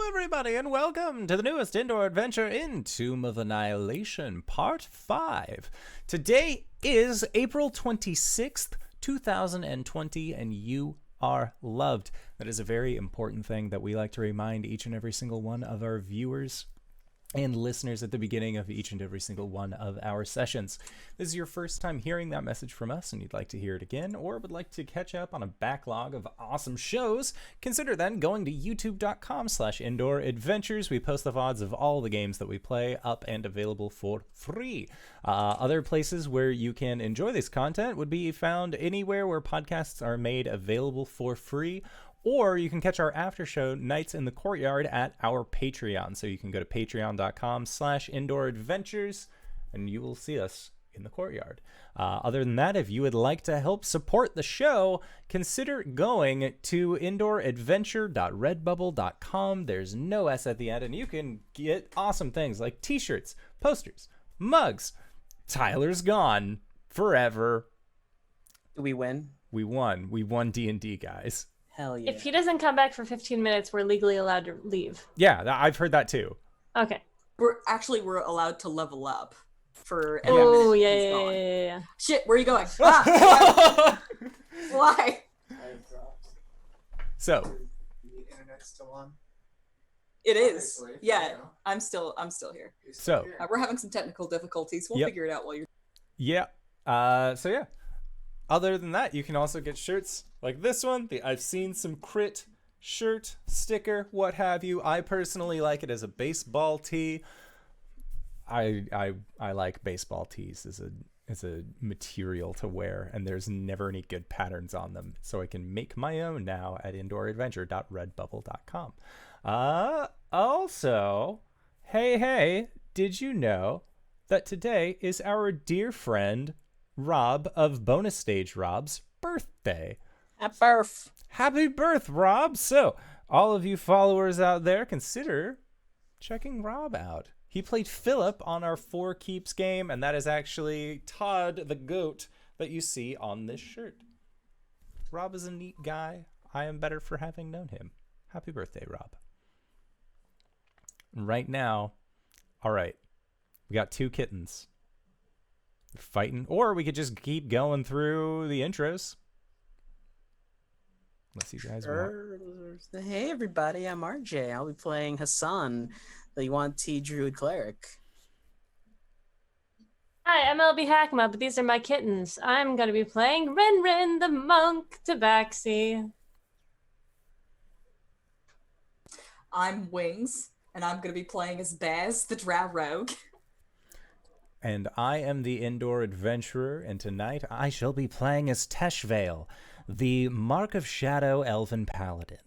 everybody, and welcome to the newest indoor adventure in Tomb of Annihilation, Part 5. Today is April 26th, 2020, and you are loved. That is a very important thing that we like to remind each and every single one of our viewers and listeners at the beginning of each and every single one of our sessions. This is your first time hearing that message from us and you'd like to hear it again, or would like to catch up on a backlog of awesome shows, consider then going to youtube.com/indoor adventures. We post the VODs of all the games that we play up and available for free. Other places where you can enjoy this content would be found anywhere where podcasts are made available for free, or you can catch our after show nights in the courtyard at our Patreon. So you can go to patreon.com/indoor adventures and you will see us in the courtyard. Other than that, if you would like to help support the show, consider going to indooradventure.redbubble.com. There's no S at the end, and you can get awesome things like t-shirts, posters, mugs. Tyler's gone forever. Did we win? We won. We won D&D, guys. Hell yeah. If he doesn't come back for 15 minutes, we're legally allowed to leave. Yeah, I've heard that too. Okay. We're allowed to level up for Oh, yeah. Shit, where are you going? Ah! Why? So, The internet's still on. It is. Obviously. Yeah, I'm still here. So We're having some technical difficulties. We'll Yep. figure it out while you're. yeah. Other than that, you can also get shirts like this one, the I've Seen Some Crit shirt, sticker, what have you. I personally like it as a baseball tee. I like baseball tees as a material to wear, and there's never any good patterns on them, so I can make my own now at indooradventure.redbubble.com. Also, hey, did you know that today is our dear friend Rob of Bonus Stage Rob's birthday? At birth. Happy birth, Rob! So, all of you followers out there, consider checking Rob out. He played Philip on our Four Keeps game, and that is actually Todd the goat that you see on this shirt. Rob is a neat guy. I am better for having known him. Happy birthday, Rob. Right now, all right, we got two kittens fighting, or we could just keep going through the intros. Unless you guys want. Hey everybody, I'm RJ. I'll be playing Hassan, the Yuan-Ti Druid Cleric. Hi, I'm LBHackEmUp, but these are my kittens. I'm going to be playing RinRin, the monk tabaxi. I'm Wings, and I'm going to be playing as Baz, the Drow Rogue. And I am the Indoor Adventurer, and tonight I shall be playing as Teshvael, the Mark of Shadow Elven Paladin.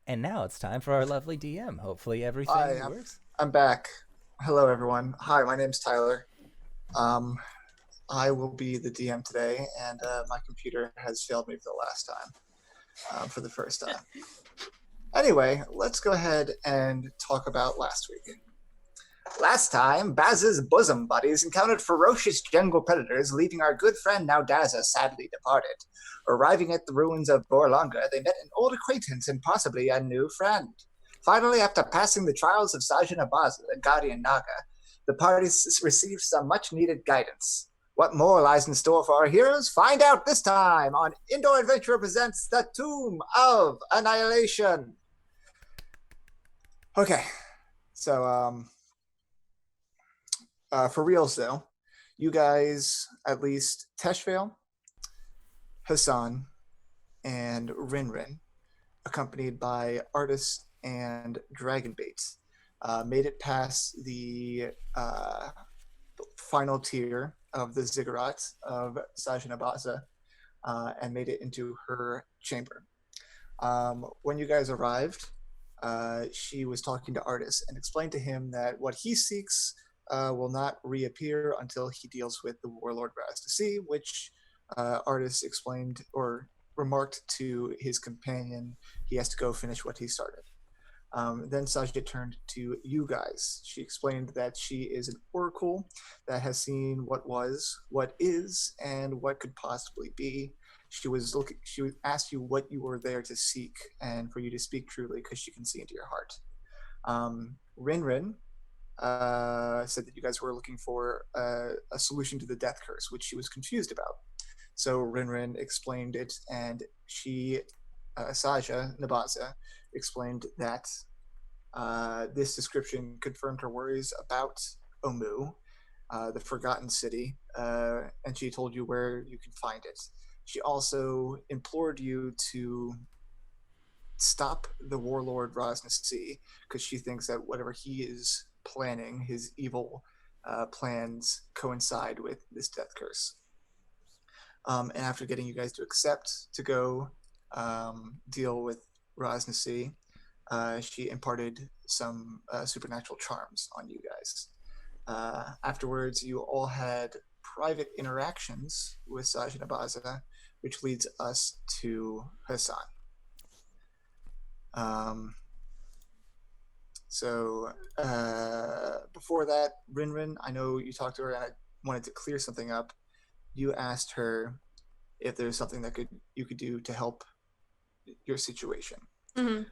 And now it's time for our lovely DM. Hopefully everything works. I'm back. Hello, everyone. Hi, my name's Tyler. I will be the DM today, and my computer has failed me for the last time, for the first time. Anyway, let's go ahead and talk about last week. Last time, Baz's bosom buddies encountered ferocious jungle predators, leaving our good friend N'Baza sadly departed. Arriving at the ruins of Borlanga, they met an old acquaintance and possibly a new friend. Finally, after passing the trials of Saja N'Baza, the guardian Naga, the parties received some much-needed guidance. What more lies in store for our heroes? Find out this time on Indoor Adventure Presents The Tomb of Annihilation. Okay, so, for reals though, you guys, at least Teshvael, Hassan, and RinRin, accompanied by Artis and Dragonbait, made it past the final tier of the ziggurat of Saja N'Baza, and made it into her chamber. When you guys arrived, she was talking to Artis and explained to him that what he seeks will not reappear until he deals with the warlord Raz to see, which Artis explained or remarked to his companion he has to go finish what he started. Then Saja turned to you guys. She explained that she is an oracle that has seen what was, what is, and what could possibly be, She would ask you what you were there to seek, and for you to speak truly, because she can see into your heart. RinRin said that you guys were looking for a solution to the death curse, which she was confused about. So RinRin explained it, and Saja N'Baza explained that this description confirmed her worries about Omu, the Forgotten City, and she told you where you can find it. She also implored you to stop the warlord Rosnasi, because she thinks that whatever he is planning, his evil plans coincide with this death curse. And after getting you guys to accept to go deal with Rosnasi, she imparted some supernatural charms on you guys. Afterwards, you all had private interactions with Saja N'Baza, which leads us to Hassan. Before that, RinRin, I know you talked to her and I wanted to clear something up. You asked her if there's something that you could do to help your situation. Mm-hmm.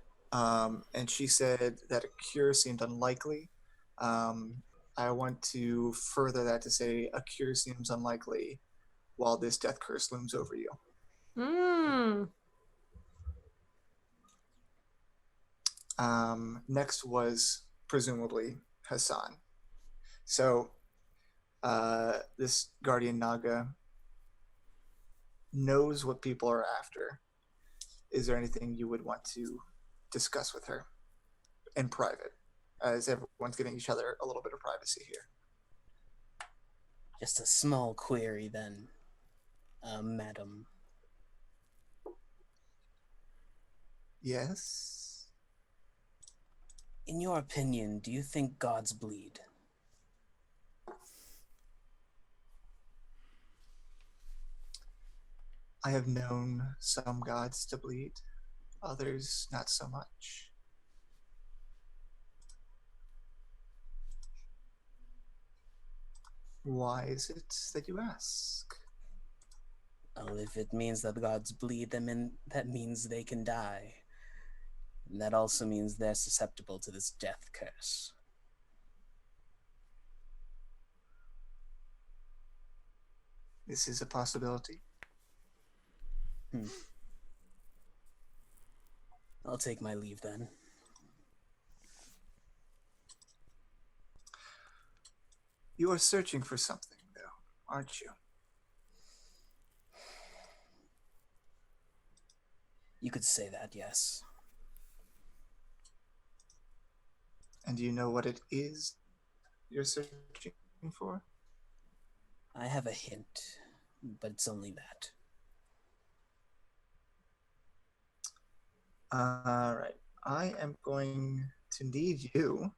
And she said that a cure seemed unlikely. I want to further that to say a cure seems unlikely while this death curse looms over you. Next was presumably Hassan. So this guardian Naga knows what people are after. Is there anything you would want to discuss with her in private, as everyone's giving each other a little bit of privacy here? Just a small query then, madam. Yes? In your opinion, do you think gods bleed? I have known some gods to bleed, others not so much. Why is it that you ask? Well, if it means that gods bleed, then that means they can die. And that also means they're susceptible to this death curse. This is a possibility. I'll take my leave then. You are searching for something, though, aren't you? You could say that, yes. And do you know what it is you're searching for? I have a hint, but it's only that. All right. I am going to need you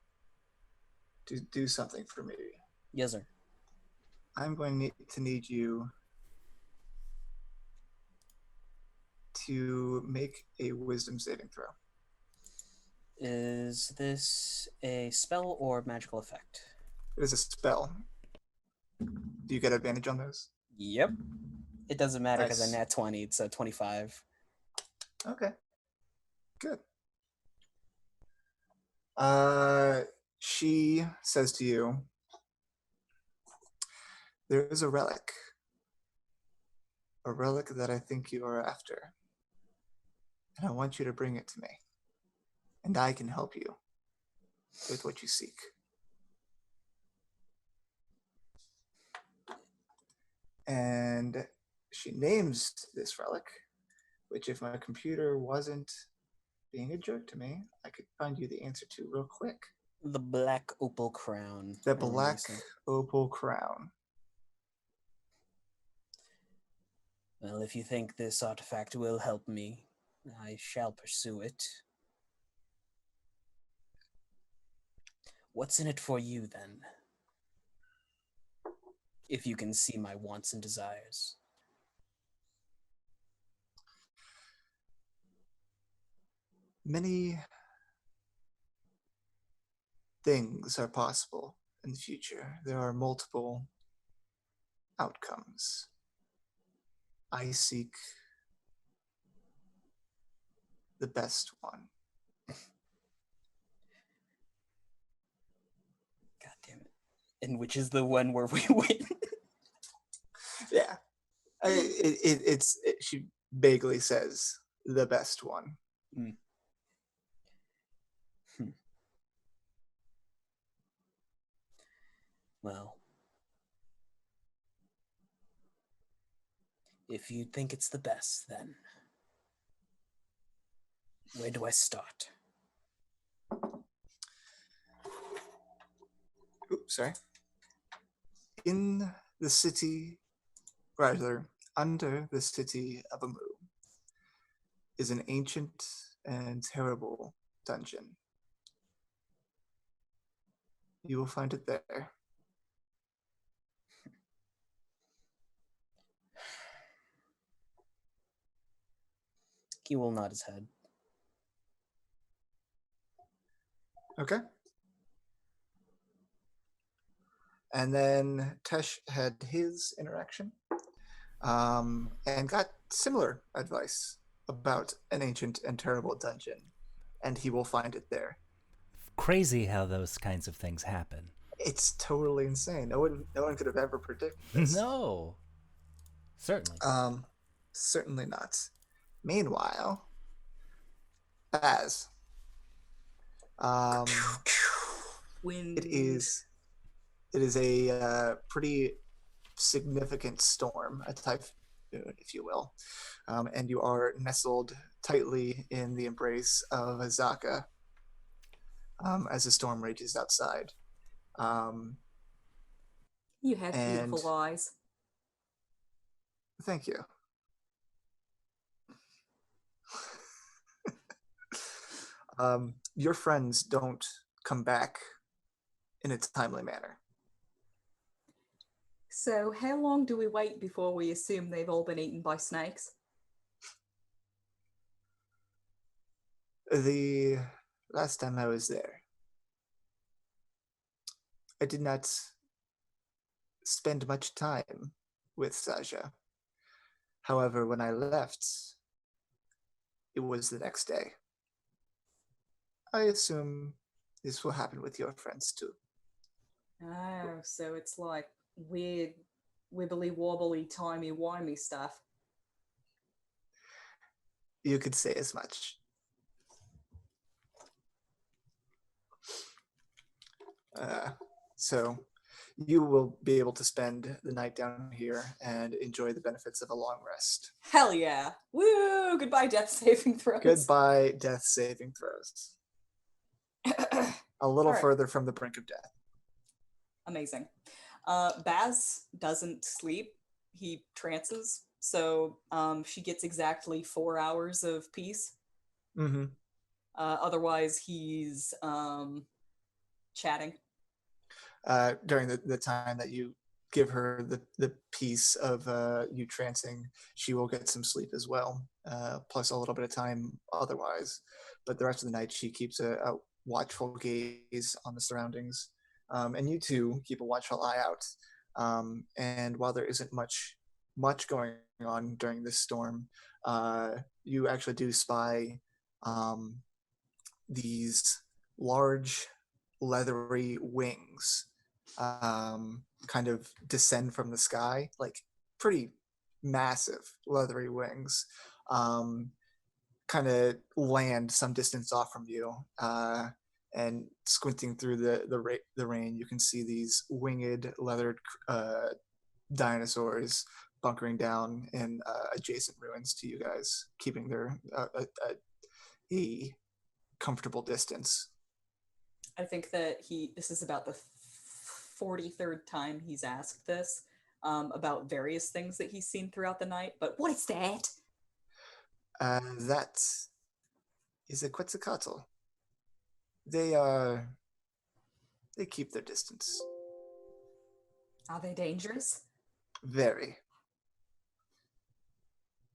to do something for me. Yes, sir. I'm going to need you to make a wisdom saving throw. Is this a spell or magical effect? It is a spell. Do you get advantage on those? Yep. It doesn't matter because Nice. I nat 20, it's a 25. Okay. Good. She says to you, there is a relic that I think you are after, and I want you to bring it to me, and I can help you with what you seek. And she names this relic, which if my computer wasn't being a jerk to me, I could find you the answer to real quick. The black opal crown. The black opal crown. Well, if you think this artifact will help me, I shall pursue it. What's in it for you, then? If you can see my wants and desires. Many things are possible in the future. There are multiple outcomes. I seek the best one. God damn it. And which is the one where we win? Yeah. She vaguely says the best one. Well, if you think it's the best, then where do I start? Oops, sorry. In the city, rather, under the city of Amu, is an ancient and terrible dungeon. You will find it there. He will nod his head. Okay. And then Tesh had his interaction and got similar advice about an ancient and terrible dungeon, and he will find it there. Crazy how those kinds of things happen. It's totally insane. No one could have ever predicted this. No. Certainly. Certainly not. Meanwhile, Baz. Wind. It is a pretty significant storm, a typhoon, if you will, and you are nestled tightly in the embrace of Azaka as the storm rages outside. You have beautiful eyes. Thank you. Your friends don't come back in a timely manner. So how long do we wait before we assume they've all been eaten by snakes? The last time I was there, I did not spend much time with Saja. However, when I left, it was the next day. I assume this will happen with your friends too. Oh, so it's like weird, wibbly wobbly, timey wimey stuff. You could say as much. So you will be able to spend the night down here and enjoy the benefits of a long rest. Hell yeah. Woo! Goodbye, death saving throws. Goodbye, death saving throws. A little Right. further from the brink of death. Amazing. Baz doesn't sleep. He trances. So she gets exactly 4 hours of peace. Mm-hmm. Otherwise, he's chatting. During the time that you give her the piece of you trancing, she will get some sleep as well, plus a little bit of time otherwise. But the rest of the night, she keeps a watchful gaze on the surroundings. And you two keep a watchful eye out. And while there isn't much going on during this storm, you actually do spy these large leathery wings kind of descend from the sky, like pretty massive leathery wings, kind of land some distance off from you, and squinting through the rain, you can see these winged leathered dinosaurs bunkering down in adjacent ruins to you guys, keeping their a comfortable distance. I think that this is about the 43rd time he's asked this about various things that he's seen throughout the night. But what is that? That is a Quetzalcoatl. They keep their distance. Are they dangerous? Very.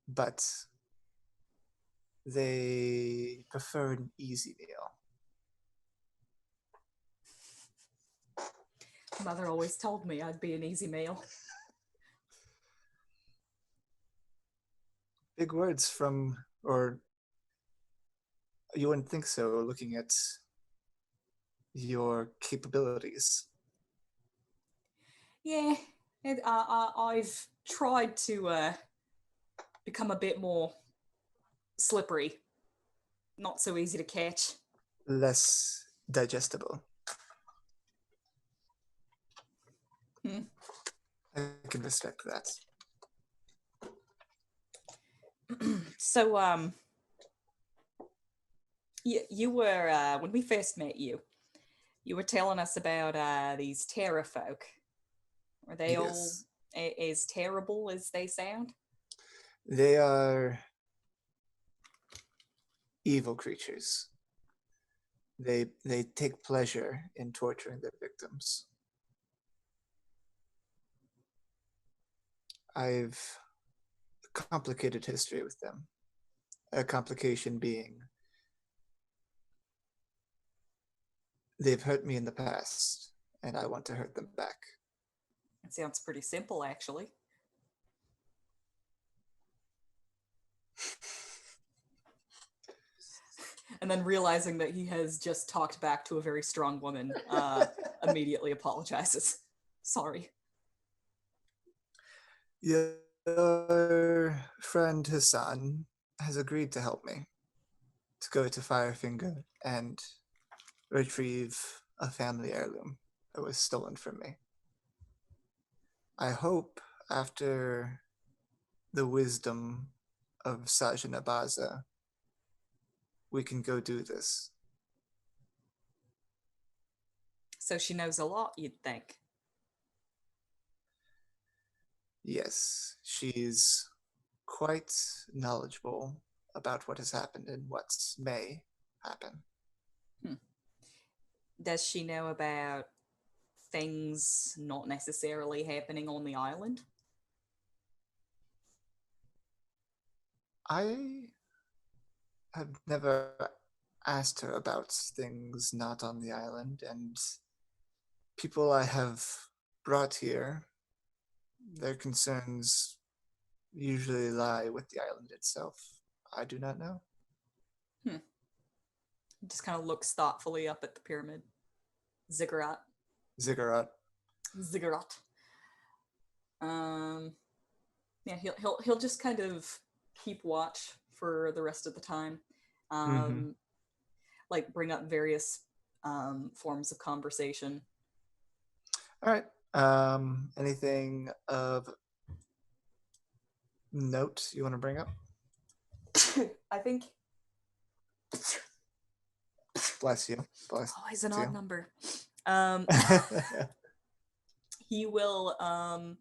But they prefer an easy meal. Mother always told me I'd be an easy meal. Big words from, or You wouldn't think so, looking at your capabilities. Yeah, I've tried to become a bit more slippery, not so easy to catch. Less digestible. Hmm. I can respect that. So, you were when we first met you, you were telling us about these Pterafolk. Are they all Yes. as terrible as they sound? They are evil creatures. They take pleasure in torturing their victims. I've a complicated history with them. A complication being they've hurt me in the past, and I want to hurt them back. It sounds pretty simple, actually. And then realizing that he has just talked back to a very strong woman, immediately apologizes. Sorry. Your friend Hassan has agreed to help me to go to Firefinger and retrieve a family heirloom that was stolen from me. I hope after the wisdom of Saja N'Baza, we can go do this. So she knows a lot, you'd think. Yes, she's quite knowledgeable about what has happened and what may happen. Does she know about things not necessarily happening on the island? I have never asked her about things not on the island, and people I have brought here, their concerns usually lie with the island itself. I do not know. Just kind of looks thoughtfully up at the pyramid. Ziggurat. Ziggurat. Ziggurat. Yeah, he'll just kind of keep watch for the rest of the time. Like bring up various forms of conversation. All right. Anything of note you want to bring up? I think. Bless you. Bless Always an you. odd number. He will. I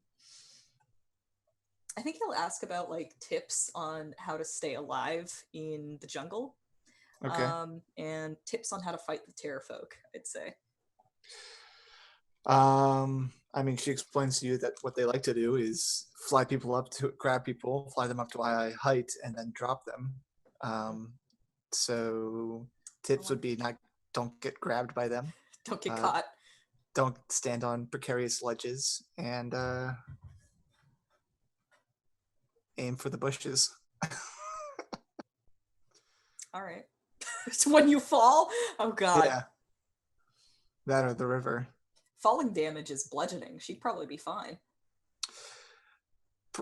think he'll ask about like tips on how to stay alive in the jungle. Okay. And tips on how to fight the Pterafolk, I'd say. I mean, she explains to you that what they like to do is fly people up to grab people, fly them up to a high height, and then drop them. So tips would be don't get grabbed by them. Don't get caught. Don't stand on precarious ledges, and aim for the bushes. All right. So when you fall, oh god. Yeah. That or the river. Falling damage is bludgeoning. She'd probably be fine.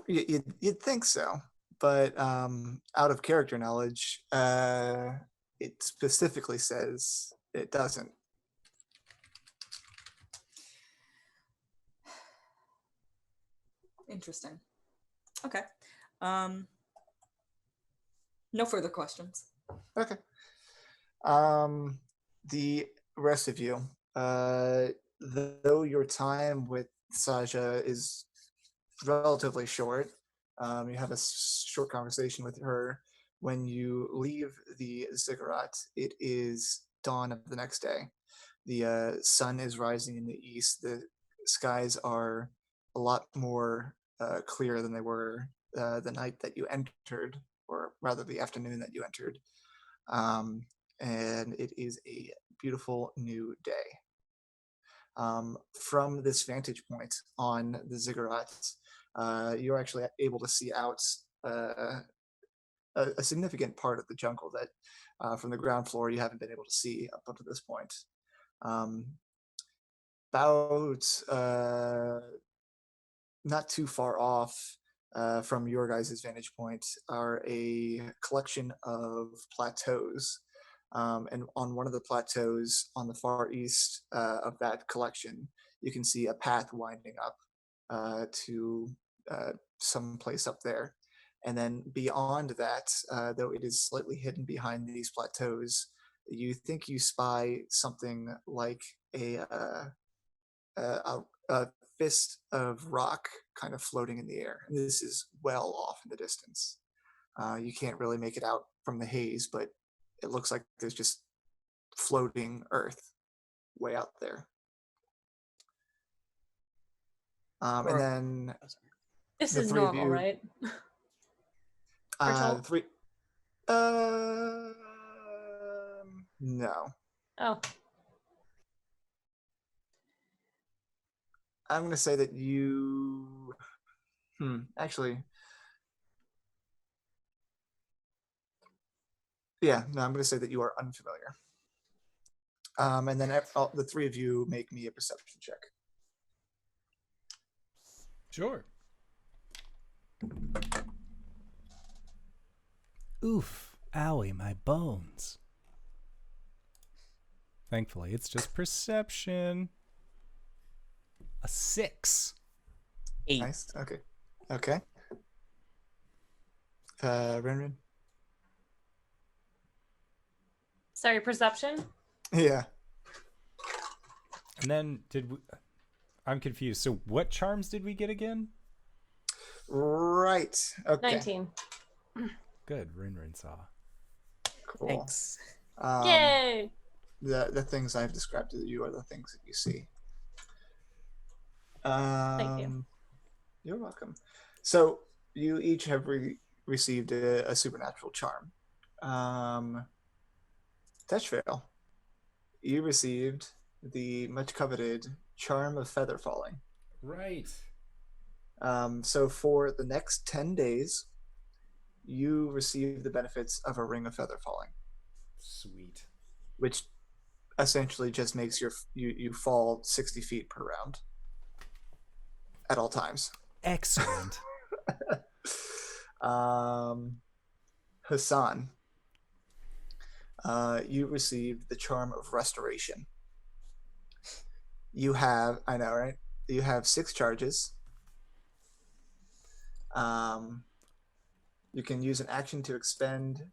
You'd think so, but out of character knowledge, it specifically says it doesn't. Interesting. Okay. No further questions. Okay. The rest of you, though your time with Saja is relatively short, you have a short conversation with her. When you leave the ziggurat, it is dawn of the next day. The sun is rising in the east. The skies are a lot more clear than they were the night that you entered, or rather the afternoon that you entered. And it is a beautiful new day. From this vantage point on the ziggurat, you're actually able to see out a significant part of the jungle that from the ground floor you haven't been able to see up to this point. About not too far off from your guys' vantage point are a collection of plateaus. And on one of the plateaus on the far east of that collection, you can see a path winding up to some place up there. And then beyond that, though it is slightly hidden behind these plateaus, you think you spy something like a fist of rock kind of floating in the air. And this is well off in the distance. You can't really make it out from the haze, but it looks like there's just floating earth way out there. And then This the is three of normal, you- right? the three. No. Oh, I'm going to say that you. Actually. Yeah, no, I'm going to say that you are unfamiliar. And then the three of you make me a perception check. Sure. Oof, owie, my bones. Thankfully, it's just perception. A 6. 8. Nice. Okay. RinRin? sorry, perception? Yeah. And then I'm confused. So what charms did we get again? Right. Okay. 19. Good, RinRin saw. Cool. Thanks. Yay! The things I've described to you are the things that you see. Thank you. You're welcome. So you each have received a supernatural charm. Teshvael, you received the much coveted charm of feather falling. Right. So for the next 10 days, you receive the benefits of a ring of feather falling, Sweet. which essentially just makes you fall 60 feet per round at all times. Excellent. Hassan, you received the charm of restoration. You have, I know, right? You have 6 charges. You can use an action to expend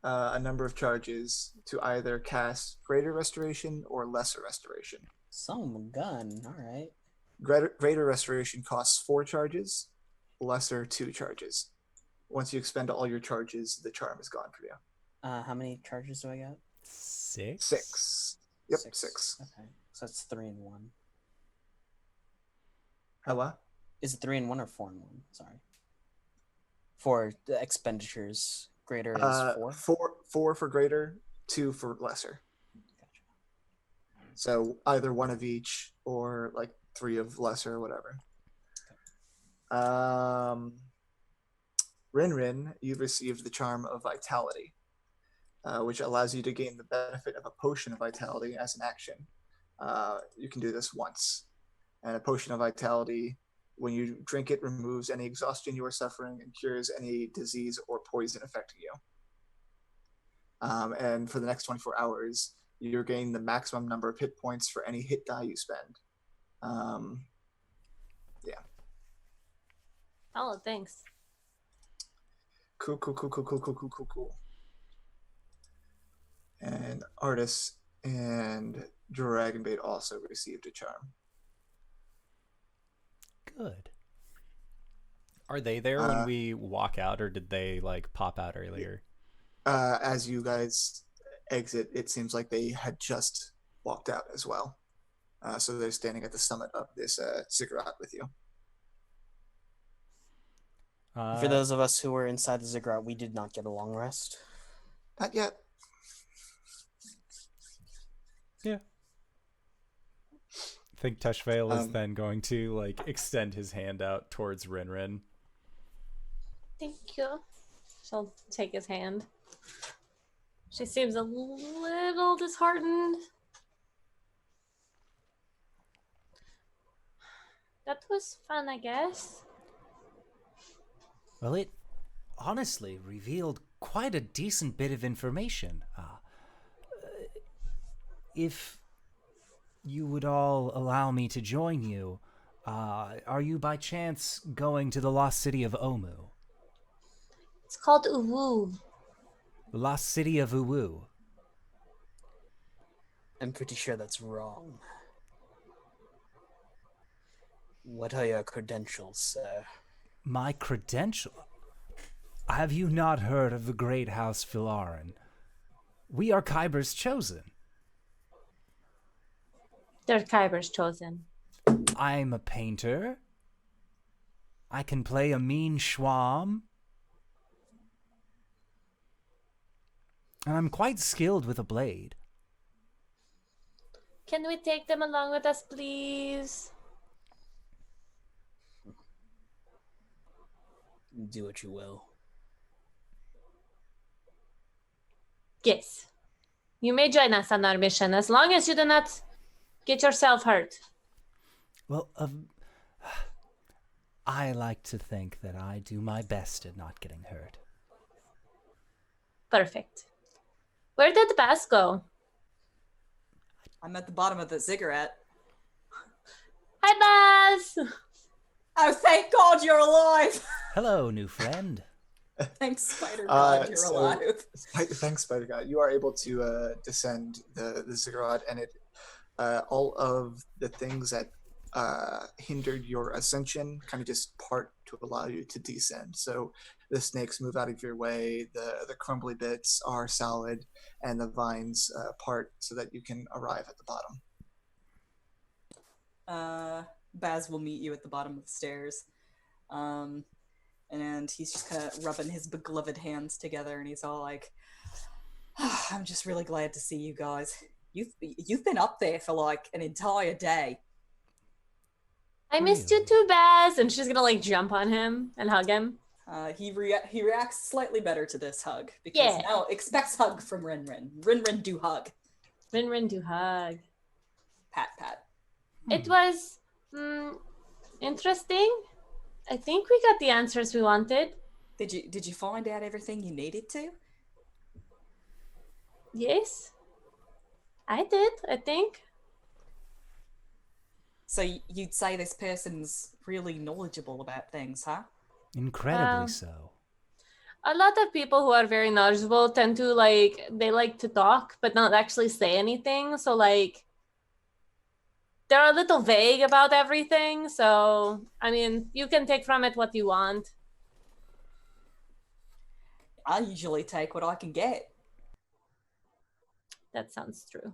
a number of charges to either cast greater restoration or lesser restoration. Some gun. All right. Greater restoration costs 4 charges, lesser 2 charges. Once you expend all your charges, the charm is gone for you. How many charges do I get? 6? 6. Yep, 6. Okay. So it's 3 and 1. Hello? Is it 3 and 1 or 4 and 1? Sorry. For the expenditures, greater is 4? 4 for greater, 2 for lesser. Gotcha. So either one of each or like 3 of lesser or whatever. RinRin, you've received the charm of vitality, which allows you to gain the benefit of a potion of vitality as an action. You can do this once. And a potion of vitality, when you drink it, removes any exhaustion you are suffering and cures any disease or poison affecting you. And for the next 24 hours, you're gaining the maximum number of hit points for any hit die you spend. Yeah. Solid, thanks. Cool. And Artis and Dragonbait also received a charm. Good. Are they there when we walk out, or did they like pop out earlier? As you guys exit, it seems like they had just walked out as well. So they're standing at the summit of this ziggurat with you. For those of us who were inside the ziggurat, we did not get a long rest. Not yet. Yeah. I think Teshvael is then going to like extend his hand out towards RinRin. Thank you. She'll take his hand. She seems a little disheartened. That was fun, I guess. Well, it honestly revealed quite a decent bit of information. If you would all allow me to join you, are you by chance going to the lost city of Omu? It's called Uwu. The lost city of Uwu. I'm pretty sure that's wrong. What are your credentials, sir? My credential? Have you not heard of the great house Filarin? We are Kyber's chosen. They're Kyber's chosen. I'm a painter. I can play a mean schwam. And I'm quite skilled with a blade. Can we take them along with us, please? Do what you will. Yes. You may join us on our mission as long as you do not get yourself hurt. Well, I like to think that I do my best at not getting hurt. Perfect. Where did Baz go? I'm at the bottom of the ziggurat. Hi, Baz! Oh, thank God you're alive! Hello, new friend. Thanks, Spider God, you're so- alive. Thanks, Spider God. You are able to descend the ziggurat, and it all of the things that hindered your ascension kind of just part to allow you to descend. So the snakes move out of your way, the crumbly bits are solid, and the vines part so that you can arrive at the bottom. Baz will meet you at the bottom of the stairs. And he's just kind of rubbing his begloved hands together, and he's all like, oh, I'm just really glad to see you guys. You've been up there for like an entire day. I missed you Really? too, Baz! And she's gonna like jump on him and hug him. He reacts slightly better to this hug, because Yeah. now expects hug from RinRin. RinRin do hug. RinRin do hug. Pat, pat. It was interesting. I think we got the answers we wanted. Did you find out everything you needed to? Yes. I did, I think. So you'd say this person's really knowledgeable about things, huh? Incredibly so. A lot of people who are very knowledgeable tend to they like to talk but not actually say anything. So they're a little vague about everything. So, I mean, you can take from it what you want. I usually take what I can get. That sounds true.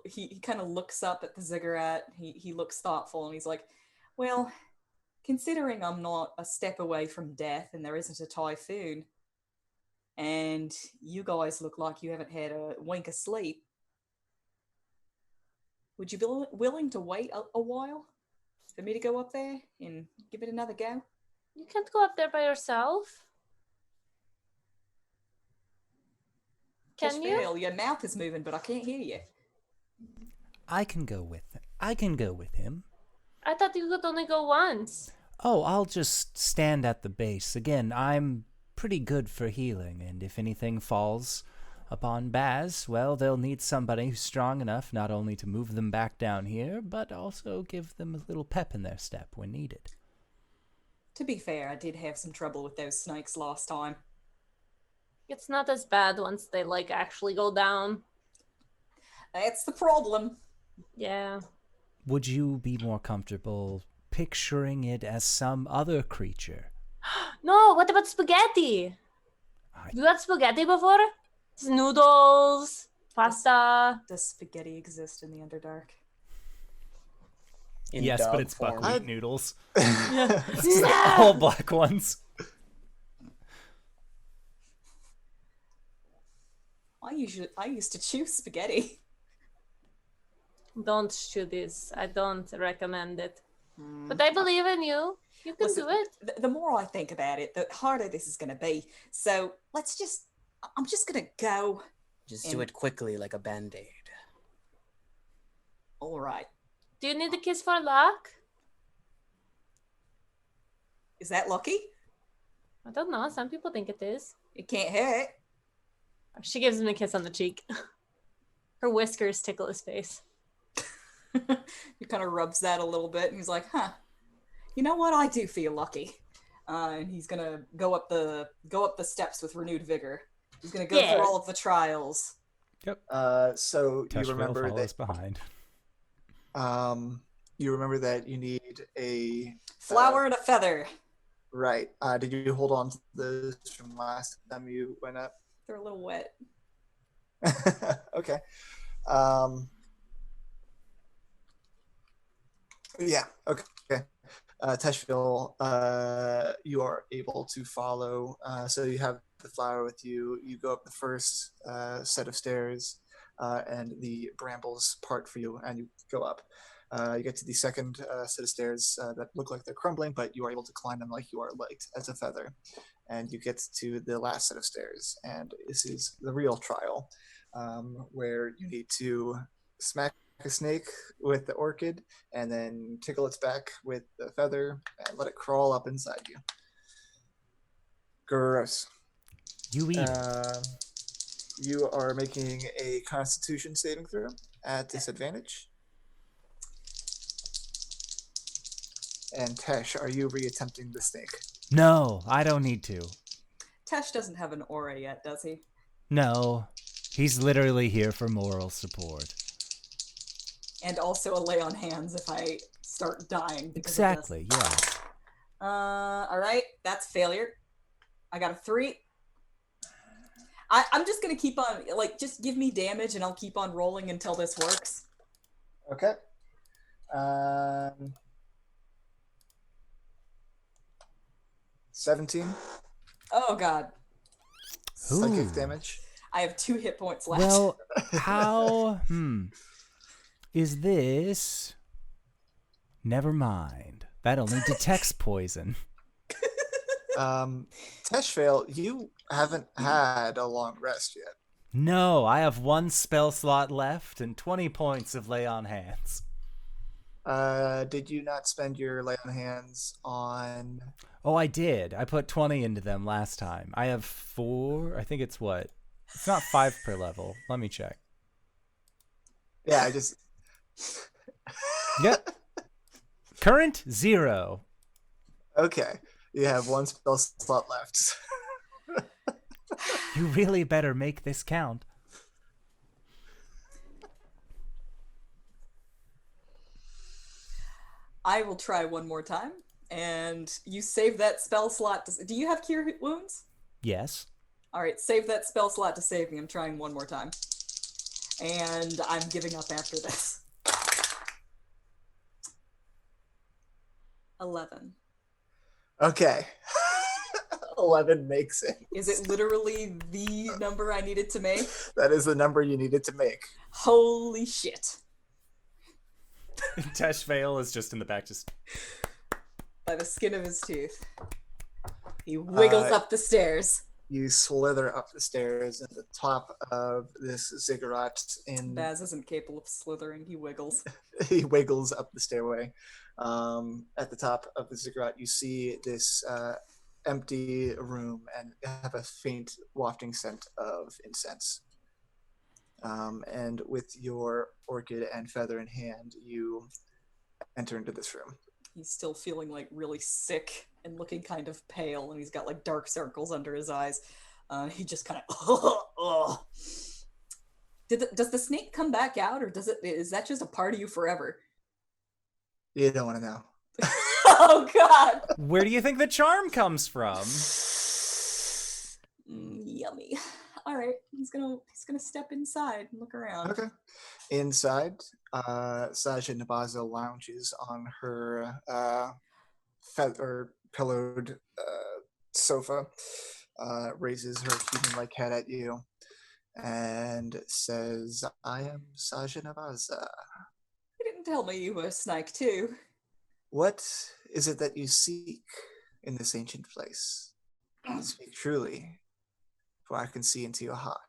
He kind of looks up at the ziggurat. He looks thoughtful, and he's like, well, considering I'm not a step away from death and there isn't a typhoon, and you guys look like you haven't had a wink of sleep, would you be willing to wait a while for me to go up there and give it another go? You can't go up there by yourself. Can you? Teshvael, your mouth is moving, but I can't hear you. I can go with him. I thought you could only go once. Oh, I'll just stand at the base. Again, I'm pretty good for healing, and if anything falls upon Baz, well, they'll need somebody who's strong enough not only to move them back down here, but also give them a little pep in their step when needed. To be fair, I did have some trouble with those snakes last time. It's not as bad once they actually go down. That's the problem. Yeah. Would you be more comfortable picturing it as some other creature? No, what about spaghetti? You had spaghetti before? It's noodles, pasta. Does spaghetti exist in the Underdark? In Yes, but dog it's form. buckwheat noodles. No! All black ones. I used to chew spaghetti. Don't chew this. I don't recommend it. But I believe in you. You can Listen, do it. the more I think about it, the harder this is going to be. So I'm just going to go. Just do it quickly like a band-aid. All right. Do you need a kiss for luck? Is that lucky? I don't know. Some people think it is. It can't hurt. She gives him a kiss on the cheek. Her whiskers tickle his face. He kind of rubs that a little bit, and he's like, huh. You know what? I do feel lucky. And he's gonna go up the steps with renewed vigor. He's gonna go through all of the trials. Yep. So Teshvael you remember follows that behind. you remember that you need a Flower and a feather. right. Did you hold on to those from last time you went up? They're a little wet. Okay. Yeah. Okay. Teshvael, you are able to follow. So you have the flower with you. You go up the first set of stairs, and the brambles part for you, and you go up. You get to the second set of stairs that look like they're crumbling, but you are able to climb them like you are light as a feather. And you get to the last set of stairs, and this is the real trial, where you need to smack a snake with the orchid and then tickle its back with the feather and let it crawl up inside you. Gross. You eat. You are making a Constitution saving throw at disadvantage. And Tesh, are you reattempting the snake? No, I don't need to. Tesh doesn't have an aura yet, does he? No, he's literally here for moral support. And also a lay on hands if I start dying. Exactly, yeah. Alright, that's failure. I got a 3. I'm just gonna keep on, just give me damage and I'll keep on rolling until this works. Okay. 17. Oh god. Psychic Ooh. damage. I have 2 hit points left. Well, how, is this? Never mind. That only detects poison. Teshvael, you haven't had a long rest yet. No, I have 1 spell slot left and 20 points of lay on hands. Did you not spend your lay on hands on... Oh, I did. I put 20 into them last time. I have 4. I think it's what? It's not 5 per level. Let me check. Yeah, I just... Yep. Current 0. Okay. You have 1 spell slot left. You really better make this count. I will try one more time. And you save that spell slot. Do you have Cure Wounds? Yes. Alright, save that spell slot to save me. I'm trying one more time. And I'm giving up after this. 11. Okay. 11 makes it. Is it literally the number I needed to make? That is the number you needed to make. Holy shit. Teshvael is just in the back, just... By the skin of his teeth. He wiggles up the stairs. You slither up the stairs at the top of this ziggurat in... Baz isn't capable of slithering, he wiggles. He wiggles up the stairway. At the top of the ziggurat, you see this empty room and have a faint wafting scent of incense. And with your orchid and feather in hand, you enter into this room. He's still feeling really sick and looking kind of pale, and he's got dark circles under his eyes. He just kind of does the snake come back out, or is that just a part of you forever? You don't want to know. Oh god. Where do you think the charm comes from? Yummy. All right, he's gonna step inside and look around. Okay. Inside, Saja N'Baza lounges on her feather pillowed sofa, raises her human-like head at you, and says, "I am Saja N'Baza." You didn't tell me you were a snake too. What is it that you seek in this ancient place? Speak truly, for I can see into your heart.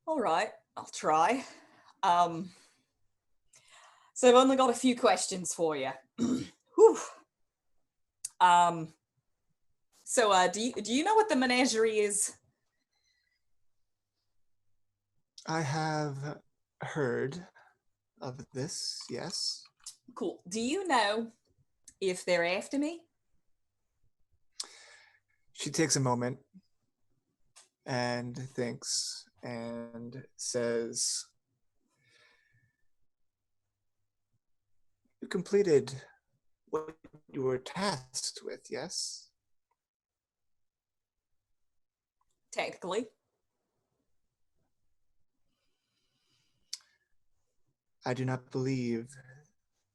All right, I'll try. So I've only got a few questions for you. Whew. So do you know what the menagerie is? I have heard of this, yes. Cool. Do you know if they're after me? She takes a moment and thinks and says, you completed what you were tasked with, yes? Technically. I do not believe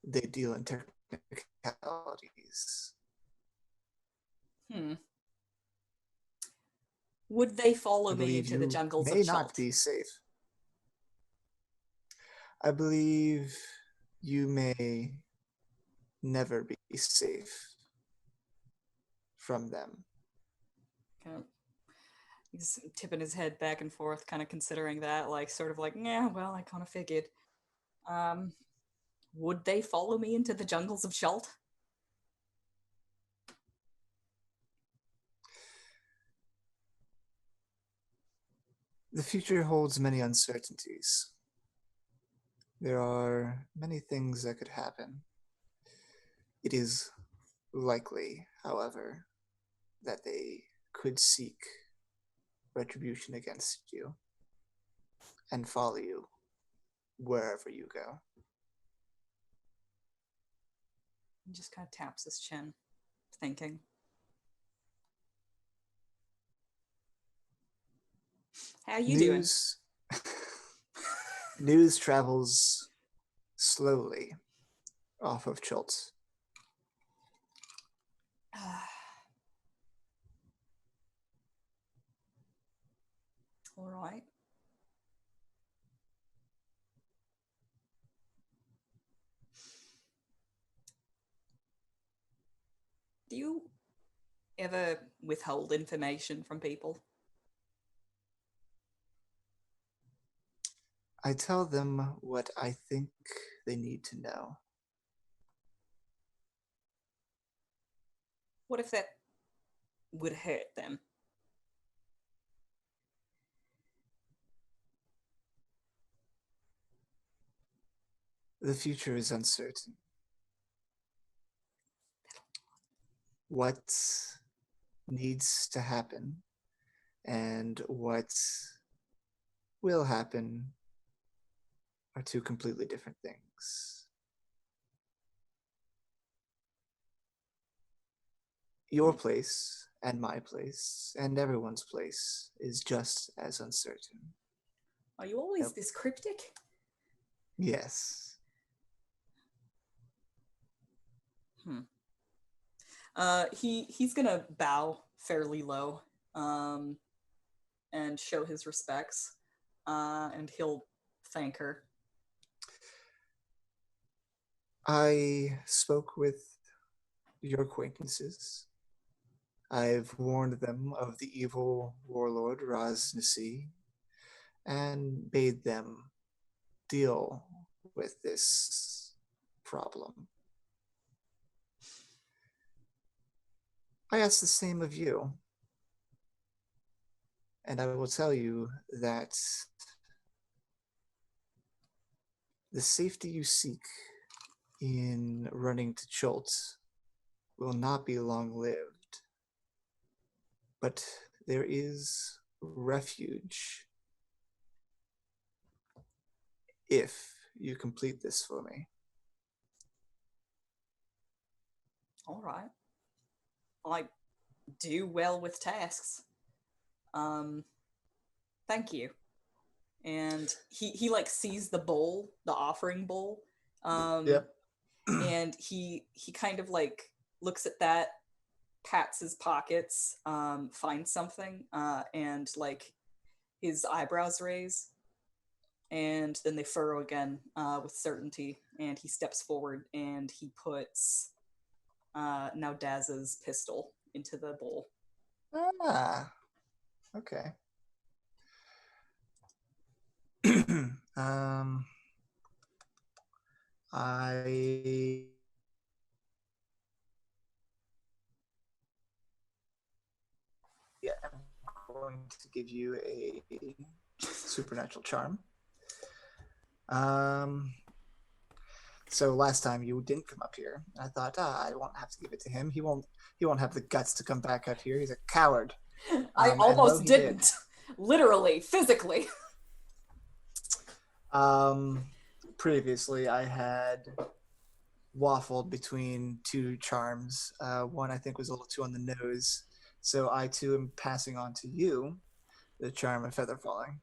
they deal in technicalities. Would they follow I me believe into the you jungles of may not Chult? be safe. I believe you may never be safe from them. Kind of, he's tipping his head back and forth, kind of considering that, like, sort of like, yeah, well, I kind of figured. Would they follow me into the jungles of Chult? The future holds many uncertainties. There are many things that could happen. It is likely, however, that they could seek retribution against you and follow you wherever you go. He just kind of taps his chin, thinking. How you doing? News travels slowly off of Chult. All right. Do you ever withhold information from people? I tell them what I think they need to know. What if that would hurt them? The future is uncertain. What needs to happen and what will happen are two completely different things. Your place and my place and everyone's place is just as uncertain. Are you always this cryptic? Yes. He's gonna bow fairly low, and show his respects, and he'll thank her. I spoke with your acquaintances. I've warned them of the evil warlord Raz Nasi and bade them deal with this problem. I ask the same of you, and I will tell you that the safety you seek in running to Chult will not be long-lived, but there is refuge if you complete this for me. All right. I do well with tasks. Thank you. And he like sees the bowl, the offering bowl. Yep. And he kind of like looks at that, pats his pockets, finds something, and like his eyebrows raise. and then they furrow again with certainty, and he steps forward and he puts now Daz's pistol into the bowl. Ah, okay. I am going to give you a supernatural charm. So last time you didn't come up here. I thought, I won't have to give it to him. He won't have the guts to come back out here. He's a coward. I and almost lo, he didn't. Literally, physically. Previously, I had waffled between two charms. One I think was a little too on the nose. So I too am passing on to you the charm of feather falling.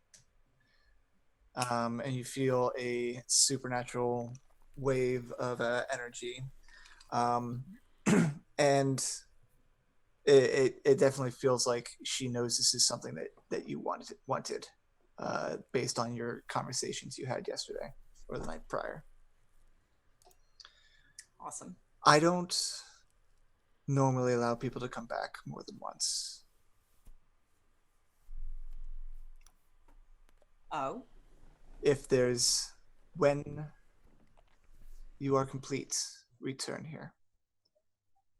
And you feel a supernatural wave of energy. And it definitely feels like she knows this is something that you wanted based on your conversations you had yesterday or the night prior. Awesome. I don't normally allow people to come back more than once. Oh? When you are complete, return here,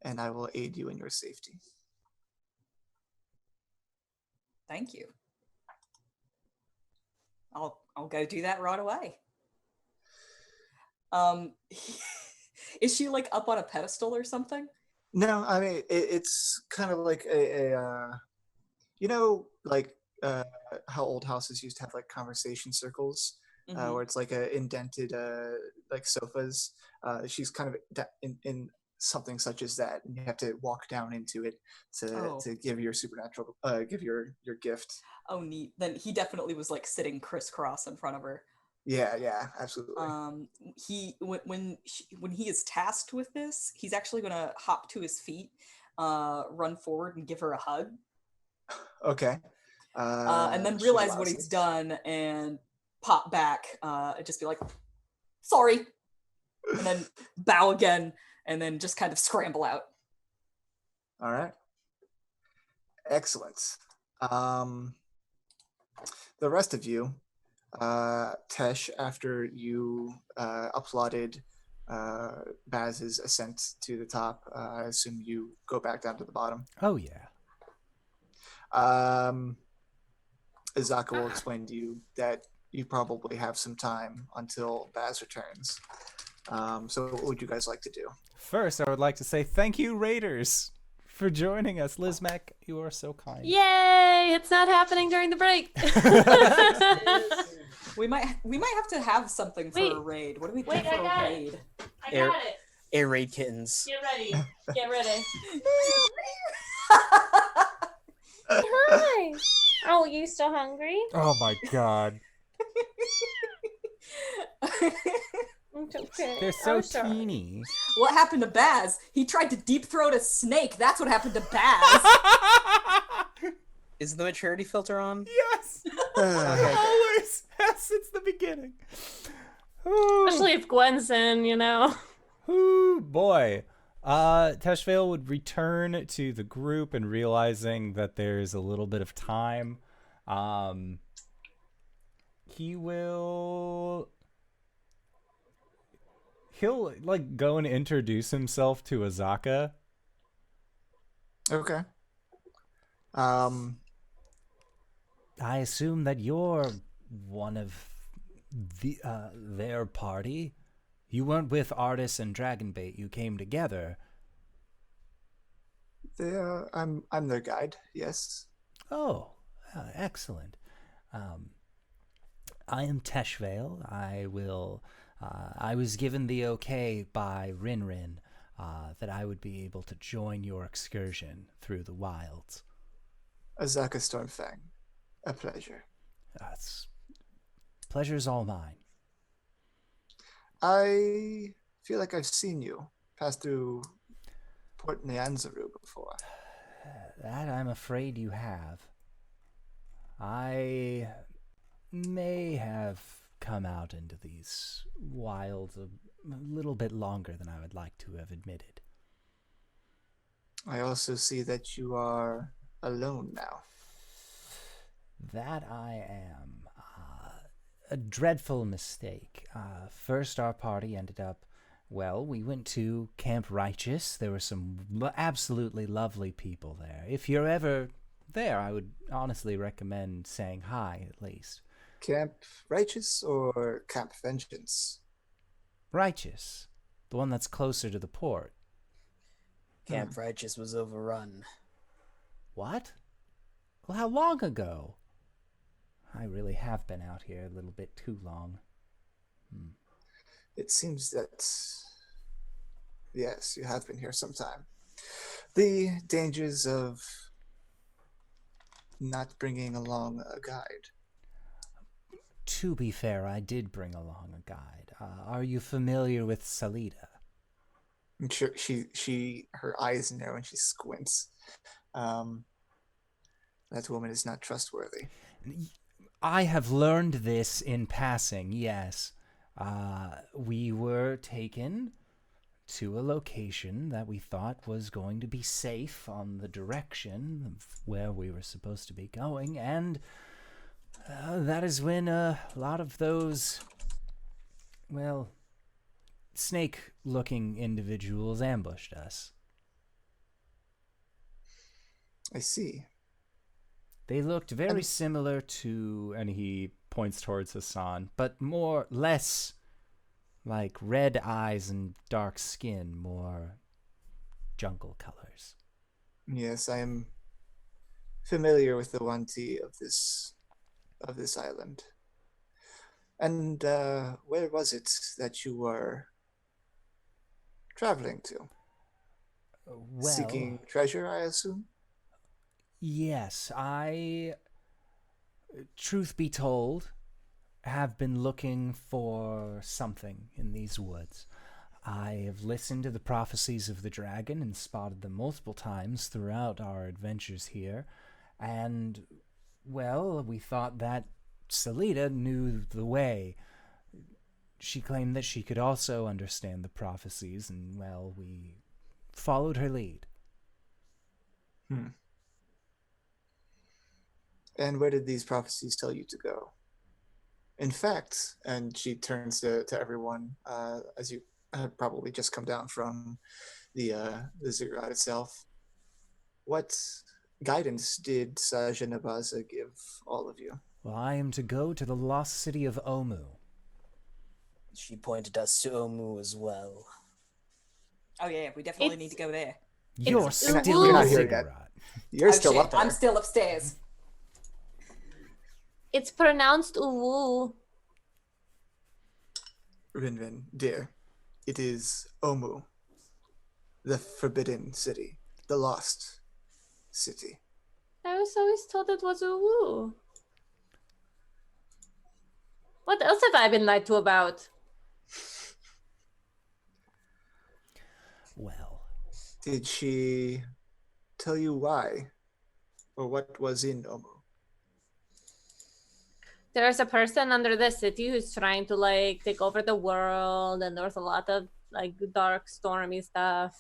and I will aid you in your safety. Thank you. I'll go do that right away. Is she like up on a pedestal or something? No, I mean it's kind of like like how old houses used to have like conversation circles, where it's like a indented like sofas. She's kind of in something such as that, and you have to walk down into it to give your supernatural give your gift. Oh, neat. Then he definitely was like sitting crisscross in front of her. Yeah, absolutely. When he is tasked with this, he's actually gonna hop to his feet, run forward and give her a hug. Okay. And then realize what he's done and pop back and just be like, sorry. And then bow again and then just kind of scramble out. All right. Excellent. The rest of you, Tesh, after you applauded Baz's ascent to the top, I assume you go back down to the bottom. Oh, yeah. Azaka will explain to you that you probably have some time until Baz returns. So what would you guys like to do? First, I would like to say thank you, Raiders, for joining us. Lizmac, you are so kind. Yay! It's not happening during the break. We might have to have something for a raid. What do we do for a raid? I got it. Air raid kittens. Get ready. Get ready. Hi. Oh, you still hungry? Oh my god. It's okay. They're so sorry. teeny. What happened to Baz? He tried to deep throat a snake. That's what happened to Baz. Is the maturity filter on? Yes! Always! Since the beginning. Ooh. Especially if Gwen's in, you know. Ooh, boy. Teshvael would return to the group and realizing that there's a little bit of time. He'll like go and introduce himself to Azaka. Okay. I assume that you're one of their party. You weren't with Artis and Dragonbait. You came together. I'm their guide. Yes. Oh, excellent. I am Teshvael. I was given the okay by RinRin that I would be able to join your excursion through the wilds. Azaka Stormfang. A pleasure. Pleasure's all mine. I feel like I've seen you pass through Port Nyanzaru before. That I'm afraid you have. I may have come out into these wilds a little bit longer than I would like to have admitted. I also see that you are alone now. That I am. A dreadful mistake. First, our party ended up, well, we went to Camp Righteous. There were some absolutely lovely people there. If you're ever there, I would honestly recommend saying hi, at least. Camp Righteous or Camp Vengeance? Righteous. The one that's closer to the port. Camp Righteous was overrun. What? Well, how long ago? I really have been out here a little bit too long. It seems that, yes, you have been here some time. The dangers of not bringing along a guide. To be fair, I did bring along a guide. Are you familiar with Salida? I'm sure her eyes narrow and she squints. That woman is not trustworthy. I have learned this in passing, yes. We were taken to a location that we thought was going to be safe on the direction of where we were supposed to be going, and that is when a lot of those, well, snake-looking individuals ambushed us. I see. They looked very similar to, and he points towards Hassan, but less like red eyes and dark skin, more jungle colors. Yes, I am familiar with the Wanti of this island. And where was it that you were traveling to? Well, Seeking treasure, I assume? yes, I, truth be told, have been looking for something in these woods. I have listened to the prophecies of the dragon and spotted them multiple times throughout our adventures here, and, well, we thought that Salida knew the way. She claimed that she could also understand the prophecies, and, well, we followed her lead. And where did these prophecies tell you to go? In fact, and she turns to everyone, as you had probably just come down from the ziggurat itself, what guidance did Saja N'Baza give all of you? Well, I am to go to the lost city of Omu. She pointed us to Omu as well. Oh yeah, we definitely need to go there. You're It's still Uwu. in Not the here yet. ziggurat. You're Oh, still shit, up there. I'm still upstairs. It's pronounced uwu. RinRin, dear, it is Omu, the forbidden city, the lost city. I was always told it was uwu. What else have I been lied to about? Well, Did she tell you why, or what was in Omu? There's a person under the city who's trying to like take over the world, and there's a lot of like dark, stormy stuff.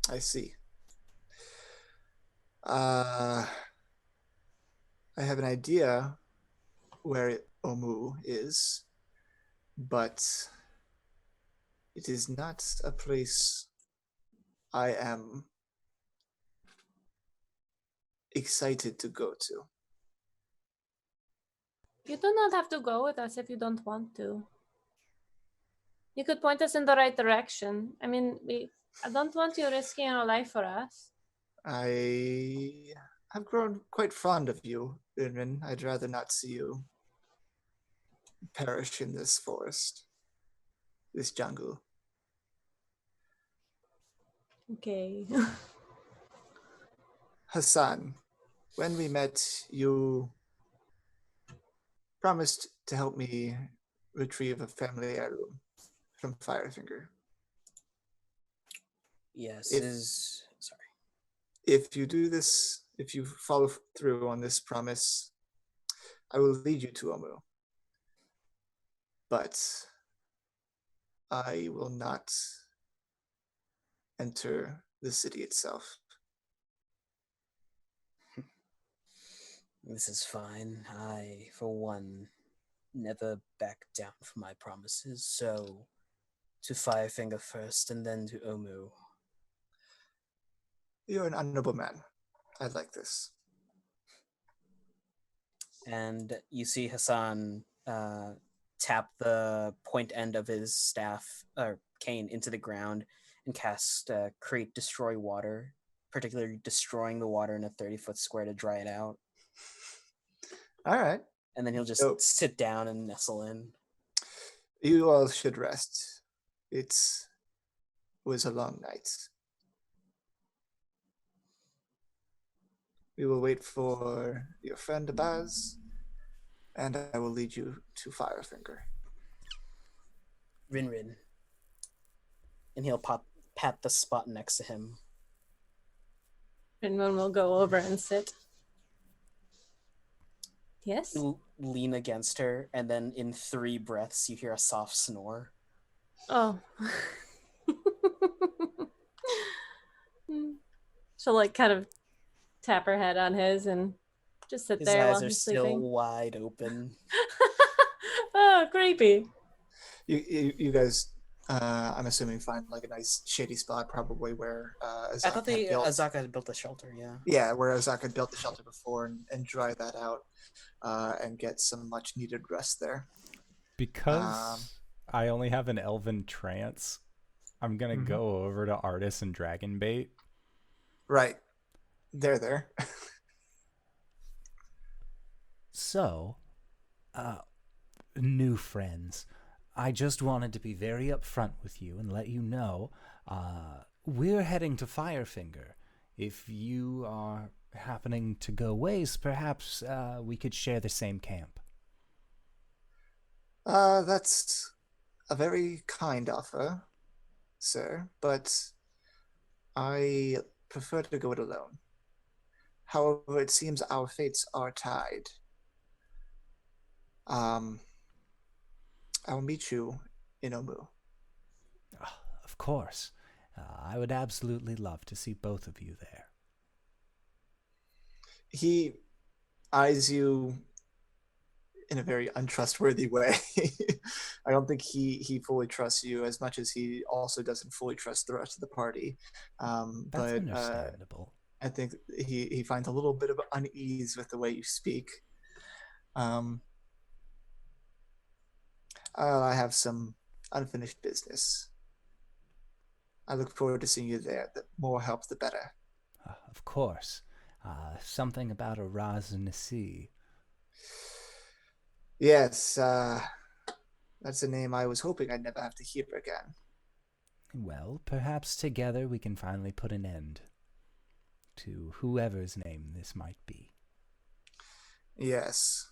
I see. I have an idea where Omu is, but it is not a place I am excited to go to. You do not have to go with us if you don't want to. You could point us in the right direction. I mean, I don't want you risking your life for us. I have grown quite fond of you, RinRin. I'd rather not see you perish in this forest, this jungle. Okay. Hassan, when we met, you promised to help me retrieve a family heirloom from Firefinger. Yes, sorry. If you do this, if you follow through on this promise, I will lead you to Omu. but I will not enter the city itself. This is fine. I, for one, never back down from my promises, so to Firefinger first and then to Omu. You're an honorable man. I like this. And you see Hassan tap the point end of his staff or cane into the ground and cast create destroy water, particularly destroying the water in a 30-foot square to dry it out. All right. And then he'll just sit down and nestle in. You all should rest. It was a long night. We will wait for your friend Baz, and I will lead you to Firefinger. RinRin. And he'll pat the spot next to him. RinRin will go over and sit. Yes? He'll lean against her, and then in 3 breaths, you hear a soft snore. Oh. She'll like kind of tap her head on his and just sit His there eyes while are he's still sleeping. wide open. Oh, creepy. You guys, I'm assuming, find like a nice shady spot, probably where Azaka I thought built. Azaka had built a shelter, yeah. Yeah, where Azaka built the shelter before and dry that out and get some much needed rest there. Because I only have an elven trance, I'm going to go over to Artis and Dragonbait. Right. They're there. So, new friends, I just wanted to be very upfront with you and let you know we're heading to Firefinger. If you are happening to go ways, perhaps we could share the same camp. That's a very kind offer, sir, but I prefer to go it alone. However, it seems our fates are tied. I will meet you in Omu. Of course. I would absolutely love to see both of you there. He eyes you in a very untrustworthy way. I don't think he fully trusts you as much as he also doesn't fully trust the rest of the party. That's understandable. I think he finds a little bit of unease with the way you speak. I have some unfinished business. I look forward to seeing you there. The more help, the better. Of course. Something about a Raz Nasi. Yes, that's a name I was hoping I'd never have to hear again. Well, perhaps together we can finally put an end to whoever's name this might be. Yes,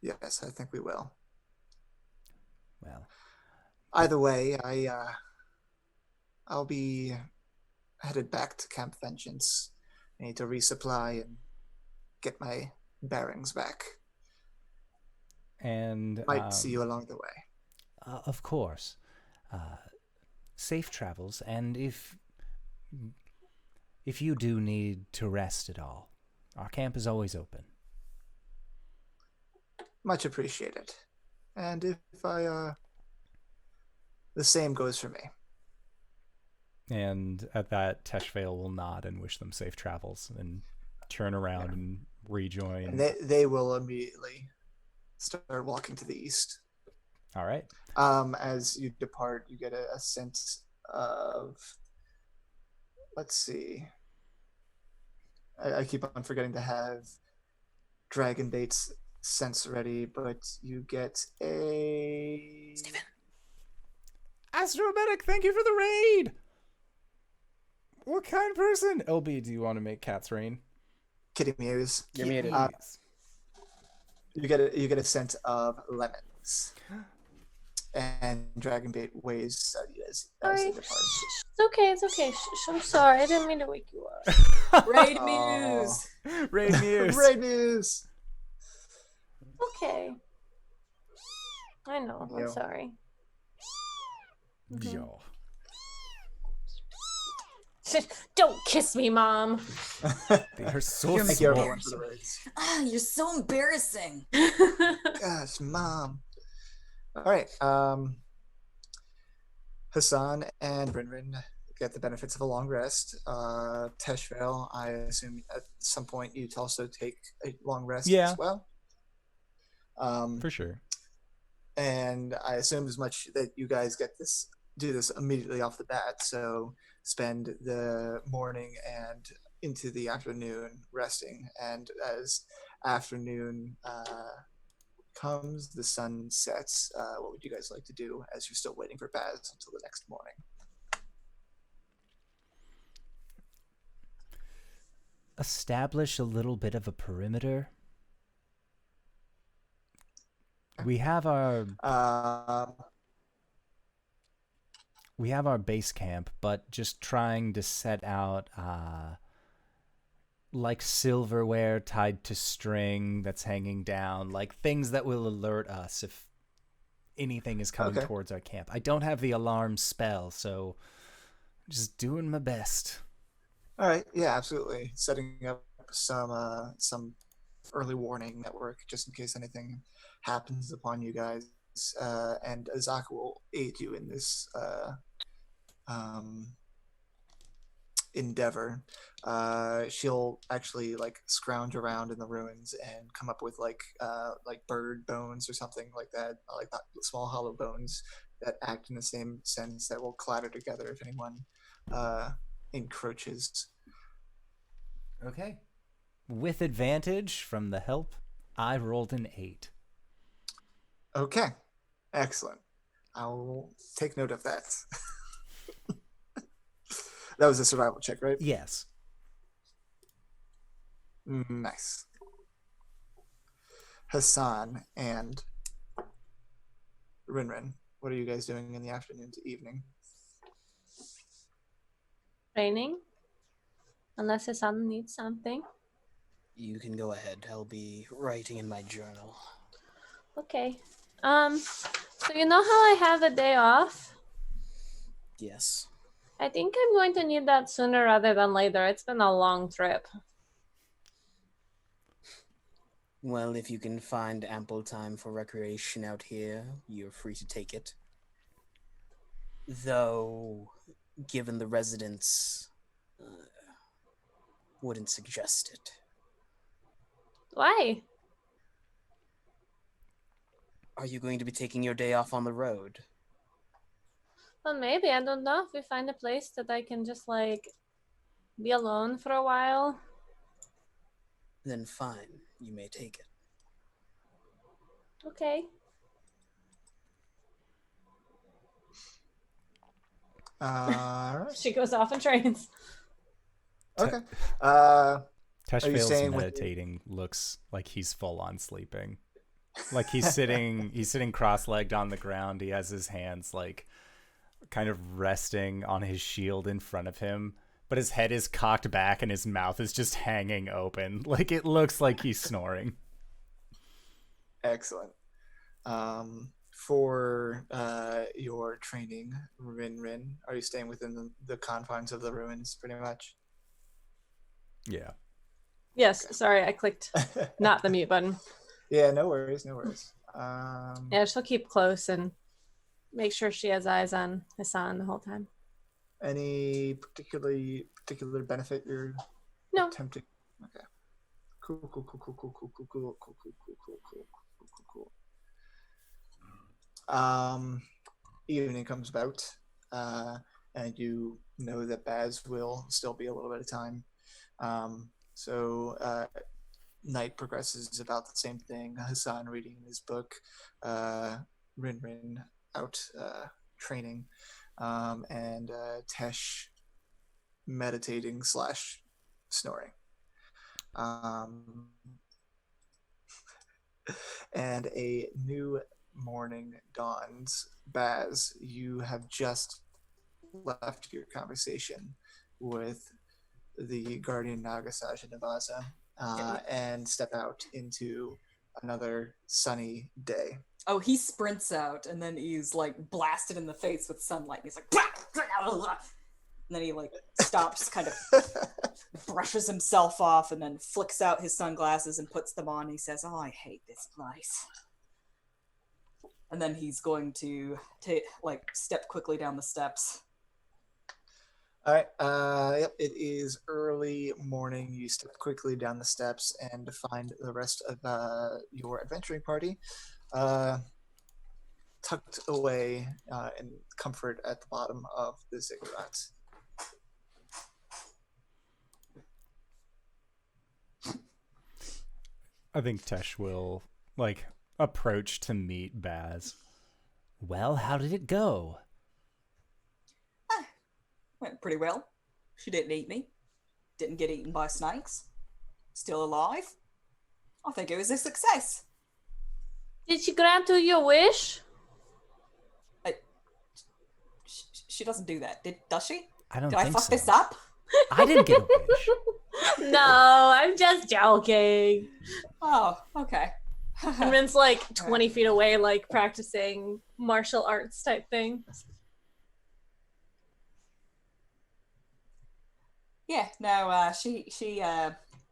I think we will. Well, either way, I'll be headed back to Camp Vengeance. I need to resupply and get my bearings back. And might see you along the way. Of course. Safe travels, and if you do need to rest at all, our camp is always open. Much appreciated. And if the same goes for me. And at that, Teshvael will nod and wish them safe travels and turn around and rejoin. And they will immediately start walking to the east. All right. As you depart, you get a sense of, let's see. I keep on forgetting to have Dragonbait's sense ready, but you get a... Steven. Astromedic, thank you for the raid! What kind of person? LB, do you want to make Cat's Rain? Kitty Mews. You're muted. You get a sense of lemons. And Dragonbait waves at you as Sorry. they depart. It's okay. I'm sorry. I didn't mean to wake you up. Raid Oh. Muse. Raid Muse. Raid Muse. Okay. I know. I'm Yeah. sorry. Mhm. Yo. Don't kiss me, Mom. They are so You're Thank you, small. everyone, for the raids. Ah, you're so embarrassing. Gosh, Mom. All right. Hassan and RinRin get the benefits of a long rest. Teshvael, I assume at some point you'd also take a long rest Yeah. as well. For sure. And I assume as much that you guys do this immediately off the bat. So spend the morning and into the afternoon resting. And as afternoon comes, the sun sets. What would you guys like to do as you're still waiting for Baz until the next morning? Establish a little bit of a perimeter. We have our base camp, but just trying to set out like silverware tied to string that's hanging down, like things that will alert us if anything is coming Okay. towards our camp. I don't have the alarm spell, so I'm just doing my best. All right. Yeah, absolutely. Setting up some early warning network just in case anything happens upon you guys. And Azaka will aid you in this endeavor. She'll actually like scrounge around in the ruins and come up with like bird bones or something like that, like that small hollow bones that act in the same sense that will clatter together if anyone encroaches. Okay. With advantage from the help, I rolled an 8. Okay, excellent. I'll take note of that. That was a survival check, right? Yes. Nice. Hassan and RinRin, what are you guys doing in the afternoon to evening? Training. Unless his son needs something. You can go ahead. I'll be writing in my journal. Okay. So you know how I have a day off? Yes. I think I'm going to need that sooner rather than later. It's been a long trip. Well, if you can find ample time for recreation out here, you're free to take it. Though, given the residents, wouldn't suggest it. Why? Are you going to be taking your day off on the road? Well, maybe. I don't know. If we find a place that I can just, like, be alone for a while. Then fine, you may take it. Okay. All right. She goes off and trains. Okay. Are you Teshvael's staying with- meditating looks like he's full on sleeping. Like he's sitting cross-legged on the ground. He has his hands like kind of resting on his shield in front of him, but his head is cocked back and his mouth is just hanging open. Like it looks like he's snoring. Excellent. For your training, RinRin, are you staying within the confines of the ruins pretty much? Yeah. Yes, sorry, I clicked not the mute button. Yeah, no worries, no worries. Yeah, she'll keep close and make sure she has eyes on Hassan the whole time. Any particular benefit you're No. attempting? Okay. Cool. Evening comes about, and you know that Baz will still be a little bit of time. So night progresses about the same thing. Hassan reading his book, RinRin out training, and Tesh meditating / snoring. And a new morning dawns. Baz, you have just left your conversation with the guardian Naga Saja N'Baza and step out into another sunny day. Oh, he sprints out, and then he's like blasted in the face with sunlight. And he's like, and then he like stops, kind of brushes himself off, and then flicks out his sunglasses and puts them on. And he says, "Oh, I hate this place." And then he's going to step quickly down the steps. All right. Yep. It is early morning. You step quickly down the steps and find the rest of your adventuring party tucked away in comfort at the bottom of the ziggurat. I think Tesh will approach to meet Baz. Well, how did it go? Went pretty well. She didn't eat me. Didn't get eaten by snakes. Still alive. I think it was a success. Did she grant you your wish? She doesn't do that, does she? I don't Did think I fuck so. this up? I didn't get a wish. No, I'm just joking. Oh, okay. And Rin's like 20 feet away, like practicing martial arts type thing. Yeah, no, she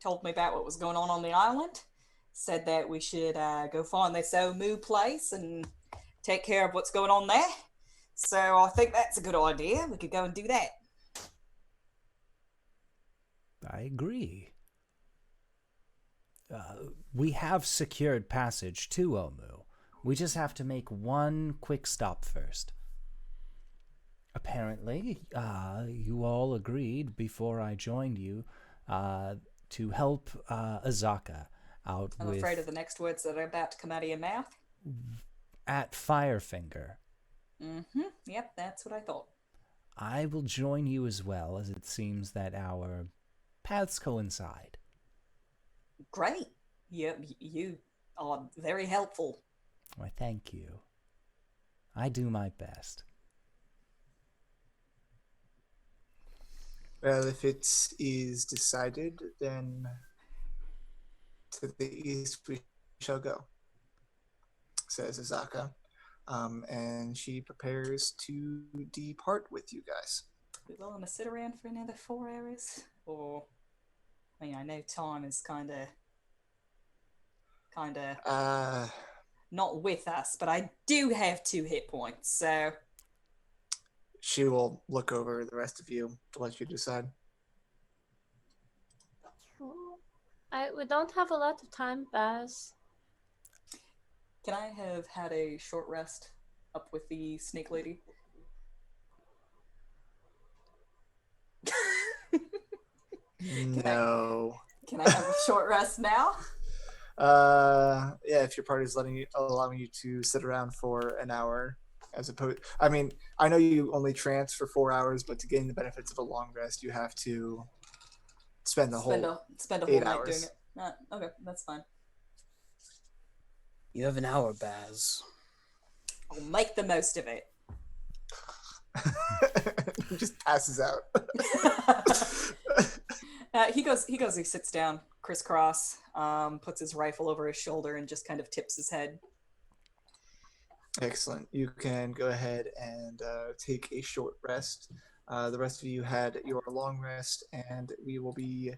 told me about what was going on the island. Said that we should go find this Omu place and take care of what's going on there. So I think that's a good idea. We could go and do that. I agree. We have secured passage to Omu. We just have to make one quick stop first. Apparently, you all agreed before I joined you to help Azaka out I'm afraid of the next words that are about to come out of your mouth. At Firefinger. Mm-hmm. Yep, that's what I thought. I will join you as well, as it seems that our paths coincide. Great. You are very helpful. Why, thank you. I do my best. Well, if it is decided, then to the east we shall go, says Azaka. And she prepares to depart with you guys. We willing to sit around for another 4 hours? Or, I mean, I know time is kind of not with us, but I do have 2 hit points, so... She will look over the rest of you to let you decide. We don't have a lot of time, Baz. Can I have had a short rest up with the snake lady? No. Can I have a short rest now? Yeah, if your party is allowing you to sit around for an hour, as opposed, I mean, I know you only trance for 4 hours, but to gain the benefits of a long rest, you have to spend a whole spend a whole 8 night hours. doing it. Okay, that's fine. You have an hour, Baz. I'll make the most of it. He just passes out. He sits down, crisscross, puts his rifle over his shoulder, and just kind of tips his head. Excellent. You can go ahead and take a short rest. The rest of you had your long rest, and we will be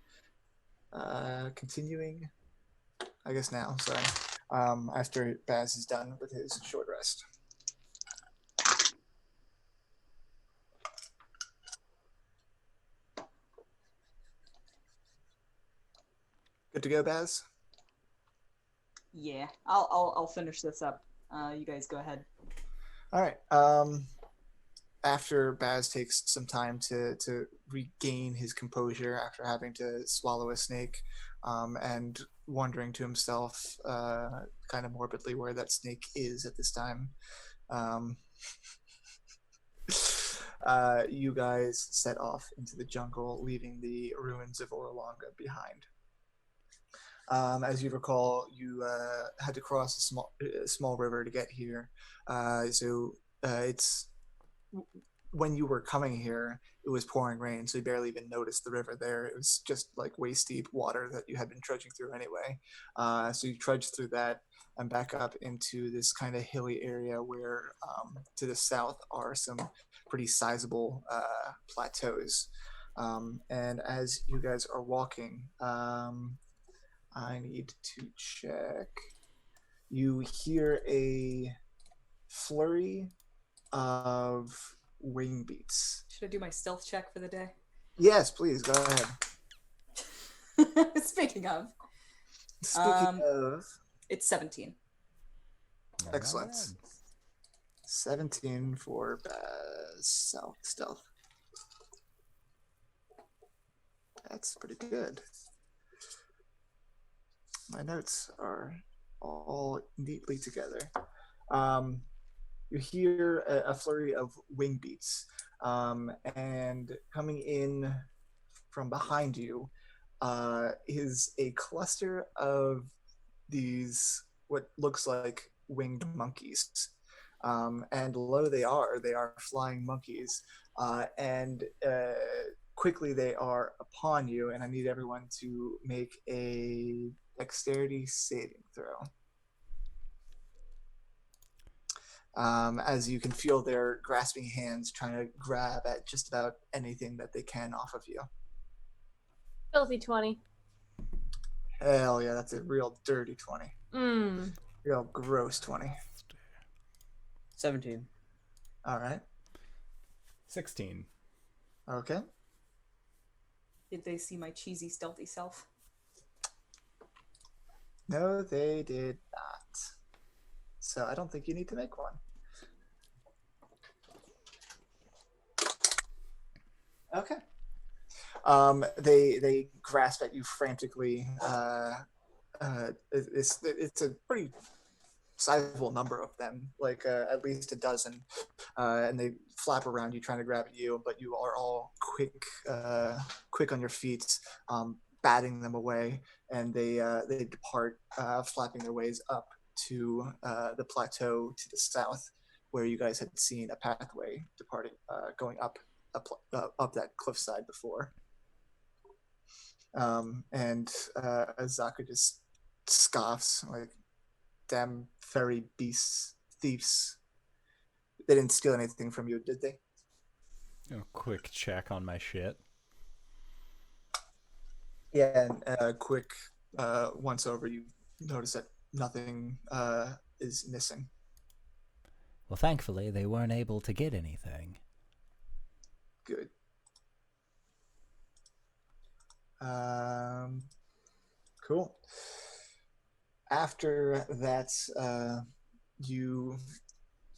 continuing, I guess now, sorry, after Baz is done with his short rest. Good to go, Baz? Yeah, I'll finish this up. You guys go ahead. All right. After Baz takes some time to regain his composure after having to swallow a snake, and wondering to himself, kind of morbidly, where that snake is at this time, you guys set off into the jungle, leaving the ruins of Orlanga behind. As you recall, you had to cross a small river to get here, so it's when you were coming here, it was pouring rain, so you barely even noticed the river there. It was just like waist deep water that you had been trudging through anyway. So you trudged through that and back up into this kind of hilly area where to the south are some pretty sizable plateaus. And as you guys are walking, I need to check. You hear a flurry of wing beats. Should I do my stealth check for the day? Yes, please, go ahead. Speaking of, it's 17. Excellent. Alright. 17 for stealth. That's pretty good. My notes are all neatly together. You hear a flurry of wing beats, and coming in from behind you is a cluster of these what looks like winged monkeys. And lo, they are flying monkeys, and quickly they are upon you, and I need everyone to make a dexterity saving throw. As you can feel their grasping hands trying to grab at just about anything that they can off of you. Filthy 20. Hell yeah, that's a real dirty 20. Mm. Real gross 20. 17. All right. 16. Okay. Did they see my cheesy, stealthy self? No, they did not. So I don't think you need to make one. Okay. They grasp at you frantically. It's a pretty sizable number of them, like at least a dozen, and they flap around you trying to grab at you, but you are all quick on your feet, batting them away, and they depart, flapping their ways up to the plateau to the south, where you guys had seen a pathway departing, going up that cliffside before. And Azaka just scoffs, like, damn fairy beasts, thieves. They didn't steal anything from you, did they? A quick check on my shit. Yeah, and quick once over, you notice that nothing is missing. Well, thankfully, they weren't able to get anything. Good. Cool. After that, you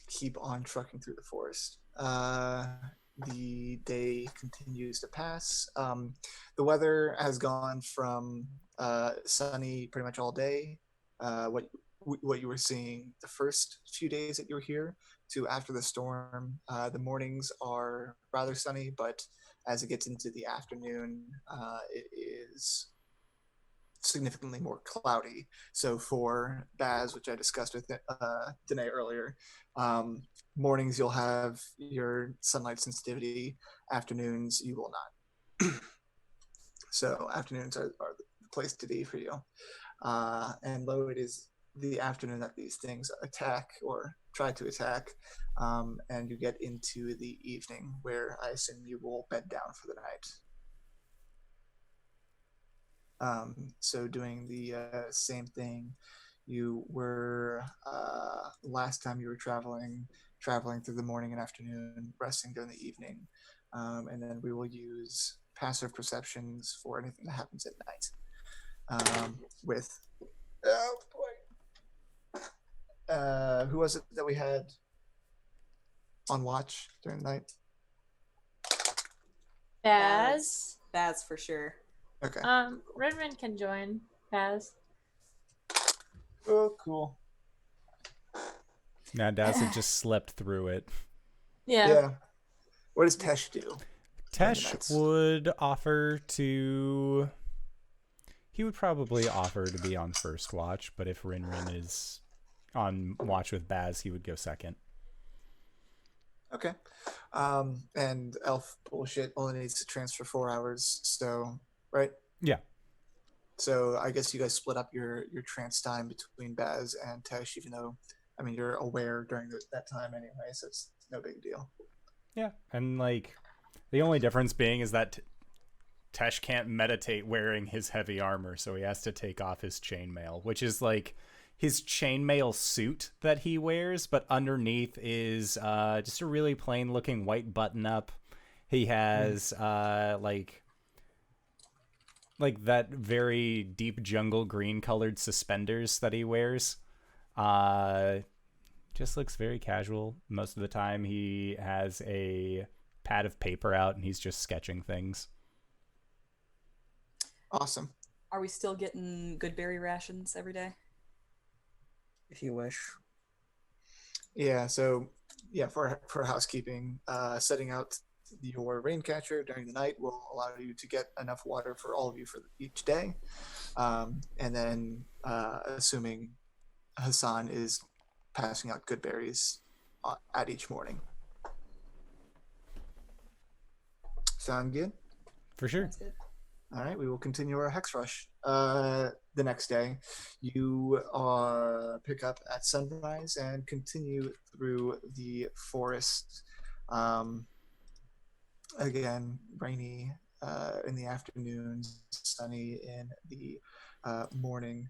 keep on trucking through the forest. The day continues to pass. The weather has gone from sunny pretty much all day, what you were seeing the first few days that you were here, to after the storm. The mornings are rather sunny, but as it gets into the afternoon, it is significantly more cloudy. So for Baz, which I discussed with Danae earlier, mornings you'll have your sunlight sensitivity, afternoons you will not. So afternoons are the place to be for you. And though it is the afternoon that these things attack or try to attack, and you get into the evening, where I assume you will bed down for the night. So doing the same thing you were last time you were traveling through the morning and afternoon, resting during the evening, and then we will use passive perceptions for anything that happens at night. With who was it that we had on watch during the night? Baz. Baz for sure. Okay. RinRin can join Baz. Oh, cool. Now, Daz had just slept through it. Yeah. What does Tesh do? Tesh would offer to... He would probably offer to be on first watch, but if RinRin is on watch with Baz, he would go second. Okay. And elf bullshit only needs to transfer 4 hours, so right? Yeah. So I guess you guys split up your trance time between Baz and Tesh, even though I mean you're aware during that time anyway, so it's no big deal. Yeah. And like the only difference being is that Tesh can't meditate wearing his heavy armor, so he has to take off his chainmail, which is like his chainmail suit that he wears, but underneath is just a really plain looking white button up. He has like that very deep jungle green colored suspenders that he wears. Just looks very casual most of the time. He has a pad of paper out and he's just sketching things. Awesome. Are we still getting good berry rations every day? If you wish. Yeah, so yeah, for housekeeping, setting out your rain catcher during the night will allow you to get enough water for all of you for each day. And then assuming Hassan is passing out good berries at each morning. Sound good? For sure. That's good. All right, we will continue our hex rush. The next day, you pick up at sunrise and continue through the forest. Again, rainy in the afternoon, sunny in the morning.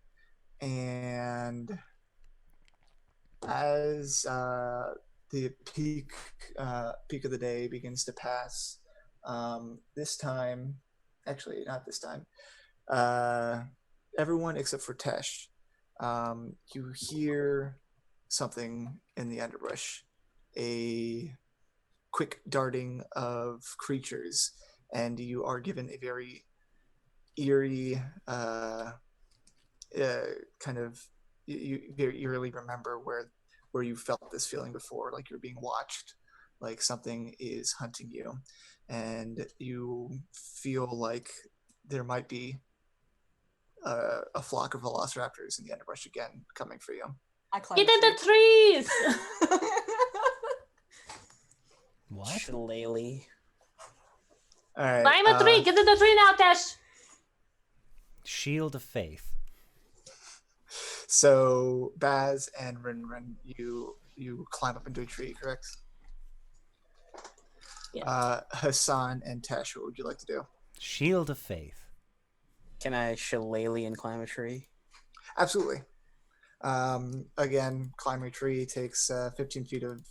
And as the peak of the day begins to pass, this time, actually not this time, everyone except for Tesh, you hear something in the underbrush, a quick darting of creatures, and you are given a very eerie kind of, you very eerily remember where you felt this feeling before, like you're being watched, like something is hunting you, and you feel like there might be a flock of velociraptors in the underbrush again coming for you. I climb Get in the trees! What? Shillelagh. All right. Climb a tree! Get in the tree now, Tesh! Shield of Faith. So Baz and RinRin, you climb up into a tree, correct? Yeah. Hassan and Tesh, what would you like to do? Shield of Faith. Can I shillelagh and climb a tree? Absolutely. Again, climbing a tree takes 15 feet of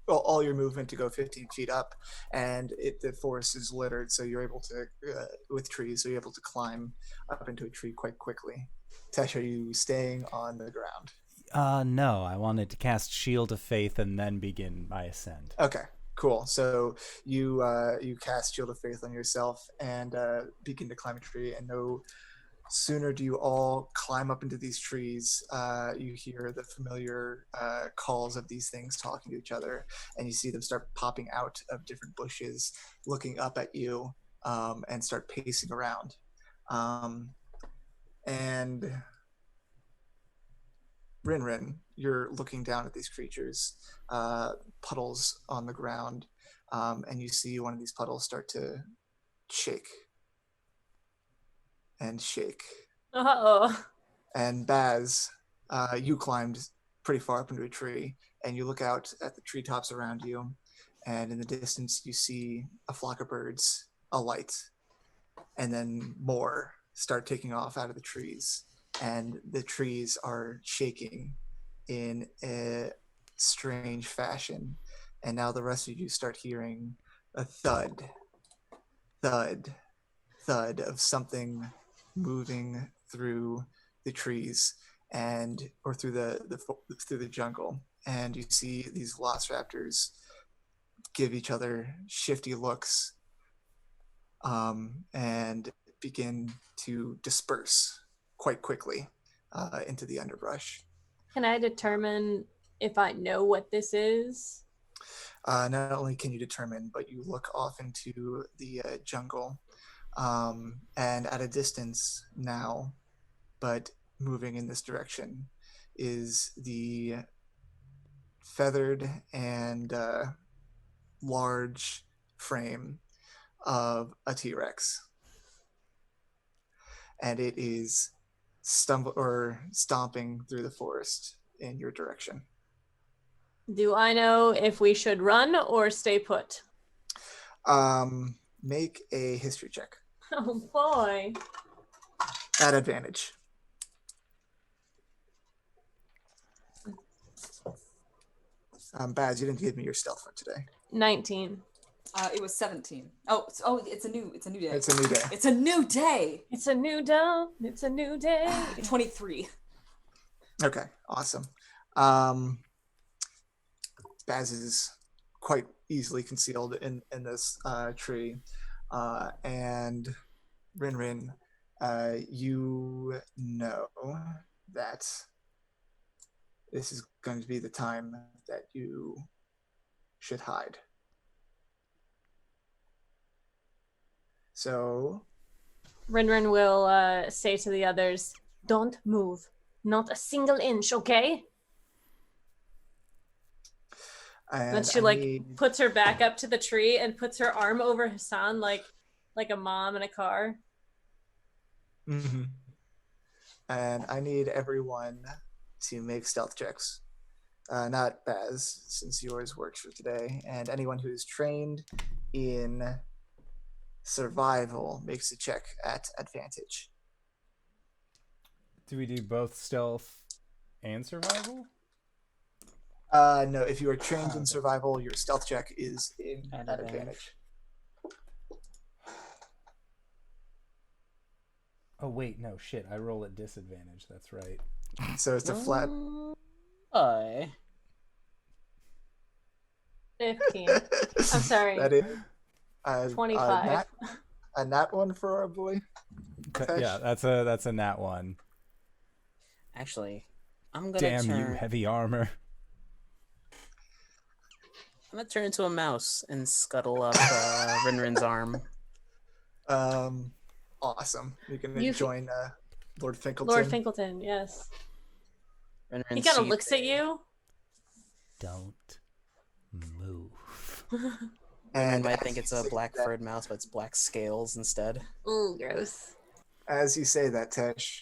all your movement to go 15 feet up, and the forest is littered, so you're able to with trees, so you're able to climb up into a tree quite quickly. Tesh, are you staying on the ground? No, I wanted to cast Shield of Faith and then begin my ascent. Okay, cool. So you cast Shield of Faith on yourself and begin to climb a tree, and no sooner do you all climb up into these trees, you hear the familiar calls of these things talking to each other, and you see them start popping out of different bushes, looking up at you, and start pacing around. And RinRin, you're looking down at these creatures, puddles on the ground, and you see one of these puddles start to shake and shake. Uh-oh. And Baz, you climbed pretty far up into a tree, and you look out at the treetops around you, and in the distance you see a flock of birds alight, and then more start taking off out of the trees, and the trees are shaking in a strange fashion, and now the rest of you start hearing a thud, thud, thud of something moving through the trees or through the jungle, and you see these velociraptors give each other shifty looks, and begin to disperse quite quickly into the underbrush. Can I determine if I know what this is? Not only can you determine, but you look off into the jungle, and at a distance now, but moving in this direction, is the feathered and large frame of a T-Rex. And it is stomping through the forest in your direction. Do I know if we should run or stay put? Make a history check Oh boy. at advantage. Baz, you didn't give me your stealth for today. 19. It was 17. It's a new day. It's a new day. It's a new day. It's a new dawn. It's a new day. 23. Okay, awesome. Baz is quite easily concealed in this tree. And RinRin, you know that this is going to be the time that you should hide. So RinRin will say to the others, don't move. Not a single inch, okay? and Then she puts her back up to the tree and puts her arm over Hassan like a mom in a car. Mm-hmm. And I need everyone to make stealth checks. Not Baz, since yours works for today. And anyone who is trained in survival makes a check at advantage. Do we do both stealth and survival? No, if you are trained in survival, your stealth check is at advantage. Oh, wait, no, shit. I roll at disadvantage. That's right. So it's a flat. 15. I'm sorry. That is 25. A nat one for our boy. Yeah, that's a nat one. Actually, I'm gonna Damn turn. you, heavy armor. I'm gonna turn into a mouse and scuttle up RinRin's arm. Awesome. You can join Lord Finkelton. Lord Finkelton, yes. RinRin He kind of sees looks at you. Don't move. And might think it's a black furred mouse, but it's black scales instead. Ooh, gross. As you say that, Tesh,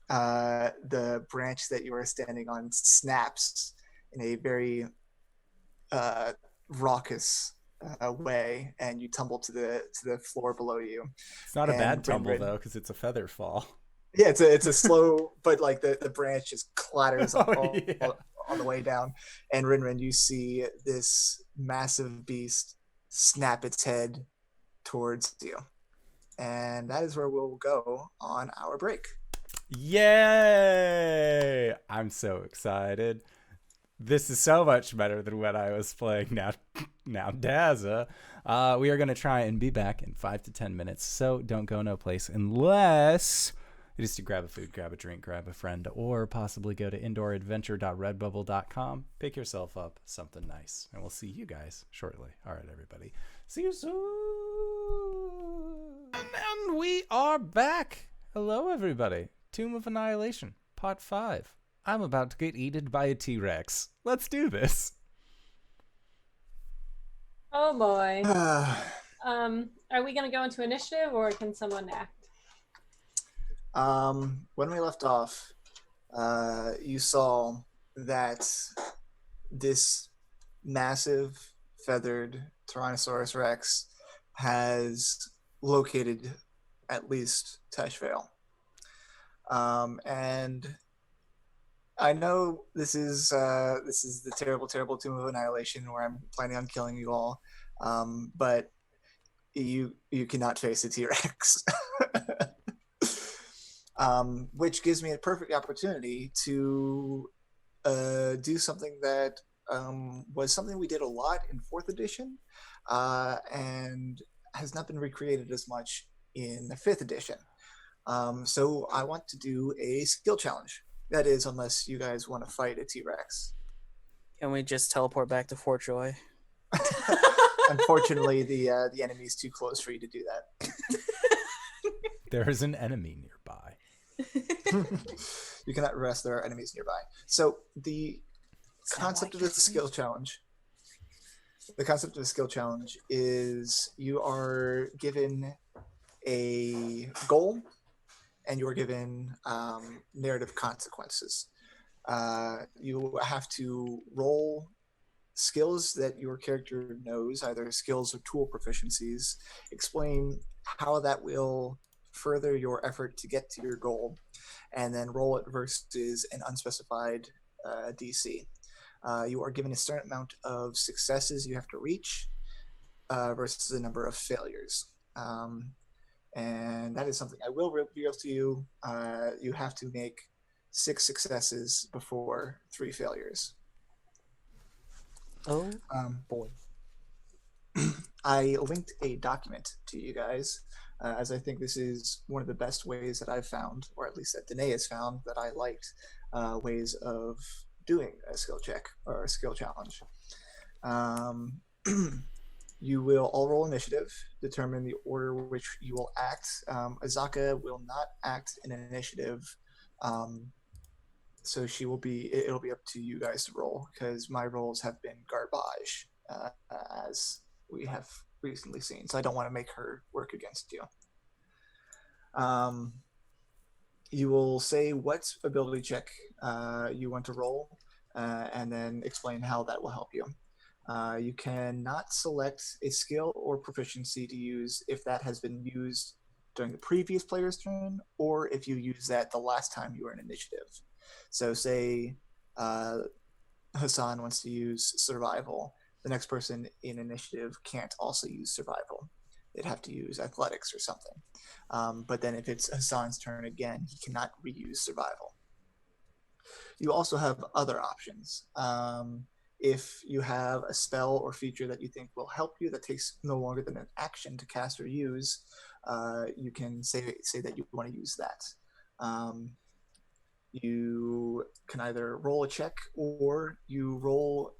the branch that you are standing on snaps in a very raucous way, and you tumble to the floor below you. It's not a And bad tumble, RinRin- though, because it's a feather fall. Yeah, it's a slow, but like the branch just clatters Oh, on the way down. And RinRin, you see this massive beast snap its head towards you. And that is where we'll go on our break. Yay! I'm so excited. This is so much better than when I was playing now Daza. We are going to try and be back in 5 to 10 minutes, so don't go no place unless it is to grab a food, grab a drink, grab a friend, or possibly go to indooradventure.redbubble.com. Pick yourself up something nice, and we'll see you guys shortly. All right, everybody. See you soon. And we are back. Hello, everybody. Tomb of Annihilation, Part 5. I'm about to get eaten by a T-Rex. Let's do this. Oh boy. Are we gonna go into initiative or can someone act? When we left off, you saw that this massive feathered Tyrannosaurus Rex has located at least Teshvael. And I know this is the terrible Tomb of Annihilation where I'm planning on killing you all, but you cannot face a T-Rex. Which gives me a perfect opportunity to do something that was something we did a lot in 4th edition and has not been recreated as much in the 5th edition. So I want to do a skill challenge. That is, unless you guys want to fight a T-Rex. Can we just teleport back to Fort Joy? Unfortunately, the enemy's too close for you to do that. There is an enemy nearby. You cannot rest. There are enemies nearby. So the concept of this skill challenge The concept of a skill challenge is you are given a goal and you are given narrative consequences. You have to roll skills that your character knows, either skills or tool proficiencies, explain how that will further your effort to get to your goal, and then roll it versus an unspecified DC. You are given a certain amount of successes you have to reach versus the number of failures. And that is something I will reveal to you. You have to make 6 successes before 3 failures. Oh boy. I linked a document to you guys, as I think this is one of the best ways that I've found, or at least that Danae has found, that I liked ways of doing a skill check or a skill challenge. You will all roll initiative, determine the order which you will act. Azaka will not act in an initiative, so it'll be up to you guys to roll, because my rolls have been garbage, as we have recently seen. So I don't want to make her work against you. You will say what ability check you want to roll, and then explain how that will help you. You cannot select a skill or proficiency to use if that has been used during the previous player's turn, or if you use that the last time you were in initiative. So say Hassan wants to use survival. The next person in initiative can't also use survival. They'd have to use athletics or something. But then if it's Hassan's turn again, he cannot reuse survival. You also have other options. If you have a spell or feature that you think will help you that takes no longer than an action to cast or use, you can say that you want to use that. You can either roll a check, or you roll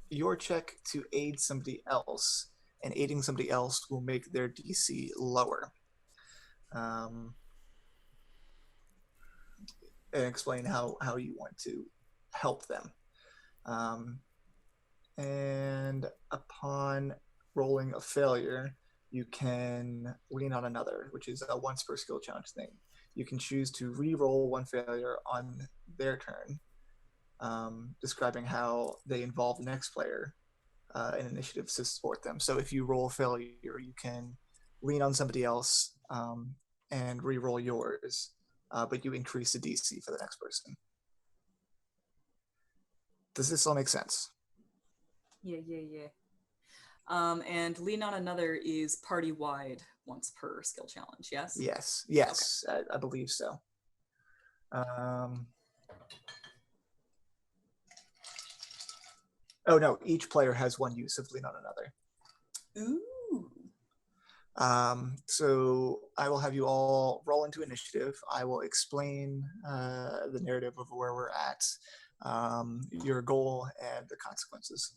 your check to aid somebody else, and aiding somebody else will make their DC lower. And explain how you want to help them. And upon rolling a failure, you can lean on another, which is a once per skill challenge thing. You can choose to re-roll one failure on their turn, describing how they involve the next player in initiatives to support them. So if you roll a failure, you can lean on somebody else and re-roll yours, but you increase the DC for the next person. Does this all make sense? Yeah. And lean on another is party-wide once per skill challenge, yes? Yes, okay. I believe so. Oh no, each player has one use of lean on another. Ooh. So I will have you all roll into initiative. I will explain the narrative of where we're at, your goal, and the consequences.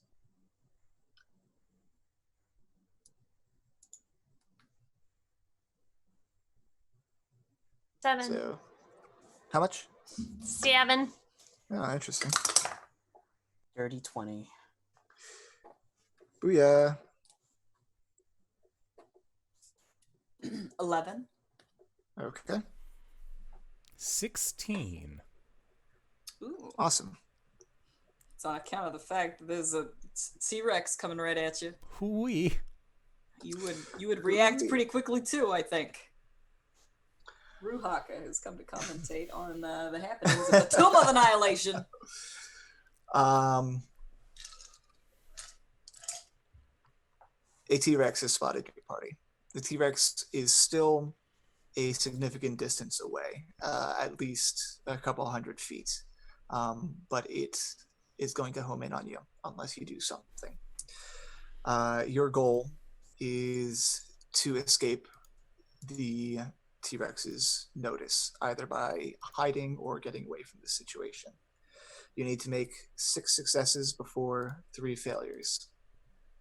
Seven. So, how much? 7. Oh, interesting. Dirty 20. Booyah. 11. Okay. 16. Ooh. Awesome. It's on account of the fact that there's a T-Rex coming right at you. Hooey. You would react pretty quickly too, I think. Ruhaka has come to commentate on the happenings of the Tomb of Annihilation. A T-Rex has spotted your party. The T-Rex is still a significant distance away, at least a couple 100 feet. But it is going to home in on you unless you do something. Your goal is to escape the T-Rex's notice, either by hiding or getting away from the situation. You need to make 6 successes before 3 failures.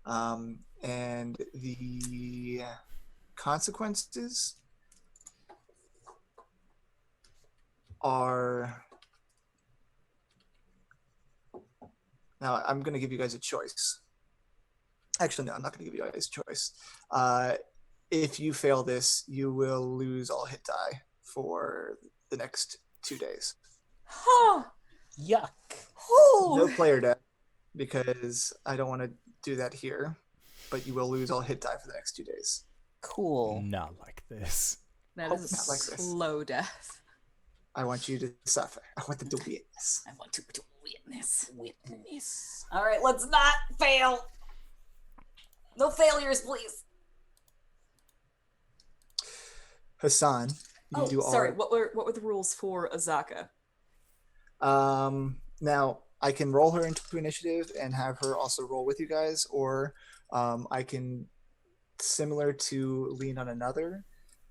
And the consequences are... Now, I'm going to give you guys a choice. Actually, no, I'm not going to give you guys a choice. If you fail this, you will lose all hit die for the next 2 days. Huh. Yuck. No player death, because I don't want to do that here. But you will lose all hit die for the next 2 days. Cool. Not like this. That Hope is a not like this. slow death. I want you to suffer. I want them to witness. I want to witness. Witness. All right, let's not fail. No failures, please. Hassan, you do sorry. all. What were the rules for Azaka? Now I can roll her into initiative and have her also roll with you guys, or I can, similar to Lean on Another,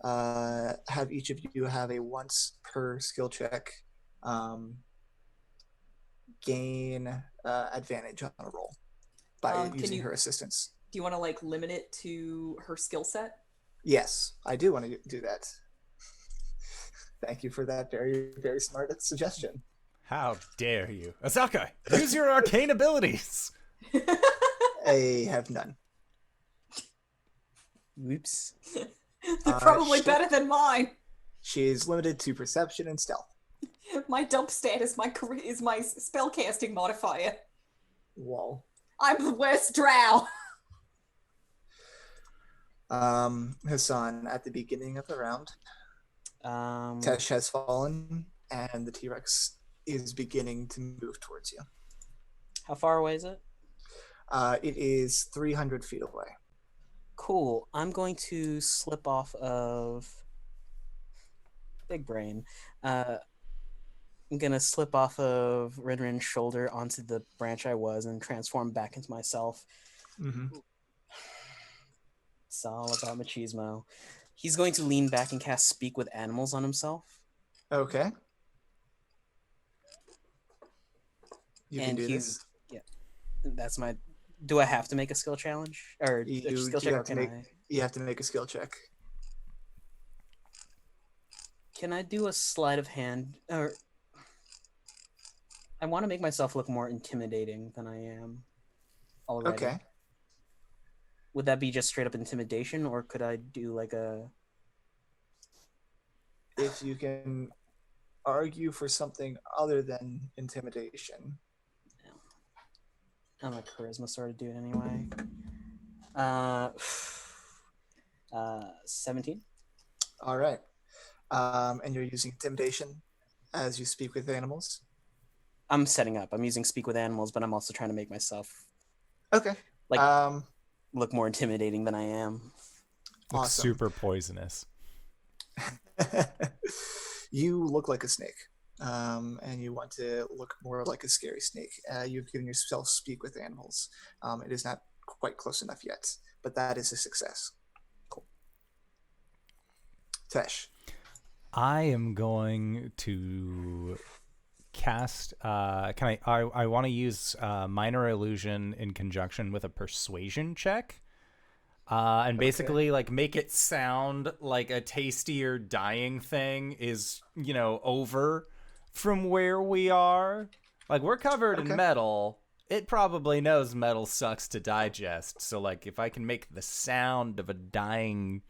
have each of you have a once per skill check gain advantage on a roll by using her assistance. Do you want to like limit it to her skill set? Yes, I do want to do that. Thank you for that very, very smart suggestion. How dare you? Azaka, use your arcane abilities! I have none. Whoops. They're probably shit. better than mine. She is limited to perception and stealth. My dump stat is my spellcasting modifier. Whoa. I'm the worst drow. Hassan, at the beginning of the round, Um, Tesh has fallen, and the T-Rex is beginning to move towards you. how far away is it? It is 300 feet away. Cool. I'm going to slip off of Big Brain. I'm gonna slip off of RinRin's shoulder onto the branch I was and transform back into myself. Mm-hmm. It's all about machismo. He's going to lean back and cast Speak with Animals on himself. Okay. You can And do he's- this. That's my. Do I have to make a skill challenge or a skill check, or can I? You have to make a skill check. Can I do a sleight of hand? Or I want to make myself look more intimidating than I am already. Okay. Would that be just straight up intimidation, or could I do like a? If you can argue for something other than intimidation. I'm a charisma sort of dude anyway. 17. All right. And you're using intimidation as you speak with animals? I'm setting up. I'm using Speak with Animals, but I'm also trying to make myself Okay. like look more intimidating than I am. Looks Awesome. super poisonous. You look like a snake, and you want to look more like a scary snake. You've given yourself Speak with Animals. It is not quite close enough yet, but that is a success. Cool. Tesh. I am going to cast. I want to use minor illusion in conjunction with a persuasion check, and basically like make it sound like a tastier dying thing is over from where we are. Like we're covered in metal. It probably knows metal sucks to digest. So like if I can make the sound of a dying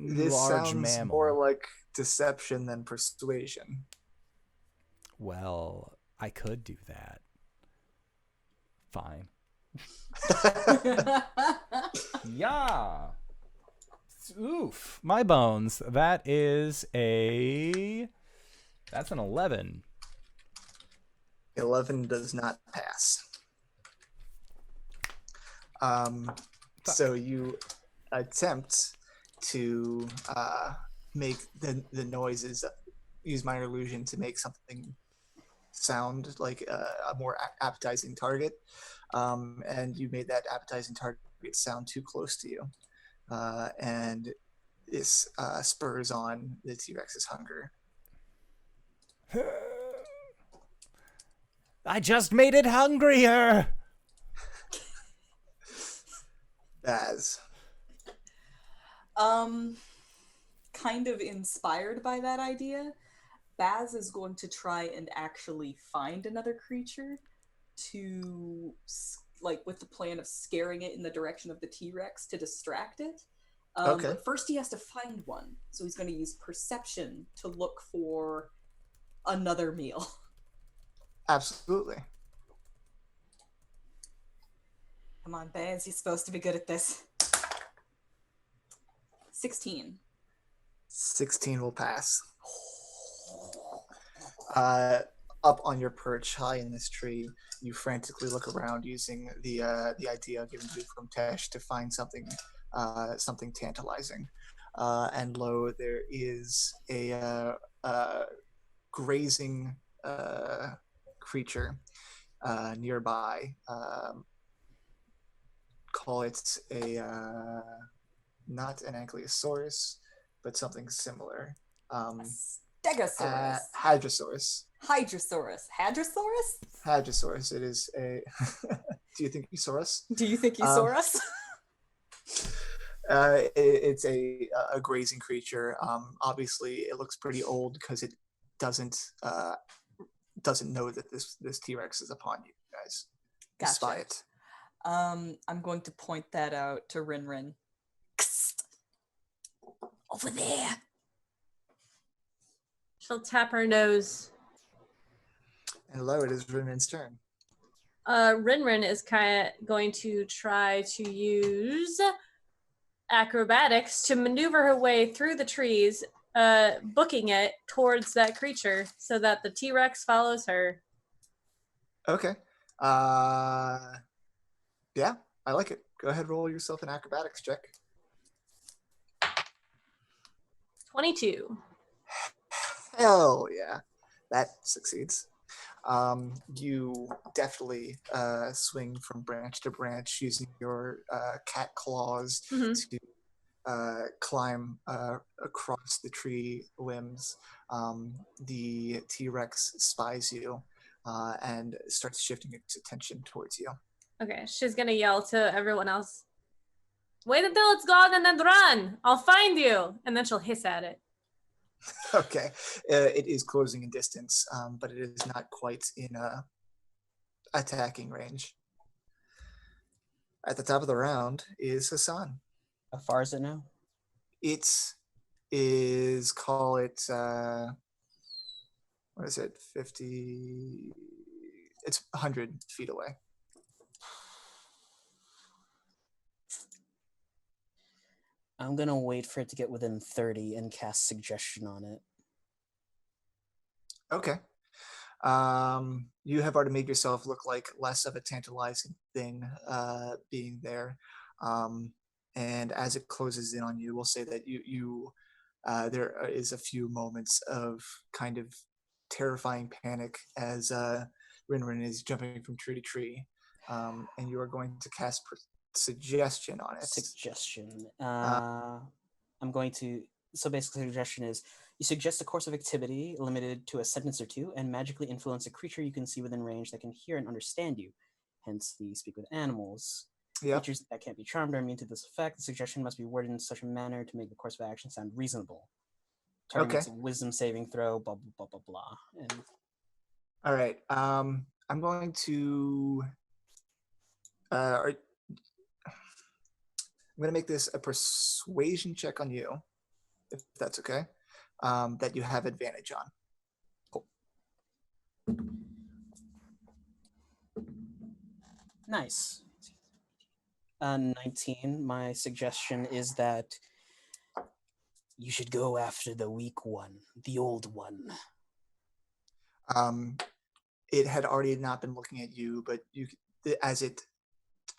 This large sounds mammal. more like deception than persuasion. Well, I could do that. Fine. Yeah. Oof. My bones. That's an 11. 11 does not pass. So you attempt to make the noises, use minor illusion to make something sound like a more appetizing target, and you made that appetizing target sound too close to you, and this spurs on the T-Rex's hunger. I just made it hungrier. Baz. Kind of inspired by that idea, Baz is going to try and actually find another creature to like with the plan of scaring it in the direction of the T-Rex to distract it. Okay. But first he has to find one. So he's going to use perception to look for another meal. Absolutely. Come on, Baz, you're supposed to be good at this. 16. 16 will pass. Up on your perch, high in this tree, you frantically look around, using the idea given to you from Tesh to find something tantalizing. And lo, there is a grazing creature nearby. Call it a not an ankylosaurus, but something similar. Stegosaurus. Hadrosaurus. Hydrosaurus. Hadrosaurus? Hadrosaurus. It is a. Do you think you saw us? Do you think you saw us? It's a grazing creature. Obviously, it looks pretty old because it doesn't know that this T-Rex is upon you guys. Gotcha. Spy it. I'm going to point that out to RinRin. Over there. She'll tap her nose. And lo, it is RinRin's turn. RinRin is kind of going to try to use acrobatics to maneuver her way through the trees, booking it towards that creature so that the T-Rex follows her. Okay. Yeah, I like it. Go ahead, roll yourself an acrobatics check. 22. Hell yeah, that succeeds. You deftly swing from branch to branch using your cat claws to climb across the tree limbs. The T-Rex spies you and starts shifting its attention towards you. Okay, she's gonna yell to everyone else, "Wait until it's gone and then run! I'll find you!" And then she'll hiss at it. Okay, it is closing in distance, but it is not quite in attacking range. At the top of the round is Hassan. How far is it now? It is, call it, what is it, 50, it's 100 feet away. I'm going to wait for it to get within 30 and cast suggestion on it. Okay. You have already made yourself look like less of a tantalizing thing being there. And as it closes in on you, we'll say that there is a few moments of kind of terrifying panic as RinRin is jumping from tree to tree. And you are going to cast suggestion on it. Suggestion. I'm going to. So basically, suggestion is you suggest a course of activity limited to a sentence or two, and magically influence a creature you can see within range that can hear and understand you. Hence, the speak with animals. Yep. Creatures that can't be charmed are immune to this effect. The suggestion must be worded in such a manner to make the course of action sound reasonable. Target makes a wisdom saving throw. Blah blah blah blah blah. And... All right. I'm going to. I'm going to make this a persuasion check on you, if that's okay, that you have advantage on. Cool. Nice. 19. My suggestion is that you should go after the weak one, the old one. It had already not been looking at you, but as it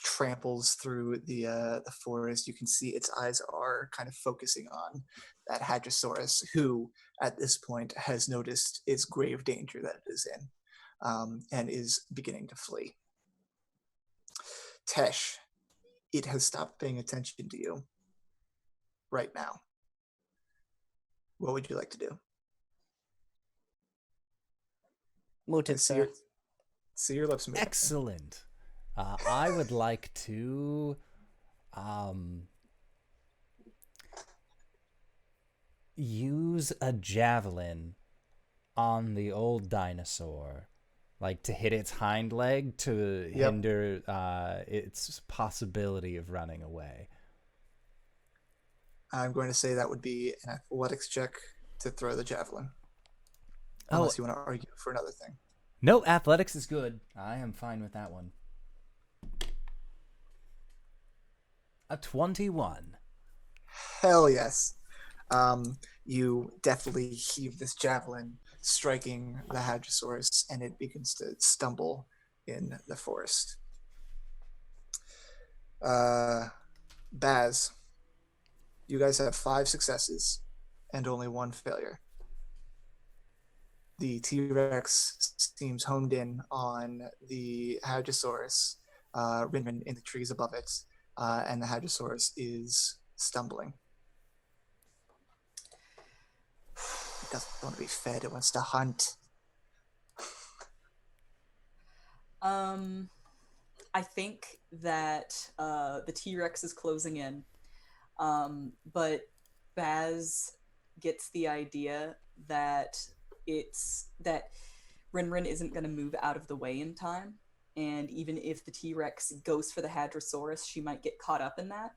tramples through the forest, you can see its eyes are kind of focusing on that Hadrosaurus, who at this point has noticed its grave danger that it is in, and is beginning to flee. Tesh, it has stopped paying attention to you right now. What would you like to do? Motive, sir. See your lips move. Excellent. I would like to use a javelin on the old dinosaur. like to hit its hind leg to Yep. hinder its possibility of running away. I'm going to say that would be an athletics check to throw the javelin. Oh. Unless you want to argue for another thing. No, athletics is good. I am fine with that one. A 21. Hell yes. You definitely heave this javelin, striking the Hadrosaurus, and it begins to stumble in the forest. Baz, you guys have 5 successes and only 1 failure. The T-Rex seems honed in on the Hadrosaurus, RinRin in the trees above it, and the Hadrosaurus is stumbling. It doesn't want to be fed, it wants to hunt. I think that the T-Rex is closing in, but Baz gets the idea that RinRin isn't going to move out of the way in time, and even if the T-Rex goes for the Hadrosaurus, she might get caught up in that.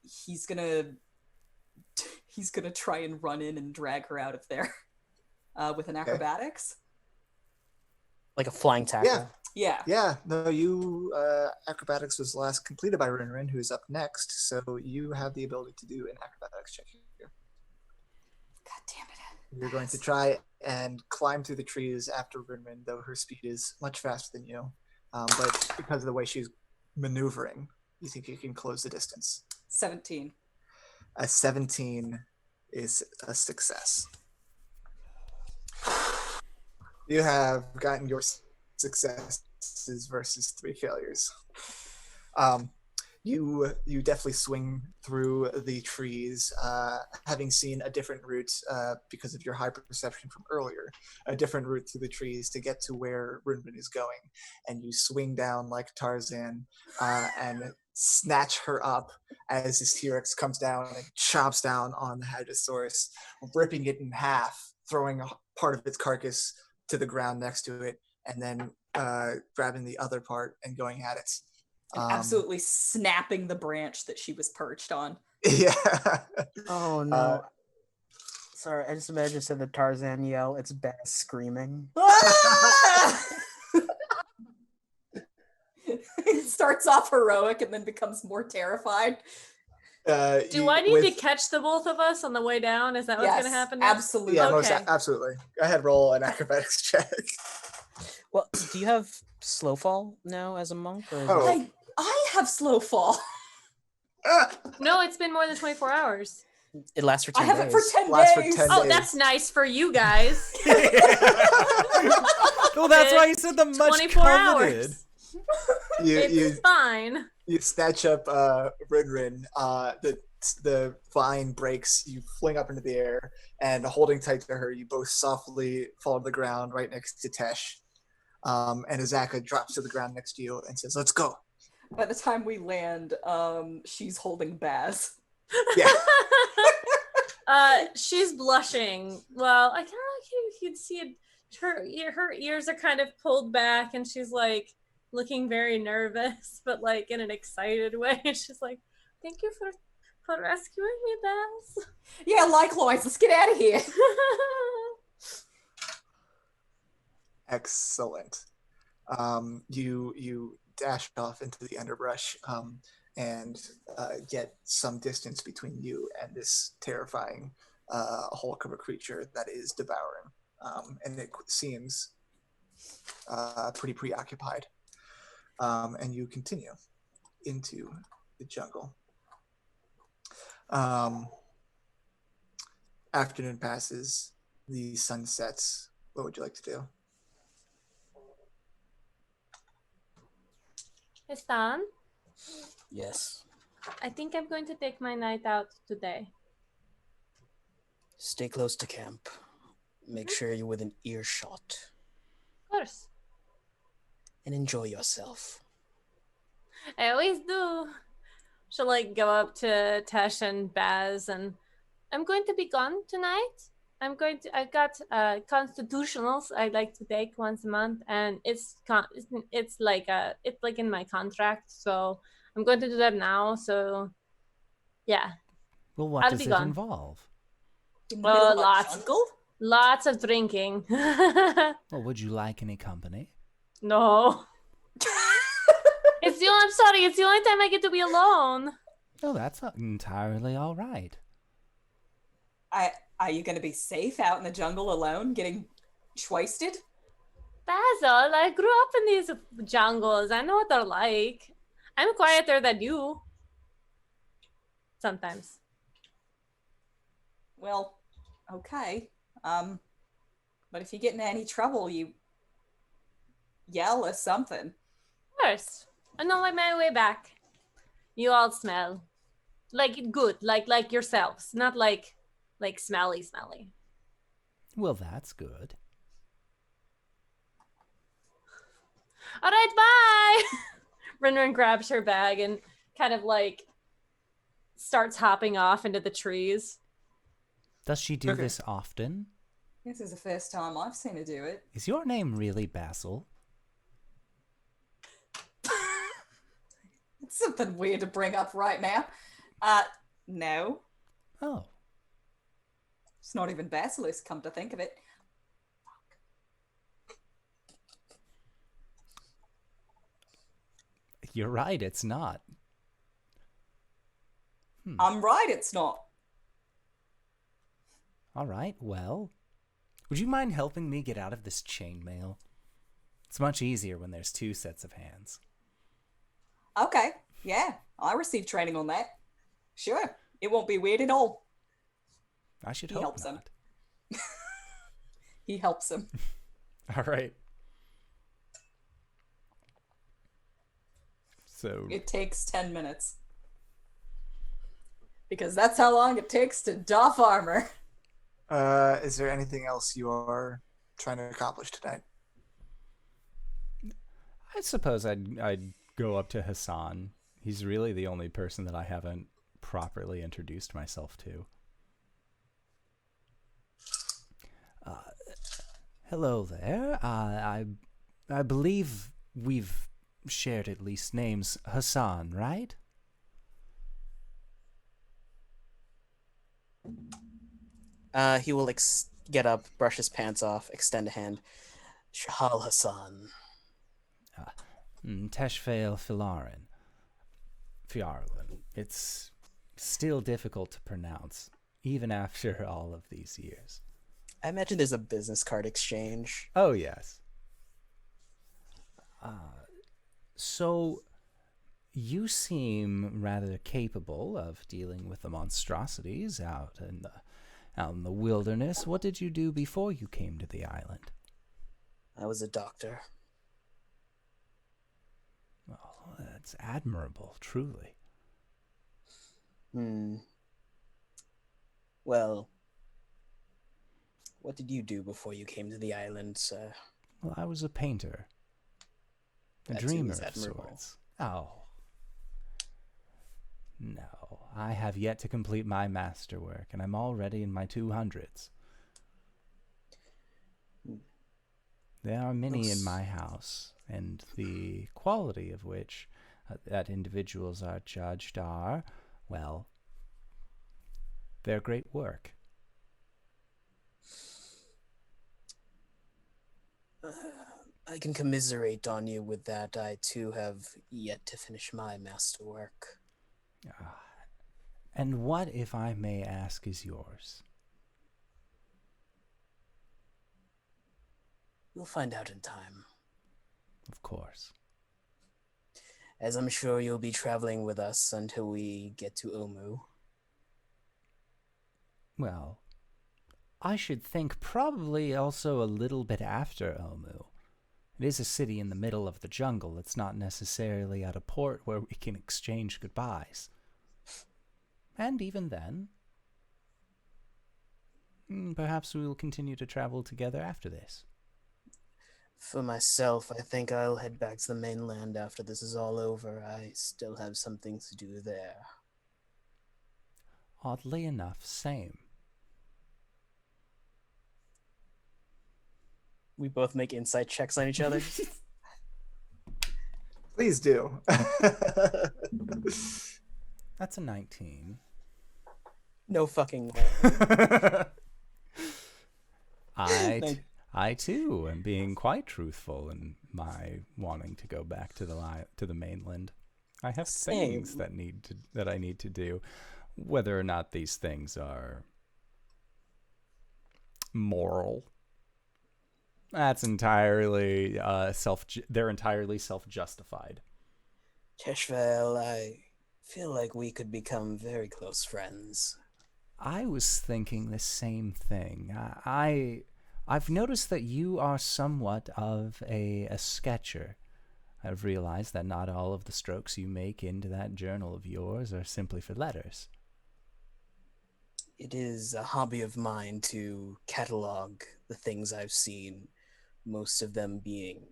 He's gonna try and run in and drag her out of there with an acrobatics. Like a flying tackle. Yeah. Yeah. No, you acrobatics was last completed by RinRin, who's up next, so you have the ability to do an acrobatics check here. God damn it. You're going to try and climb through the trees after RinRin, though her speed is much faster than you. But because of the way she's maneuvering, you think you can close the distance. 17. A 17 is a success. You have gotten your successes versus 3 failures. You definitely swing through the trees, having seen a different route because of your high perception from earlier, a different route through the trees to get to where RinRin is going, and you swing down like Tarzan and snatch her up as this T-Rex comes down and chomps down on the Hadrosaurus, ripping it in half, throwing a part of its carcass to the ground next to it, and then grabbing the other part and going at it. And absolutely snapping the branch that she was perched on. Yeah. Oh no. Sorry, I just imagined said the Tarzan yell. It's Baz screaming. It starts off heroic and then becomes more terrified. Do I need to catch the both of us on the way down? Is that what's going to happen next? Absolutely. Yeah, Okay. absolutely. Go ahead, roll an acrobatics check. Well, do you have slow fall now as a monk? Or is Oh. it- I have slow fall. No, it's been more than 24 hours. It lasts for 10 I have days. it for 10 Lasts for days. 10 Oh, days. that's nice for you guys. Well, that's why you said the much 24 coveted. hours. You It's fine. you snatch up RinRin. The vine breaks. You fling up into the air, and holding tight to her, you both softly fall to the ground right next to Tesh. And Azaka drops to the ground next to you and says, "Let's go." By the time we land, she's holding Baz. Yeah. She's blushing. Well, I kind of like you'd see it. Her ears are kind of pulled back, and she's like looking very nervous, but like in an excited way. And she's like, "Thank you for rescuing me, Baz." Yeah, likewise. Let's get out of here. Excellent. You dash off into the underbrush and get some distance between you and this terrifying hulk of a creature that is devouring. And it seems pretty preoccupied. And you continue into the jungle. Afternoon passes, the sun sets. What would you like to do? Hassan, Yes. I think I'm going to take my night out today. Stay close to camp. Make sure you're within earshot. Of course. And enjoy yourself. I always do. She'll like go up to Tesh and Baz and I'm going to be gone tonight. I've got constitutionals I'd like to take once a month, and it's like in my contract, so I'm going to do that now. So yeah, Well, what I'll does be it gone. involve? In the middle of a Lots. jungle? Lots of drinking. Well, would you like any company? No. I'm sorry, it's the only time I get to be alone. Oh, that's not entirely all right. Are you going to be safe out in the jungle alone, getting wasted? Basil, I grew up in these jungles. I know what they're like. I'm quieter than you. Sometimes. Well, okay. But if you get in any trouble, you yell or something. Of course. I know my way back. You all smell. Like good, like yourselves. Not like smelly. Well, that's good. All right, bye! RinRin grabs her bag and kind of starts hopping off into the trees. Does she do Okay. this often? This is the first time I've seen her do it. Is your name really Basil? It's something weird to bring up right now. No. Oh, It's not even Basilisk, come to think of it. you're right, it's not. I'm right, it's not. All right, well, would you mind helping me get out of this chainmail? It's much easier when there's two sets of hands. Okay, yeah, I received training on that. Sure, it won't be weird at all. I should He hope helps him. not. He helps him. All right. So, It takes 10 minutes. Because that's how long it takes to doff armor. Is there anything else you are trying to accomplish tonight? I suppose I'd go up to Hassan. He's really the only person that I haven't properly introduced myself to. Hello there. I believe we've shared at least names. Hassan, right? He will get up, brush his pants off, extend a hand. Shahal Hassan. Teshvael Fiarlan. It's still difficult to pronounce, even after all of these years. I imagine there's a business card exchange. Oh, yes. So, you seem rather capable of dealing with the monstrosities out in the wilderness. What did you do before you came to the island? I was a doctor. Well, that's admirable, truly. Well, what did you do before you came to the island, sir? Well, I was a painter. A That too dreamer is of admirable. sorts. Oh. No, I have yet to complete my masterwork, and I'm already in my 200s. There are many in my house, and the quality of which that individuals are judged are, well, their great work. I can commiserate on you with that. I too have yet to finish my masterwork. And what, if I may ask, is yours? We'll find out in time. Of course. As I'm sure you'll be traveling with us until we get to Omu. Well, I should think probably also a little bit after Omu. It is a city in the middle of the jungle. It's not necessarily at a port where we can exchange goodbyes. And even then, perhaps we will continue to travel together after this. For myself, I think I'll head back to the mainland after this is all over. I still have some things to do there. Oddly enough, same. We both make insight checks on each other. Please do. That's a 19. No fucking way. I too am being quite truthful in my wanting to go back to the mainland. I have things Same. that I need to do, whether or not these things are moral. That's entirely they're entirely self-justified. Teshvael, I feel like we could become very close friends. I was thinking the same thing. I've noticed that you are somewhat of a sketcher. I've realized that not all of the strokes you make into that journal of yours are simply for letters. It is a hobby of mine to catalog the things I've seen, most of them being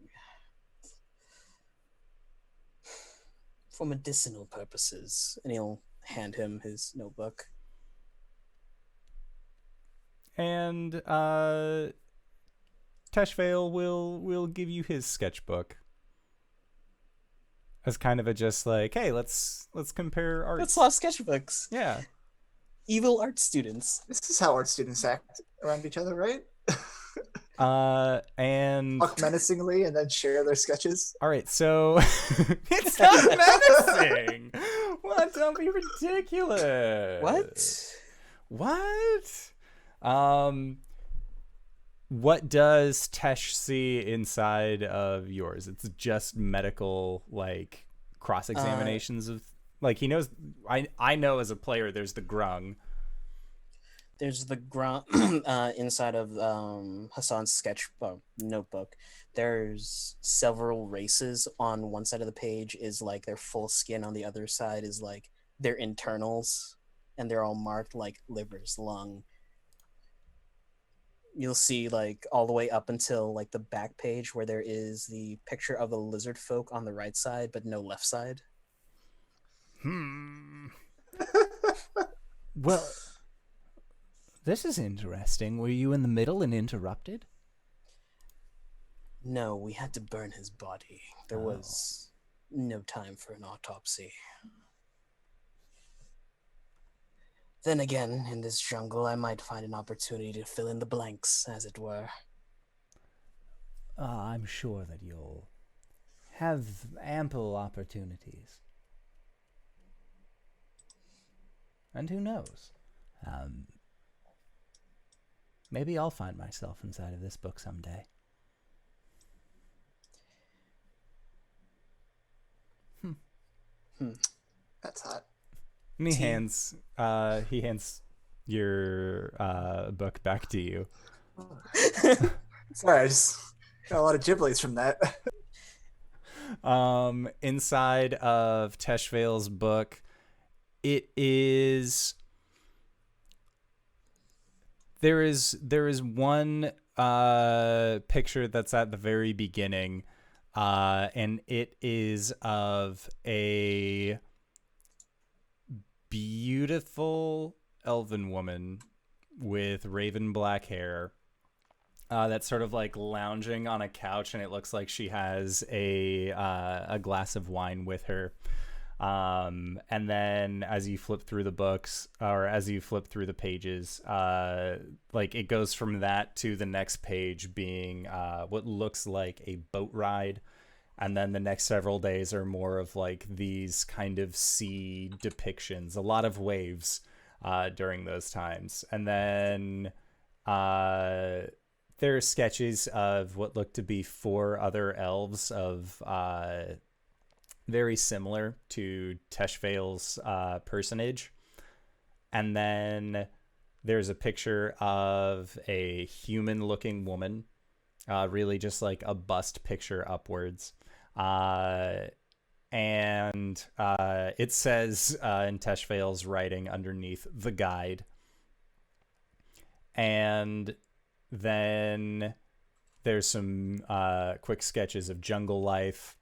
for medicinal purposes. And he'll hand him his notebook. And Teshvael will give you his sketchbook as kind of a just like, hey, let's compare art. That's a lot of sketchbooks. Yeah. Evil art students. This is how art students act around each other, right? And Talk menacingly and then share their sketches. all right, so it's not menacing. What? Don't be ridiculous. What? What does Tesh see inside of yours? It's just medical, like, cross-examinations of, like, he knows, I know as a player there's the grung. There's the grunt inside of Hassan's notebook. There's several races. On one side of the page is like their full skin. On the other side is like their internals, and they're all marked like livers, lung. You'll see like all the way up until like the back page where there is the picture of the lizard folk on the right side, but no left side. Well, this is interesting. Were you in the middle and interrupted? No, we had to burn his body. There was no time for an autopsy. Then again, in this jungle, I might find an opportunity to fill in the blanks, as it were. I'm sure that you'll have ample opportunities. And who knows? Maybe I'll find myself inside of this book someday. That's hot. And he hands your book back to you. Sorry, I just got a lot of giblies from that. Inside of Teshvael's book, it is there is one picture that's at the very beginning, and it is of a beautiful elven woman with raven black hair that's sort of like lounging on a couch, and it looks like she has a glass of wine with her. And then as you flip through the books, or as you flip through the pages, like it goes from that to the next page being what looks like a boat ride. And then the next several days are more of like these kind of sea depictions, a lot of waves during those times. And then there are sketches of what look to be 4 other elves of very similar to Teshvael's personage. And then there's a picture of a human-looking woman, really just like a bust picture upwards. And it says in Teshvael's writing underneath the guide. And then there's some quick sketches of jungle life,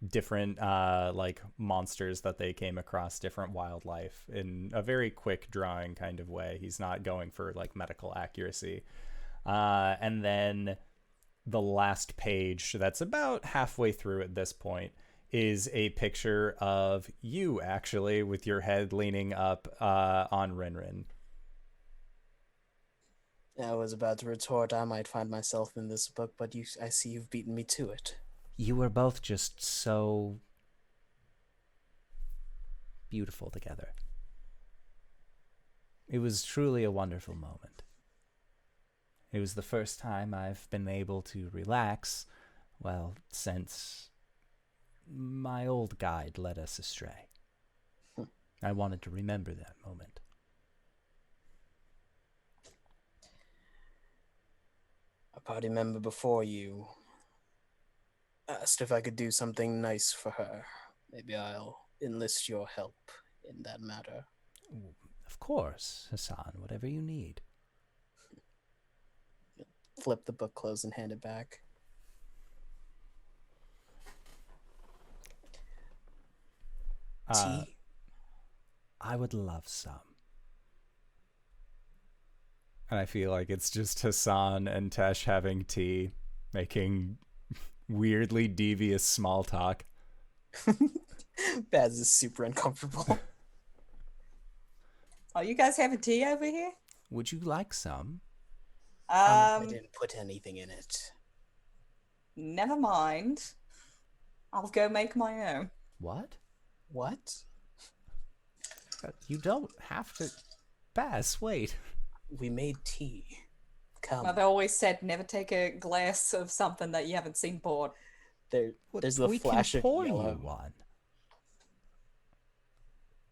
different like monsters that they came across, different wildlife in a very quick drawing kind of way. He's not going for like medical accuracy. And then the last page, that's about halfway through at this point, is a picture of you, actually, with your head leaning up on RinRin. I was about to retort, I might find myself in this book, but I see you've beaten me to it. You were both just so beautiful together. It was truly a wonderful moment. It was the first time I've been able to relax, well, since my old guide led us astray. I wanted to remember that moment. A party member before you asked if I could do something nice for her. Maybe I'll enlist your help in that matter. Of course, Hassan, whatever you need. Flip the book closed and hand it back. Tea? I would love some. And I feel like it's just Hassan and Tesh having tea, making weirdly devious small talk. Baz is super uncomfortable. Are you guys having tea over here? Would you like some? I didn't put anything in it. Never mind. I'll go make my own. What? What? You don't have to. Baz, wait. We made tea. Come. I've always said never take a glass of something that you haven't seen poured. There's the we flash can of pour yellow. you one.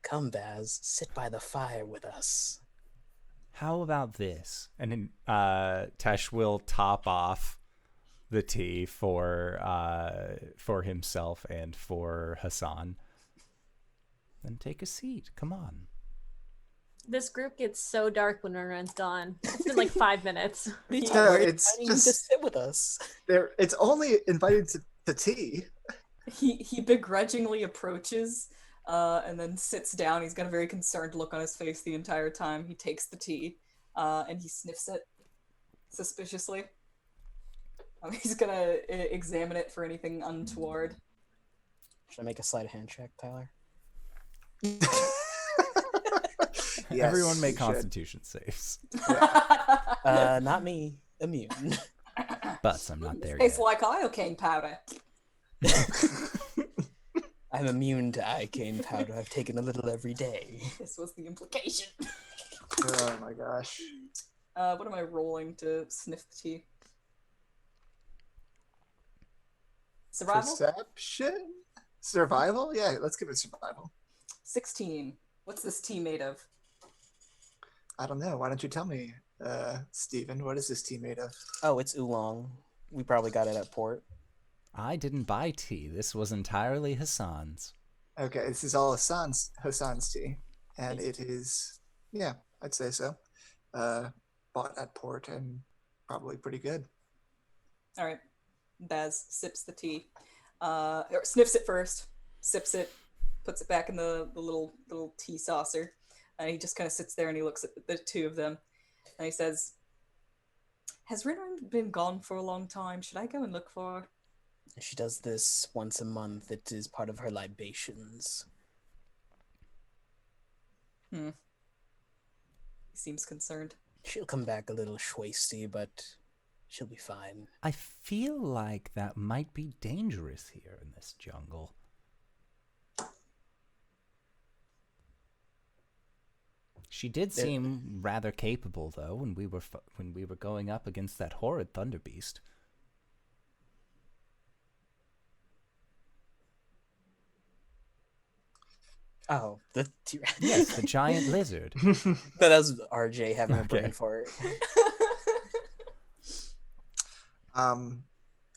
Come, Baz, sit by the fire with us. How about this? And then Tesh will top off the tea for himself and for Hassan. Then take a seat. Come on. This group gets so dark when RinRin's gone. It's been like 5 minutes. Yeah, We're it's inviting you to just sit with us. there. It's only invited to tea. He begrudgingly approaches and then sits down. He's got a very concerned look on his face the entire time. He takes the tea and he sniffs it suspiciously. He's gonna examine it for anything untoward. Should I make a sleight of hand check, Tyler? Yes, Everyone make you should. Constitution saves. Not me. Immune. But I'm not there Tastes yet. like iocane powder. I'm immune to iocane powder. I've taken a little every day. This was the implication. Oh my gosh. What am I rolling to sniff the tea? Survival? Perception? Survival? Yeah, let's give it survival. 16. What's this tea made of? I don't know. Why don't you tell me, Steven? What is this tea made of? Oh, it's oolong. We probably got it at port. I didn't buy tea. This was entirely Hassan's. Okay, this is all Hassan's tea. And it is, yeah, I'd say so. Bought at port and probably pretty good. All right. Baz sips the tea. Or sniffs it first, sips it, puts it back in the little tea saucer. And he just kind of sits there and he looks at the two of them. And he says, "Has RinRin been gone for a long time? Should I go and look for her?" She does this once a month. It is part of her libations. He seems concerned. She'll come back a little schwasty, but she'll be fine. I feel like that might be dangerous here in this jungle. She did seem rather capable, though, when we were going up against that horrid thunder beast. Oh, the Yes, the giant lizard. That was RJ having a brain fart.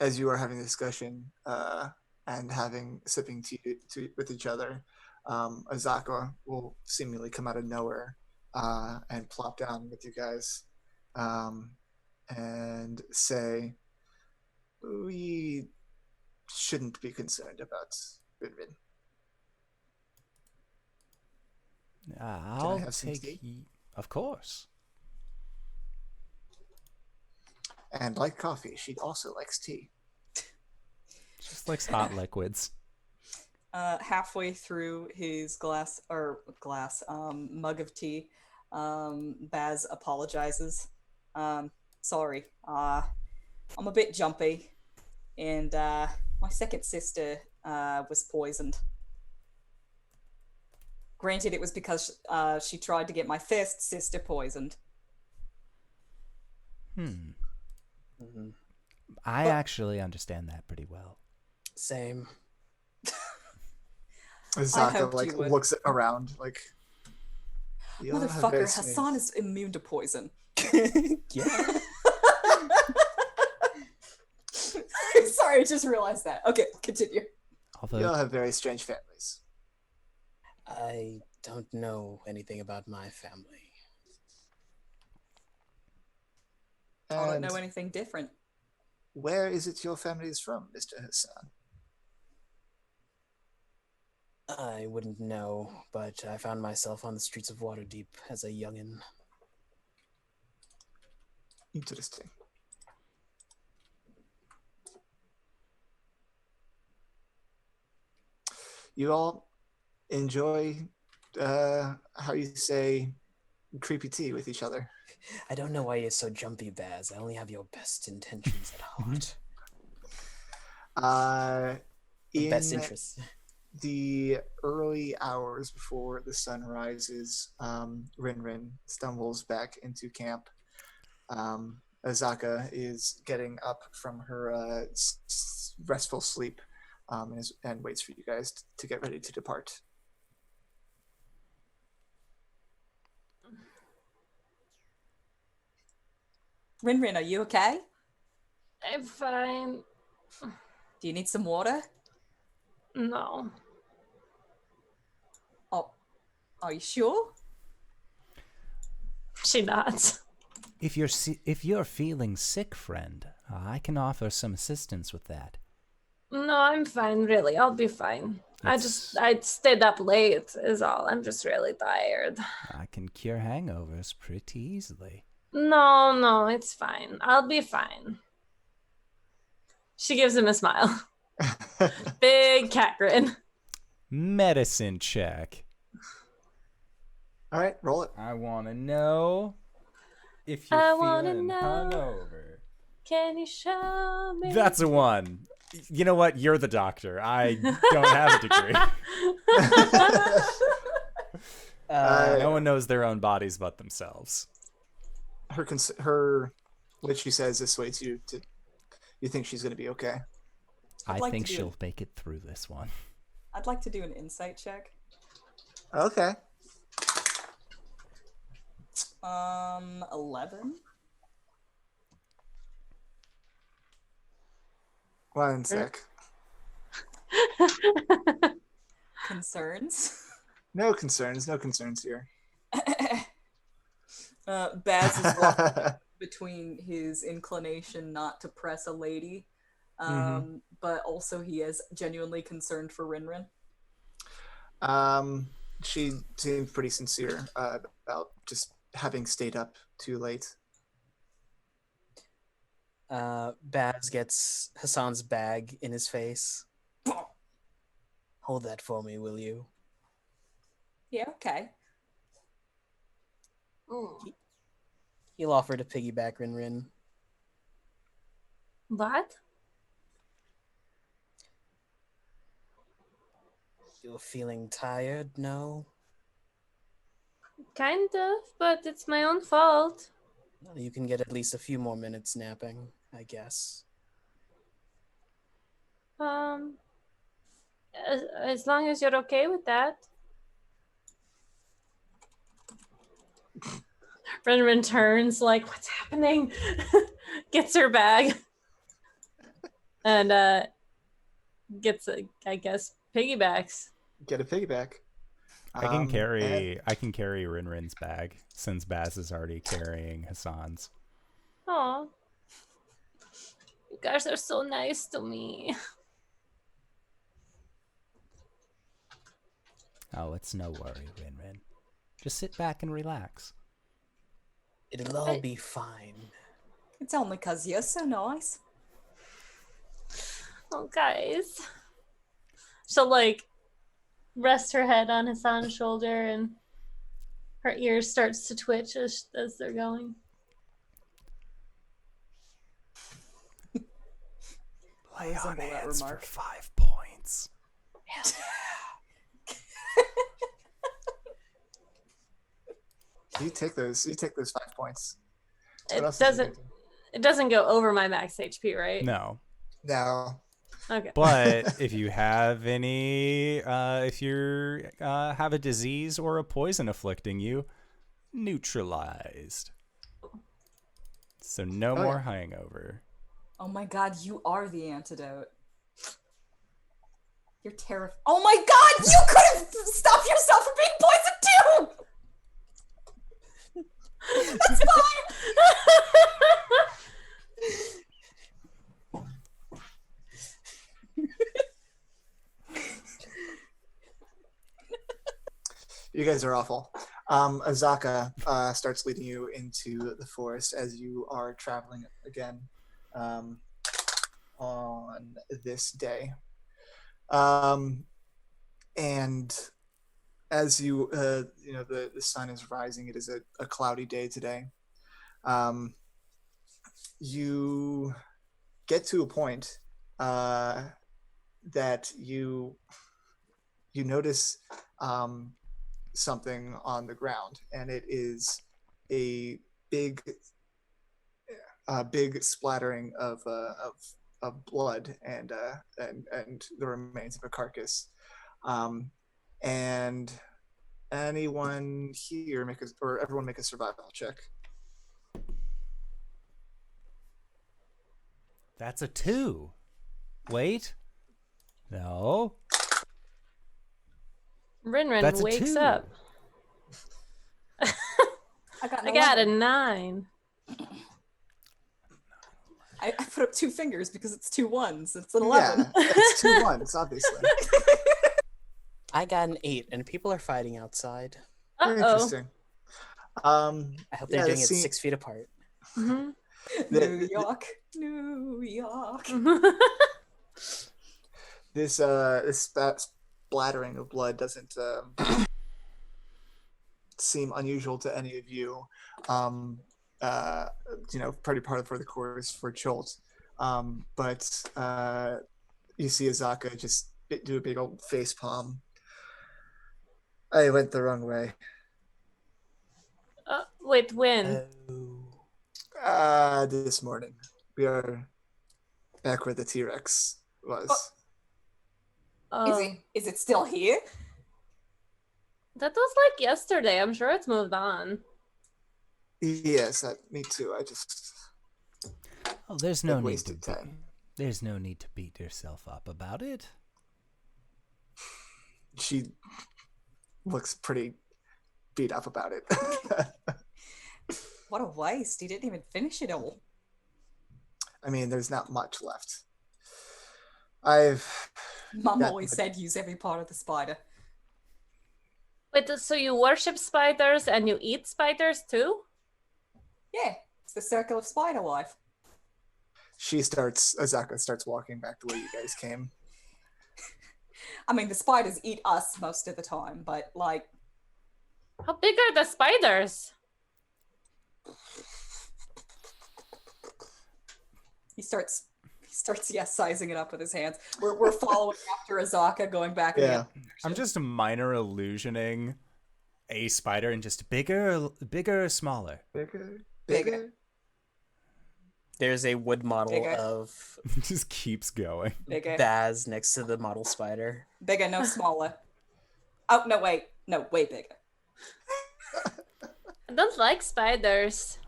As you are having a discussion and sipping tea with each other, Azaka will seemingly come out of nowhere and plop down with you guys and say, "We shouldn't be concerned about RinRin." I'll have some take. tea? Of course. And like coffee, she also likes tea. Just likes hot liquids. Halfway through his mug of tea, Baz apologizes. Sorry, I'm a bit jumpy, and my second sister was poisoned. Granted, it was because she tried to get my first sister poisoned. I actually understand that pretty well. Same. Azaka looks around like, motherfucker, Hassan is immune to poison. Yeah. Sorry, I just realized that. Okay, continue. Although You all have very strange families. I don't know anything about my family. I don't And know anything different. where is it your family is from, Mr. Hassan? I wouldn't know, but I found myself on the streets of Waterdeep as a youngin'. Interesting. You all enjoy, how you say, creepy tea with each other. I don't know why you're so jumpy, Baz. I only have your best intentions at heart. Best In interests. the early hours before the sun rises, RinRin stumbles back into camp. Azaka is getting up from her restful sleep and waits for you guys to get ready to depart. RinRin, are you okay? I'm fine. Do you need some water? No. Oh, are you sure? She nods. if you're feeling sick, friend, I can offer some assistance with that. No, I'm fine, really. I'll be fine. I stayed up late is all. I'm just really tired. I can cure hangovers pretty easily. No, it's fine. I'll be fine. She gives him a smile. Big cat grin. Medicine check. All right, roll it. I want to know if you're feeling hungover. Can you show me? That's a 1. You know what? You're the doctor. I don't have a degree. No one knows their own bodies but themselves. Her, what she says dissuades you to. You think she's going to be okay? I think she'll make it through this one. I'd like to do an insight check. Okay. 11. 1 sec. Concerns? No concerns here. Baz is walking between his inclination not to press a lady, but also he is genuinely concerned for RinRin. She seemed pretty sincere about just having stayed up too late. Baz gets Hassan's bag in his face. Hold that for me, will you? Yeah, okay. He'll offer to piggyback RinRin. What? You're feeling tired, no? Kind of, but it's my own fault. Well, you can get at least a few more minutes napping, I guess. As long as you're okay with that. RinRin turns like, what's happening? Gets her bag. And gets, I guess, piggybacks. Get a piggyback. I can carry RinRin's bag since Baz is already carrying Hassan's. Aw. You guys are so nice to me. Oh, it's no worry, RinRin. Just sit back and relax. It'll all be fine. It's only 'cause you're so nice. Oh, guys. She'll like rest her head on Hassan's shoulder, and her ears starts to twitch as they're going. Lay on resemble that hands for remark. 5 points. You take those 5 points. What It else is doesn't. It doesn't go over my max HP, right? No. No. Okay. But if you have any, if you have a disease or a poison afflicting you, neutralized. So no Oh, more yeah. hangover. Oh my god, you are the antidote. You're terrified. Oh my god, you could have stopped yourself from being poisoned too! That's fine! You guys are awful. Azaka starts leading you into the forest as you are traveling again on this day. And as you, the sun is rising, it is a cloudy day today. You get to a point that you notice something on the ground, and it is a big splattering of blood and the remains of a carcass. And anyone here everyone make a survival check. That's a 2. Wait. No. RinRin That's a wakes 2. up. I got, I got a 9. I put up 2 fingers because it's 2 ones. It's an 11. Yeah, it's 2 1s, obviously. I got an 8, and people are fighting outside. Very Uh-oh. interesting. I hope they're doing it see- 6 feet apart. Mm-hmm. New York, New York. This splattering of blood doesn't seem unusual to any of you. Pretty part for the course for Chult. But you see Azaka just do a big old face palm. I went the wrong way. Wait, when? This morning. We are back where the T-Rex was. Oh, Is it still here? that was like yesterday. I'm sure it's moved on. Yes, me too. I just Oh, there's no need to wasted time. There's no need to beat yourself up about it. She looks pretty beat up about it. What a waste. He didn't even finish it all. I mean, there's not much left. Mum That- always said use every part of the spider. Wait, so you worship spiders and you eat spiders too? Yeah, it's the circle of spider life. Azaka starts walking back the way you guys came. I mean, the spiders eat us most of the time, but like, How big are the spiders? he starts sizing it up with his hands. We're following after Azaka, going back. in the Yeah. other direction. I'm just minor illusioning a spider and just bigger, smaller. Bigger. There's a wood model Bigger. of It just keeps going. Bigger, Baz next to the model spider. bigger, no smaller. Oh no, wait, no, way bigger. I don't like spiders.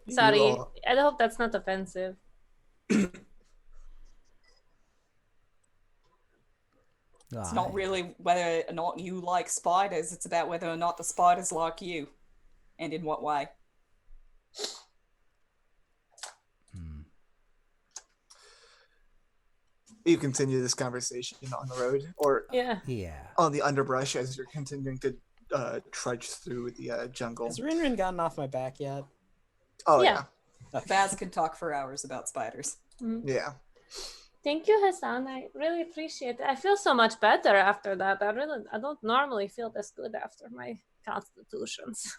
You Sorry, all- I hope that's not offensive. It's not really whether or not you like spiders. It's about whether or not the spiders like you, and in what way. You continue this conversation on the road or Yeah. Yeah. on the underbrush as you're continuing to trudge through the jungle. Has RinRin gotten off my back yet? Oh Yeah. Baz can talk for hours about spiders. Yeah. Thank you, Hassan. I really appreciate it. I feel so much better after that. I don't normally feel this good after my constitutions.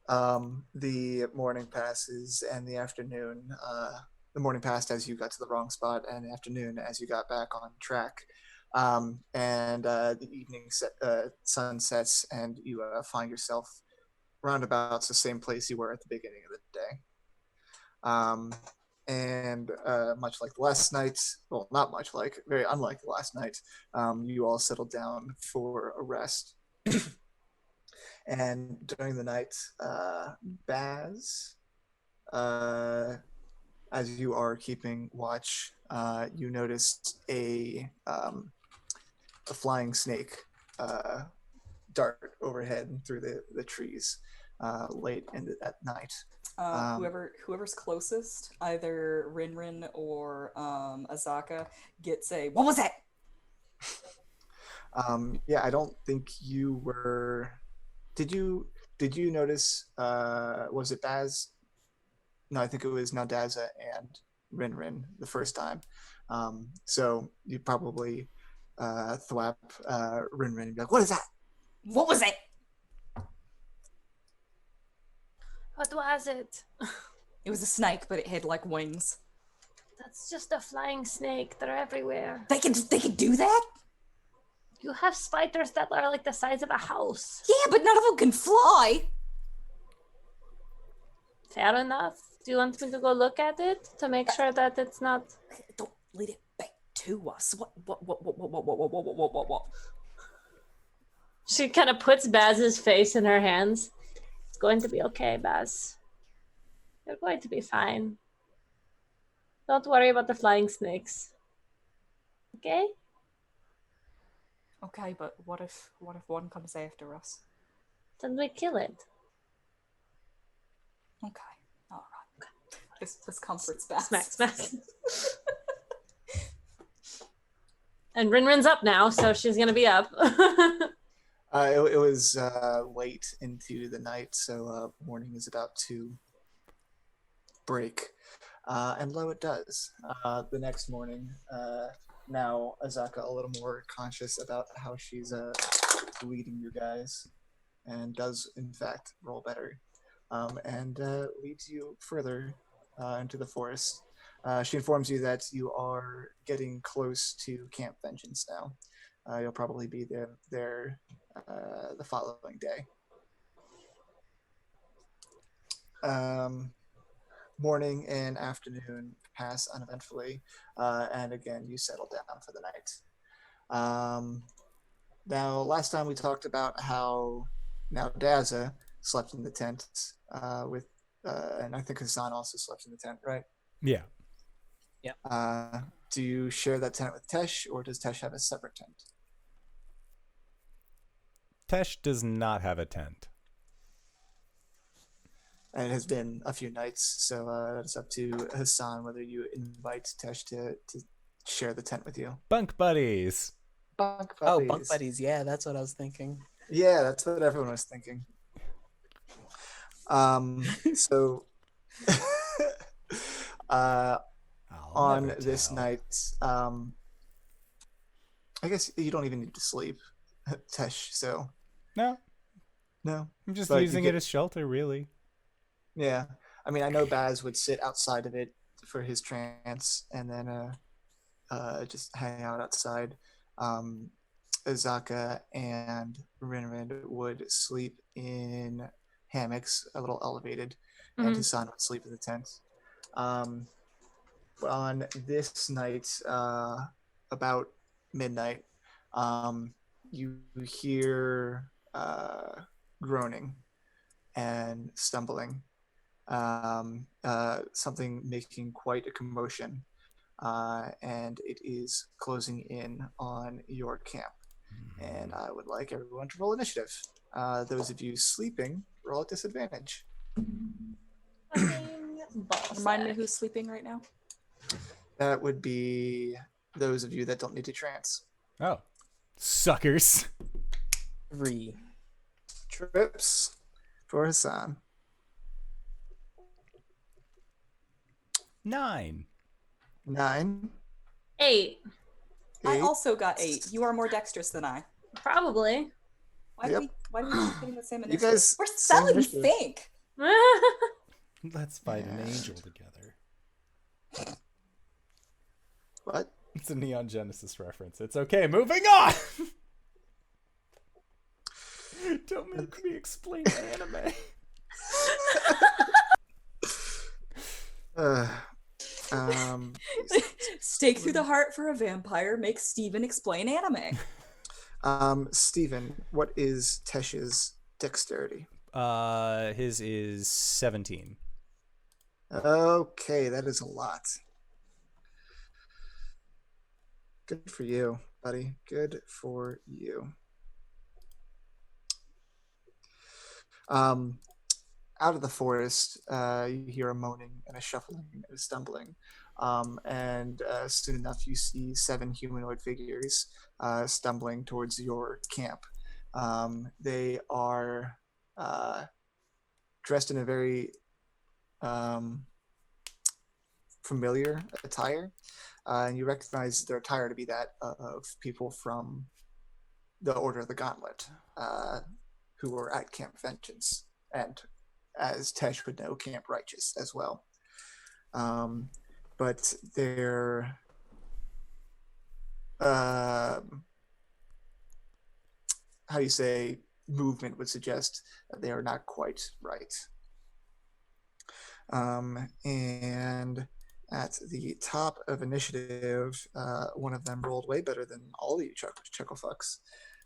The morning passes and the afternoon. The morning passed as you got to the wrong spot, and the afternoon as you got back on track. And the evening sun sets, and you find yourself roundabouts the same place you were at the beginning of the day. And much like last night, well, not much like, very unlike the last night, you all settled down for a rest. And during the night, Baz, as you are keeping watch, you noticed a flying snake dart overhead through the trees late at night. Whoever's closest, either RinRin or Azaka, gets a "What was that?" Yeah, I don't think you were. Did you notice? Was it Baz? No, I think it was N'Baza and RinRin the first time. So you probably thwap RinRin and be like, "What is that? What was it?" What was it? It was a snake, but it had like wings. That's just a flying snake. They're everywhere. They can do that? You have spiders that are like the size of a house. Yeah, but none of them can fly. Fair enough. Do you want me to go look at it to make sure that it's not? Don't lead it back to us. What? She kind of puts Baz's face in her hands. It's going to be okay, Baz. You're going to be fine. Don't worry about the flying snakes. Okay? Okay, but what if one comes after us? Then we kill it. Okay, all right. This comforts Baz. Smack. And RinRin's up now, so she's gonna be up. It was late into the night, so morning is about to break. And lo it does. The next morning, now Azaka a little more conscious about how she's leading you guys, and does in fact roll better, and leads you further into the forest. She informs you that you are getting close to Camp Vengeance now. You'll probably be there the following day. Morning and afternoon pass uneventfully, and again you settle down for the night. Now, last time we talked about how N'Baza slept in the tent with, and I think Hassan also slept in the tent, right? Yeah. Do you share that tent with Tesh, or does Tesh have a separate tent? Tesh does not have a tent. And it has been a few nights, so it's up to Hassan whether you invite Tesh to share the tent with you. Bunk buddies. Bunk buddies. Oh, bunk buddies. Yeah, that's what I was thinking. Yeah, that's what everyone was thinking. So on this night, I guess you don't even need to sleep, Tesh, so. No. I'm just using it as shelter, really. Yeah. I mean, I know Baz would sit outside of it for his trance and then just hang out outside. Azaka and RinRin would sleep in hammocks, a little elevated, and Hassan would sleep in the tent. On this night, about midnight, you hear groaning and stumbling, something making quite a commotion, and it is closing in on your camp. And I would like everyone to roll initiative. Those of you sleeping, roll at disadvantage. Remind me who's sleeping right now. That would be those of you that don't need to trance. Oh, suckers. 3. Trips. for Hassan. 9. 9. 8. I 8. also got 8. You are more dexterous than I. Probably. Why Yep. do we keep getting the same You initiative? guys, We're same selling initiative. think. Let's fight an Yeah. angel together. What? It's a Neon Genesis reference. It's okay. Moving on. Don't make me explain anime. Stake through the heart for a vampire makes Steven explain anime. Steven, what is Tesh's dexterity? His is 17. Okay, that is a lot. Good for you, buddy. Good for you. Out of the forest, you hear a moaning and a shuffling and a stumbling. And soon enough, you see 7 humanoid figures stumbling towards your camp. They are dressed in a very familiar attire. And you recognize their attire to be that of people from the Order of the Gauntlet, who were at Camp Vengeance, and as Tesh would know, Camp Righteous as well. But their how you say movement would suggest that they are not quite right. And at the top of initiative, one of them rolled way better than all of you chucklefucks.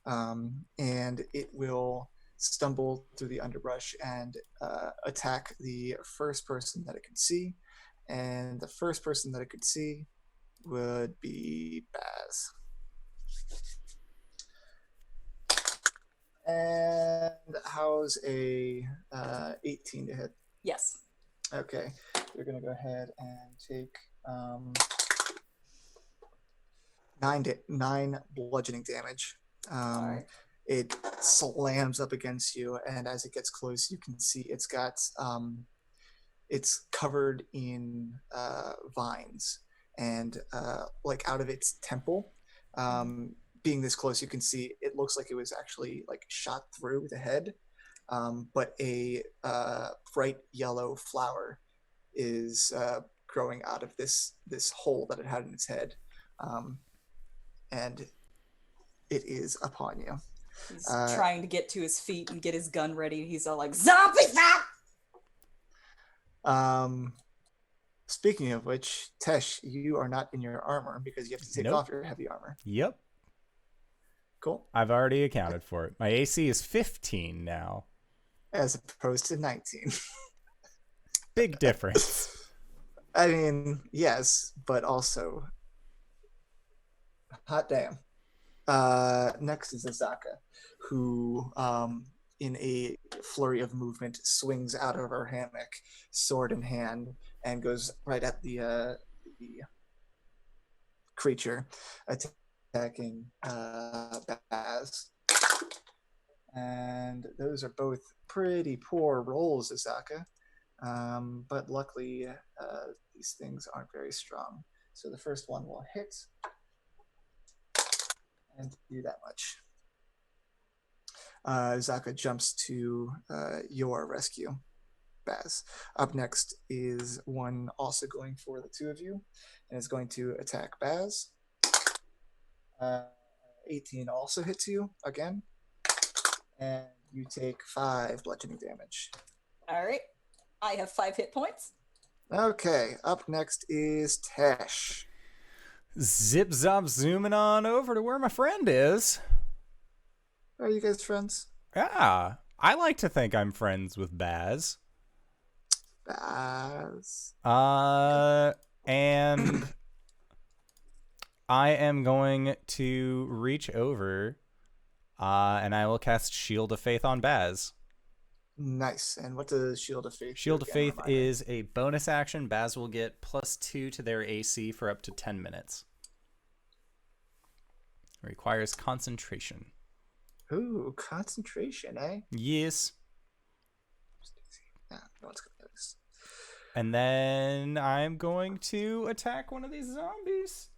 And it will stumble through the underbrush and attack the first person that it can see. And the first person that it could see would be Baz. And how's a 18 to hit? Yes. Okay, you're gonna go ahead and take 9 bludgeoning damage. Alright. It slams up against you, and as it gets close, you can see it's got it's covered in vines, and like out of its temple, being this close, you can see it looks like it was actually like shot through the head, but a bright yellow flower is growing out of this hole that it had in its head, and it is upon you. He's trying to get to his feet and get his gun ready. He's all like, zombie fat! Speaking of which, Tesh, you are not in your armor because you have to take Nope. off your heavy armor. Yep. Cool. I've already accounted for it. My AC is 15 now. As opposed to 19. Big difference. I mean, yes, but also, hot damn. Next is Azaka, who, in a flurry of movement, swings out of her hammock, sword in hand, and goes right at the creature, attacking Baz. And those are both pretty poor rolls, Azaka. But luckily, these things aren't very strong. So the first one will hit and do that much. Azaka jumps to your rescue, Baz. Up next is one also going for the two of you, and is going to attack Baz. 18 also hits you again, and you take 5 bludgeoning damage. Alright. I have 5 hit points. Okay, up next is Tesh. Zip zop zooming on over to where my friend is. Are you guys friends? Yeah, I like to think I'm friends with Baz. Baz. And I am going to reach over, and I will cast Shield of Faith on Baz. Nice. And what does Shield of Faith do Shield of again, Faith remind me? is a bonus action. Baz will get +2 to their AC for up to 10 minutes. It requires concentration. Ooh, concentration, eh? Yes. And then I'm going to attack one of these zombies.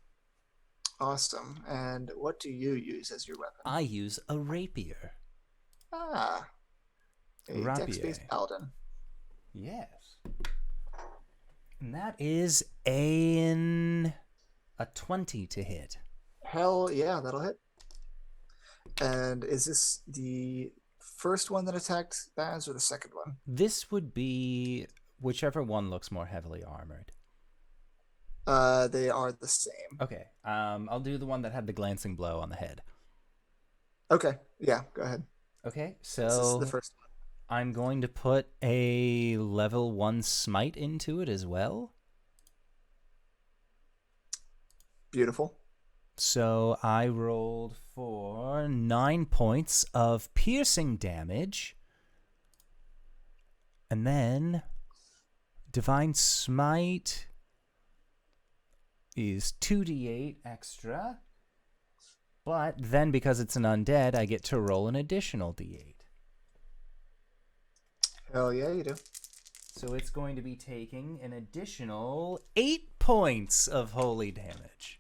Awesome. And what do you use as your weapon? I use a rapier. Ah, a dex-based Rapier. paladin. Yes. And that is a 20 to hit. Hell yeah, that'll hit. And is this the first one that attacked Baz or the second one? This would be whichever one looks more heavily armored. They are the same. Okay. I'll do the one that had the glancing blow on the head. Okay, yeah, go ahead. Okay, This is so the first one. I'm going to put a level 1 smite into it as well. Beautiful. So I rolled for 9 points of piercing damage. And then Divine Smite is 2d8 extra. But then because it's an undead, I get to roll an additional d8. Hell yeah, you do. So it's going to be taking an additional 8 points of holy damage.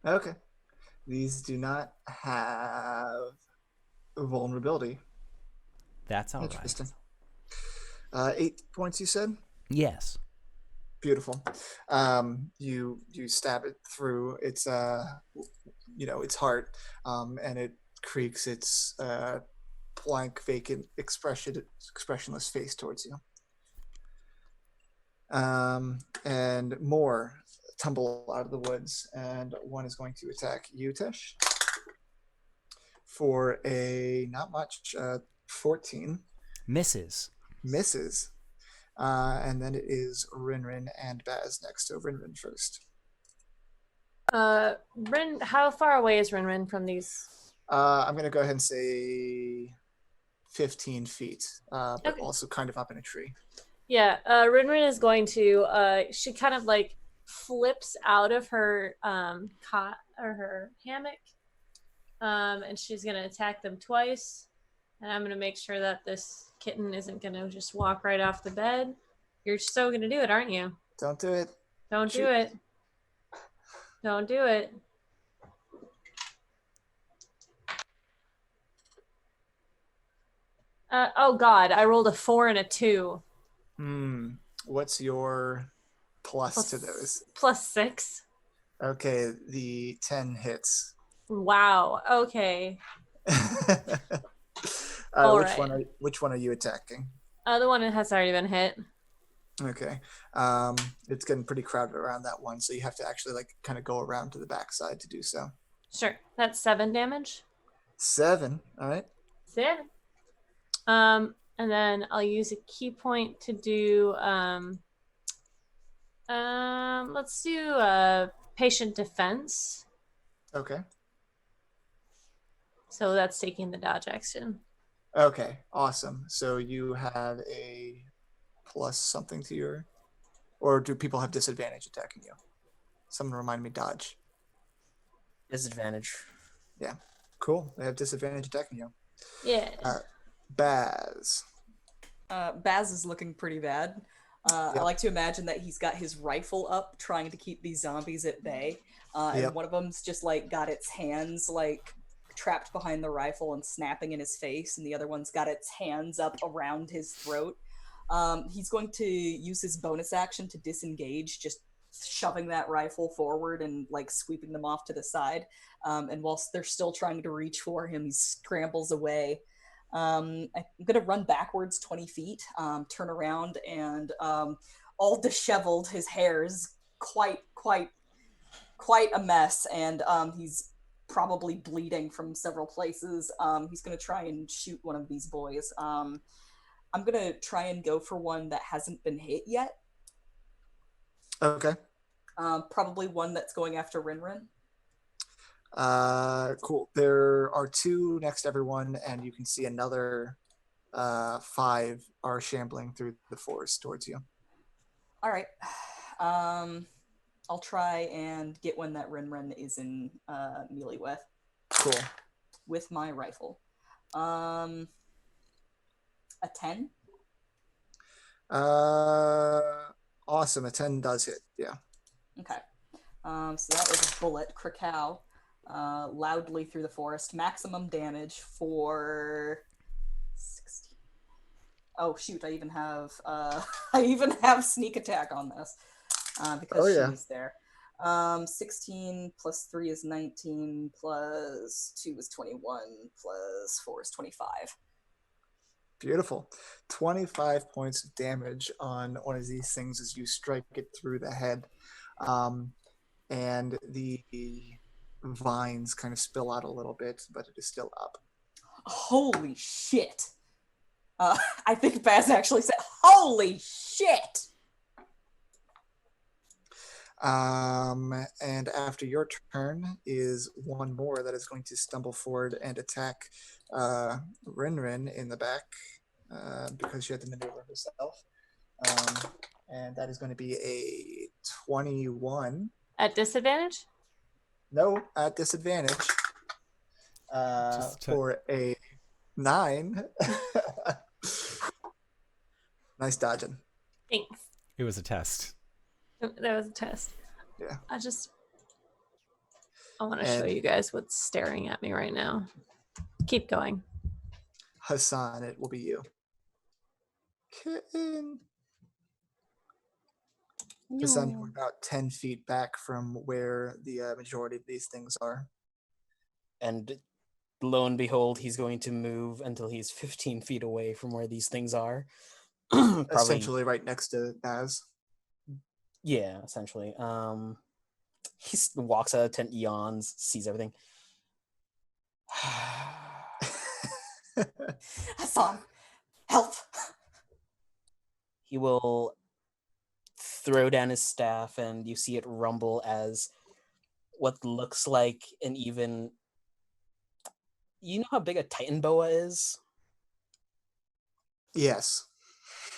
Okay. These do not have vulnerability. That's all right. Interesting. 8 points, you said? Yes. Beautiful. You stab it through its its heart, and it creaks its blank, vacant, expressionless face towards you. And more tumble out of the woods, and one is going to attack you, Tesh, for a not much 14. Misses. Misses. And then it is RinRin and Baz next. So RinRin first. Rin, how far away is RinRin from these? I'm going to go ahead and say 15 feet, but Okay. also kind of up in a tree. Yeah, RinRin is going to, she kind of like flips out of her cot or her hammock, and she's going to attack them twice. And I'm going to make sure that this kitten isn't going to just walk right off the bed. You're so going to do it, aren't you? Don't do it. Don't Shoot. do it. Don't do it. Oh God, I rolled a 4 and a 2. What's your plus to those? Plus 6. Okay, the 10 hits. Wow. Okay. Which one are you attacking? The one that has already been hit. Okay. It's getting pretty crowded around that one, so you have to actually like kind of go around to the backside to do so. Sure. That's 7 damage. 7. All right. 7. And then I'll use a key point to do let's do patient defense. Okay. So that's taking the dodge action. Okay. Awesome. So you have a plus something to your, or do people have disadvantage attacking you? Someone remind me dodge. Disadvantage. Yeah. Cool. They have disadvantage attacking you. Yeah. Baz. Baz is looking pretty bad. Yep. I like to imagine that he's got his rifle up trying to keep these zombies at bay. Yep. And one of them's just like got its hands like trapped behind the rifle and snapping in his face, and the other one's got its hands up around his throat. He's going to use his bonus action to disengage, just shoving that rifle forward and like sweeping them off to the side. And whilst they're still trying to reach for him, he scrambles away. I'm going to run backwards 20 feet, turn around, and all disheveled. His hair is quite a mess, and he's probably bleeding from several places. He's going to try and shoot one of these boys. I'm going to try and go for one that hasn't been hit yet. Okay. Probably one that's going after RinRin. Cool. There are 2 next to everyone, and you can see another 5 are shambling through the forest towards you. All right. I'll try and get one that RinRin is in melee with. Cool. With my rifle. A 10? Awesome. A 10 does hit. Yeah. Okay. So that is a bullet, krakow, loudly through the forest. Maximum damage for 16. Oh shoot! I even have sneak attack on this because Oh, yeah. she's there. 16 plus 3 is 19, plus 2 is 21, plus 4 is 25. Beautiful. 25 points of damage on one of these things as you strike it through the head. And the vines kind of spill out a little bit, but it is still up. Holy shit! I think Baz actually said, "Holy shit!" And after your turn is one more that is going to stumble forward and attack RinRin in the back because she had to maneuver herself. And that is going to be a 21. At disadvantage? No, at disadvantage. For a 9. Nice dodging. Thanks. It was a test. That was a test. Yeah. I want to show you guys what's staring at me right now. Keep going. Hassan, it will be you. Kitten. Hassan, you're about 10 feet back from where the majority of these things are. And lo and behold, he's going to move until he's 15 feet away from where these things are. Probably, essentially right next to Baz. yeah, essentially. He walks out of the tent, yawns, sees everything. Hassan, help! He will throw down his staff, and you see it rumble as what looks like an even... You know how big a Titan boa is? Yes.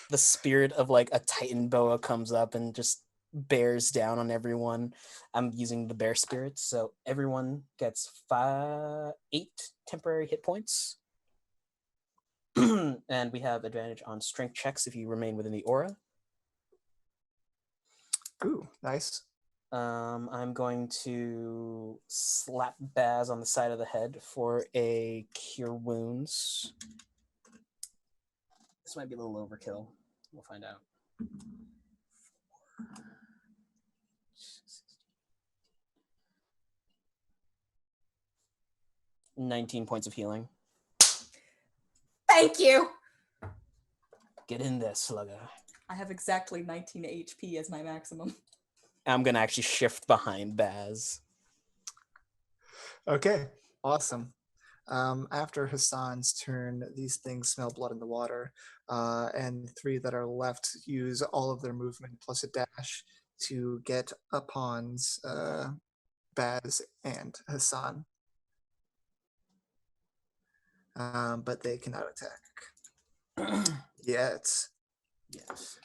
The spirit of like a Titan boa comes up and just bears down on everyone. I'm using the bear spirits, so everyone gets 8 temporary hit points. And we have advantage on strength checks if you remain within the aura. Ooh, nice. I'm going to slap Baz on the side of the head for a cure wounds. This might be a little overkill. We'll find out. 19 points of healing. Thank you! Get in there, slugger. I have exactly 19 HP as my maximum. I'm going to actually shift behind Baz. Okay, awesome. After Hassan's turn, these things smell blood in the water, and 3 that are left use all of their movement plus a dash to get upon Baz and Hassan. But they cannot attack yet. Yes.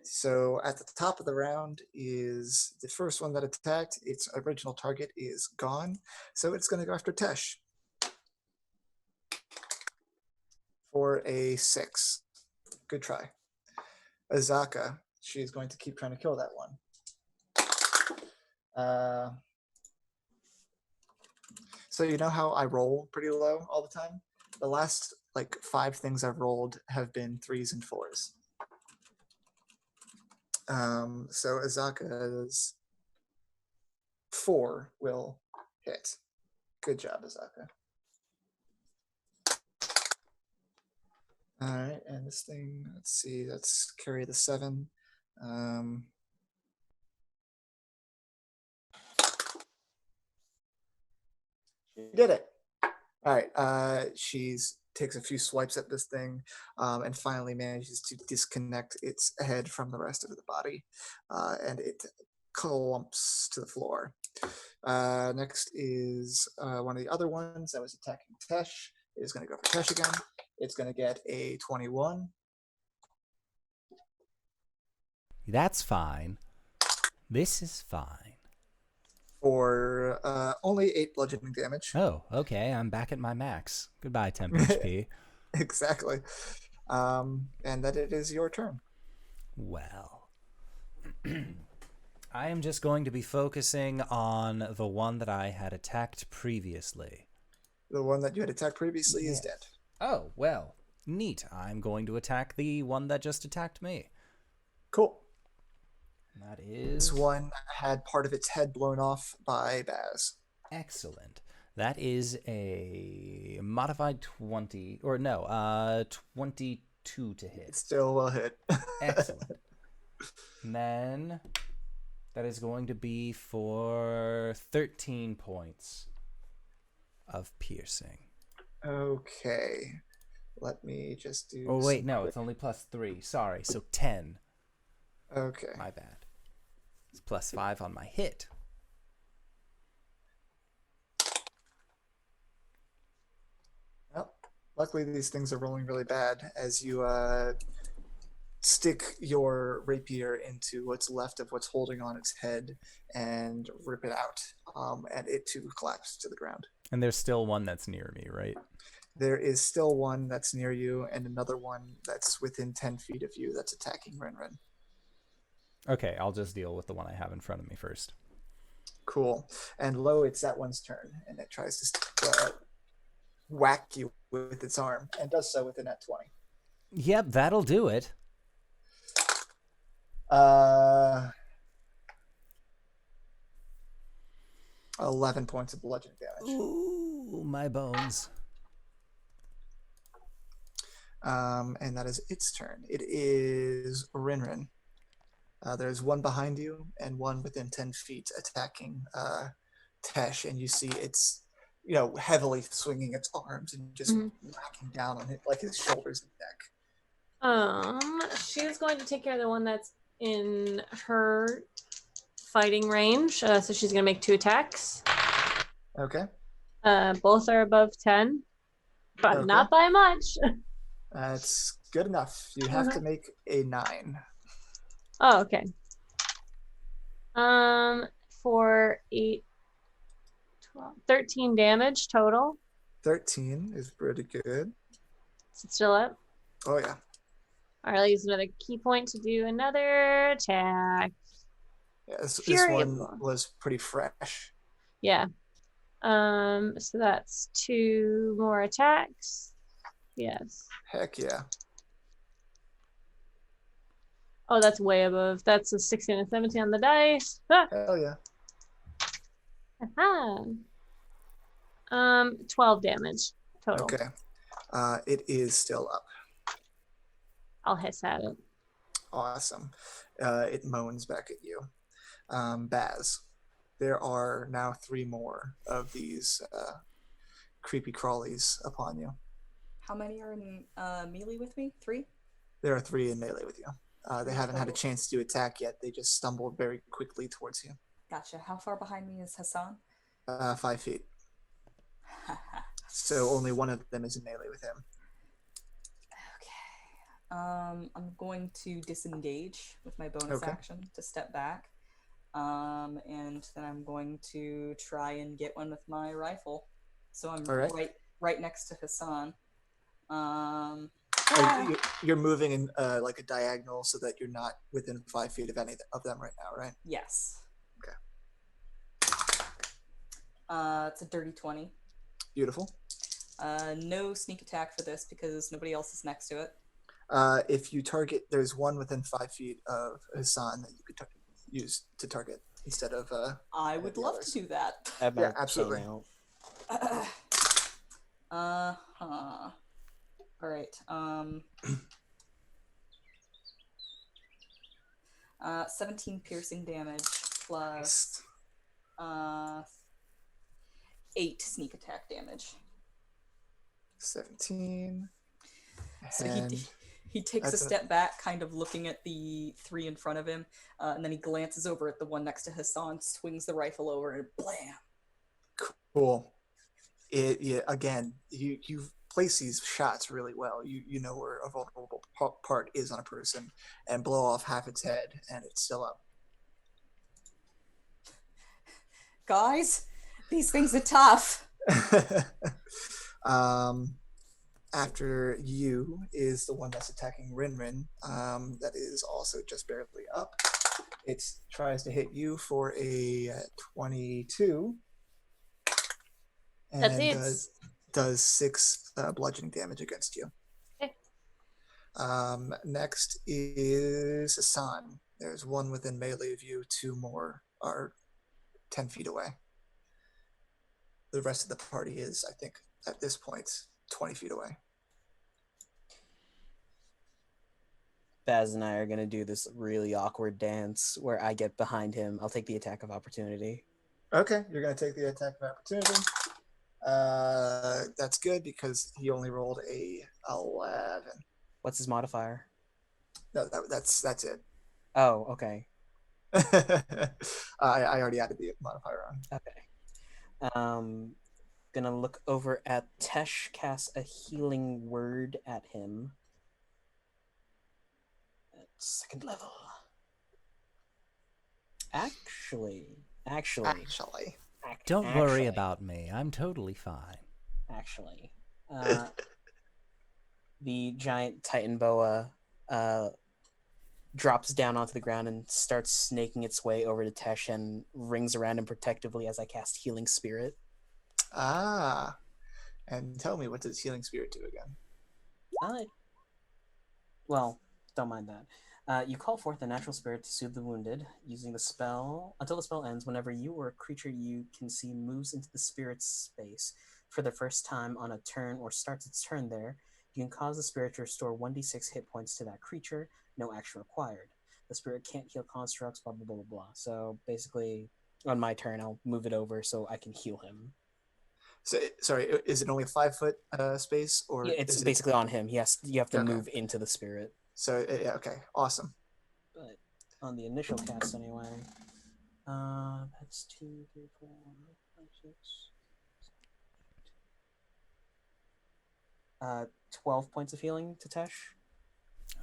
So at the top of the round is the first one that attacked. Its original target is gone, so it's going to go after Tesh for a 6. Good try. Azaka, she's going to keep trying to kill that one. So you know how I roll pretty low all the time? The last 5 things I've rolled have been 3s and 4s. So Azaka's 4 will hit. Good job, Azaka. All right, and this thing, let's see, let's carry the 7. She did it. All right, she's takes a few swipes at this thing and finally manages to disconnect its head from the rest of the body, and it clumps to the floor. Next is one of the other ones that was attacking Tesh. It is going to go for Tesh again. It's going to get a 21. That's fine. This is fine. For only 8 bludgeoning damage. Oh, okay. I'm back at my max. Goodbye, temp HP. Exactly. And that it is your turn. Well, I am just going to be focusing on the one that I had attacked previously. The one that you had attacked previously is Yes. dead. Oh, well, neat. I'm going to attack the one that just attacked me. Cool. That is... This one had part of its head blown off by Baz. Excellent. That is a modified 20, or no, 22 to hit. It's still well hit. Excellent. And then that is going to be for 13 points of piercing. Okay. Let me just do... Oh, wait, some no, quick- it's only plus 3. Sorry, so 10. Okay. My bad. It's plus 5 on my hit. Well, luckily these things are rolling really bad as you stick your rapier into what's left of what's holding on its head and rip it out, and it too collapses to the ground. And there's still one that's near me, right? There is still one that's near you and another one that's within 10 feet of you that's attacking RinRin. Okay, I'll just deal with the one I have in front of me first. Cool. And lo, it's that one's turn, and it tries to whack you with its arm, and does so with a net 20. Yep, that'll do it. 11 points of bludgeoning damage. Ooh, my bones. And that is its turn. It is RinRin. There's one behind you and one within 10 feet attacking Tesh, and you see it's, heavily swinging its arms and just whacking down on it, like his shoulders and neck. She's going to take care of the one that's in her fighting range. So she's going to make 2 attacks. Okay. Both are above 10, but Okay. not by much. That's good enough. You have to make a 9. Oh, okay. For 8, 12, 13 damage total. 13 is pretty good. Is it still up? Oh, yeah. All right, I'll use another key point to do another attack. Yeah, this Fury one of- was pretty fresh. Yeah. So that's 2 more attacks. Yes. Heck yeah. Oh, that's way above. That's a 16 and 17 on the dice. Ah! Hell yeah. Aha. 12 damage total. Okay. It is still up. I'll hiss at it. Awesome. It moans back at you. Baz, there are now 3 more of these creepy crawlies upon you. How many are in melee with me? 3? There are 3 in melee with you. They haven't had a chance to attack yet. They just stumbled very quickly towards you. Gotcha. How far behind me is Hassan? 5 feet. So only one of them is in melee with him. Okay. I'm going to disengage with my bonus Okay. action to step back. And then I'm going to try and get one with my rifle. So I'm All right. right next to Hassan. You're moving in like a diagonal so that you're not within 5 feet of any of them right now, right? Yes. Okay. It's a dirty 20. Beautiful. No sneak attack for this because nobody else is next to it. If you target, there's one within 5 feet of Hassan that you could use to target instead of. I would the love others. to do that. I have my Yeah, absolutely. cane out. Uh-huh. All right. 17 piercing damage plus 8 sneak attack damage. 17. So And he takes a that's step back, kind of looking at the 3 in front of him, and then he glances over at the one next to Hassan, swings the rifle over, and blam! cool. Again, you place these shots really well. You know where a vulnerable part is on a person, and blow off half its head, and it's still up. Guys, these things are tough. after you is the one that's attacking RinRin. That is also just barely up. It tries to hit you for a 22. That And hits. does 6 bludgeoning damage against you. Okay. Next is Hassan. There's one within melee of you, 2 more are 10 feet away. The rest of the party is, I think, at this point, 20 feet away. Baz and I are gonna do this really awkward dance where I get behind him. I'll take the attack of opportunity. Okay, you're going to take the attack of opportunity. That's good because he only rolled a 11. What's his modifier? No, that's it. Oh, okay. I already added the modifier on. Okay. Gonna look over at Tesh, cast a healing word at him. At 2nd level. Actually. Don't worry about me. I'm totally fine. Actually. The giant Titan boa drops down onto the ground and starts snaking its way over to Tesh and rings around him protectively as I cast Healing Spirit. Ah. And tell me, what does Healing Spirit do again? Well, don't mind that. You call forth a natural spirit to soothe the wounded. Using the spell, until the spell ends, whenever you or a creature you can see moves into the spirit's space for the first time on a turn or starts its turn there, you can cause the spirit to restore 1d6 hit points to that creature. No action required. The spirit can't heal constructs, blah, blah, blah, blah, blah. So basically, on my turn, I'll move it over so I can heal him. So, sorry, is it only a 5-foot space, or Yeah, it's is basically on him. You have to Okay. move into the spirit. So yeah, okay, awesome. But on the initial cast anyway, that's 2, 3, 4, 5, 6. 12 points of healing to Tesh.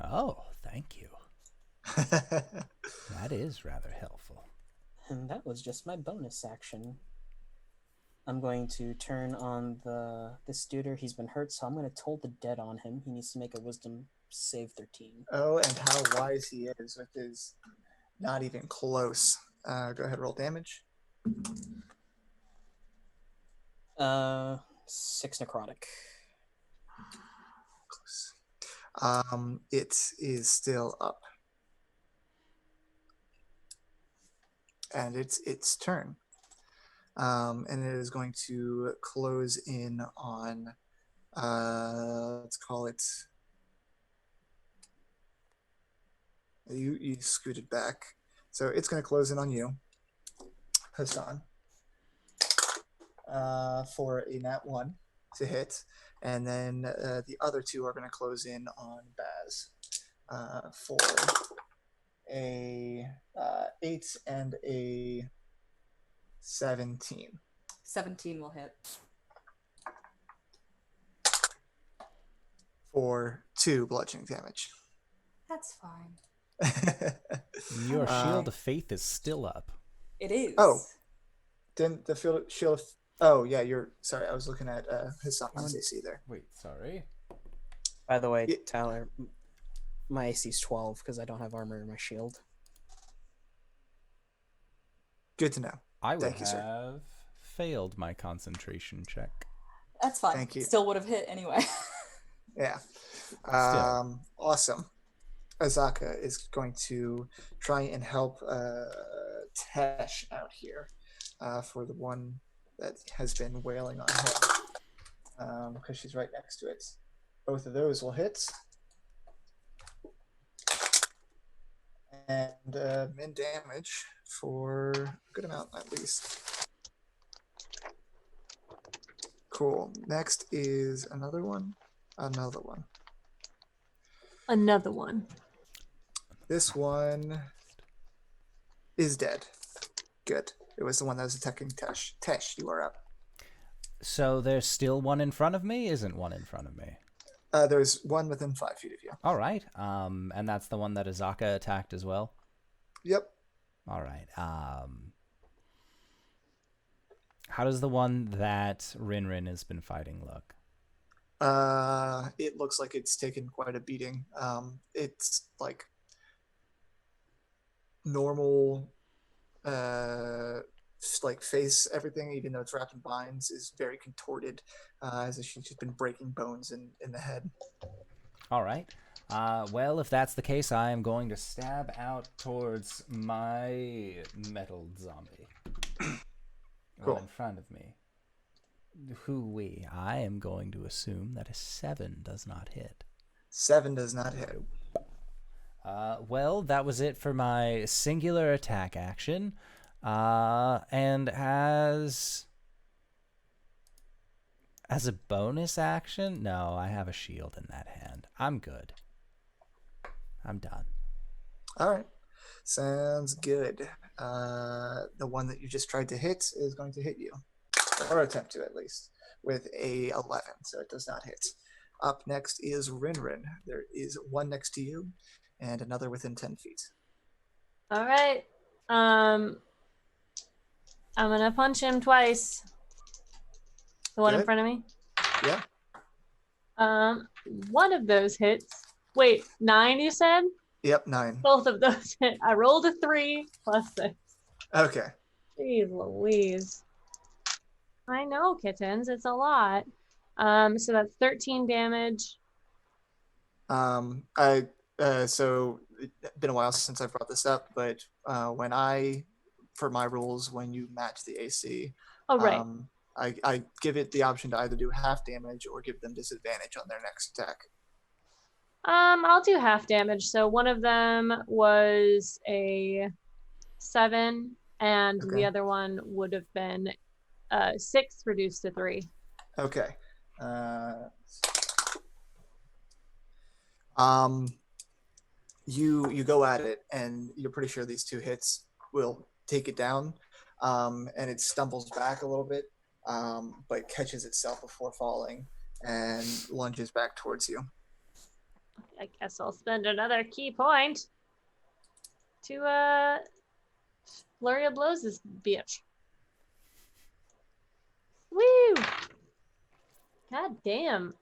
Oh, thank you. That is rather helpful. And that was just my bonus action. I'm going to turn on this dude. He's been hurt, so I'm going to toll the dead on him. He needs to make a wisdom save 13. Oh, and how wise he is with his not even close. Go ahead, roll damage. 6 necrotic. Close. It is still up. And it's its turn. And it is going to close in on, let's call it, you scooted back. So it's going to close in on you, Hassan, for a nat 1 to hit. And then the other 2 are going to close in on Baz for a 8 and a 17. 17 will hit. For 2 bludgeoning damage. That's fine. Your shield of faith is still up. It is. Oh. Didn't the shield? Oh yeah, you're sorry. I was looking at Hassan's AC there. Wait, sorry. By the way, Tyler, my AC is 12 because I don't have armor in my shield. Good to know. I would Thank you, sir. have failed my concentration check. That's fine. Thank you. Still would have hit anyway. Yeah. Awesome. Azaka is going to try and help Tesh out here for the one that has been wailing on him because she's right next to it. Both of those will hit. And min damage for a good amount at least. Cool. Next is another one. Another one. This one is dead. Good. It was the one that was attacking Tesh. Tesh, you are up. So there's still one in front of me? Isn't one in front of me? There's one within 5 feet of you. All right. And that's the one that Azaka attacked as well? Yep. All right. How does the one that RinRin has been fighting look? it looks like it's taken quite a beating. It's like normal, like face, everything, even though it's wrapped in binds, is very contorted, as if she's just been breaking bones in the head. All right. Well, if that's the case, I am going to stab out towards my metal zombie. Cool. In front of me. Hoo-wee. I am going to assume that a 7 does not hit. 7 does not hit. Well, that was it for my singular attack action. And as a bonus action, no, I have a shield in that hand. I'm good. I'm done. All right. Sounds good. The one that you just tried to hit is going to hit you, or attempt to at least, with a 11, so it does not hit. Up next is RinRin. There is one next to you and another within 10 feet. All right. I'm gonna punch him twice. The one in Good. front of me. Yeah. One of those hits. Wait, 9 you said? Yep, 9. Both of those hit. I rolled a 3 plus 6. Okay. Jeez Louise. I know, kittens. It's a lot. So that's 13 damage. So it's been a while since I brought this up, but for my rules, when you match the AC, Oh, right. I give it the option to either do half damage or give them disadvantage on their next attack. I'll do half damage. So one of them was a 7, and Okay. the other one would have been 6 reduced to 3. Okay. You go at it, and you're pretty sure these 2 hits will take it down, and it stumbles back a little bit, but catches itself before falling and lunges back towards you. I guess I'll spend another key point to flurry of blows this bitch. Woo! God damn.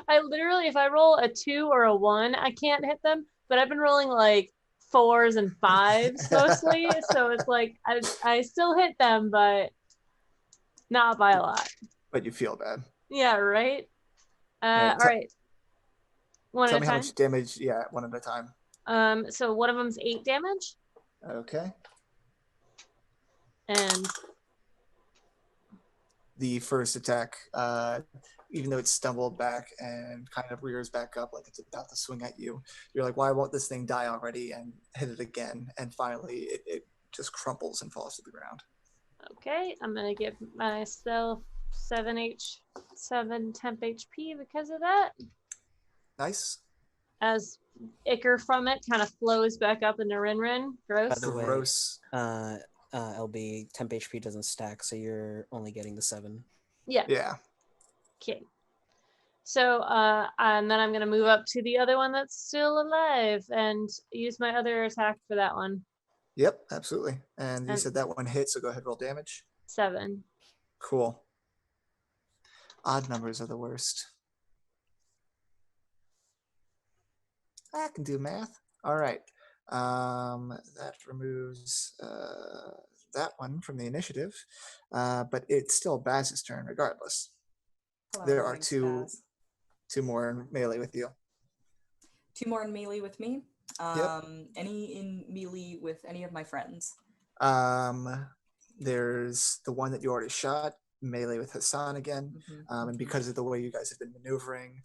I literally, if I roll a 2 or a 1, I can't hit them, but I've been rolling like 4s and 5s mostly, so it's like I still hit them, but not by a lot. But you feel bad. Yeah, right? Right, All right. One Tell at me a how time. much damage. Yeah, one at a time. So one of them's 8 damage, Okay. and The first attack, even though it stumbled back and kind of rears back up like it's about to swing at you, you're like, why won't this thing die already? And hit it again. And finally, it just crumples and falls to the ground. okay, I'm gonna give myself 7 temp HP because of that. Nice. As ichor from it kind of flows back up into RinRin. Gross. By the way, Gross. LB temp HP doesn't stack, so you're only getting the 7. Yeah. Yeah. Okay. So, and then I'm gonna move up to the other one that's still alive and use my other attack for that one. Yep, absolutely. And you And- said that one hit, so go ahead, roll damage. 7. Cool. Odd numbers are the worst. I can do math. All right. That removes that one from the initiative, but it's still Baz's turn regardless. Hello, There my are name's two Baz. more in melee with you. 2 more in melee with me. Yep. Any in melee with any of my friends? There's the one that you already shot, melee with Hassan again. Mhm. And because of the way you guys have been maneuvering,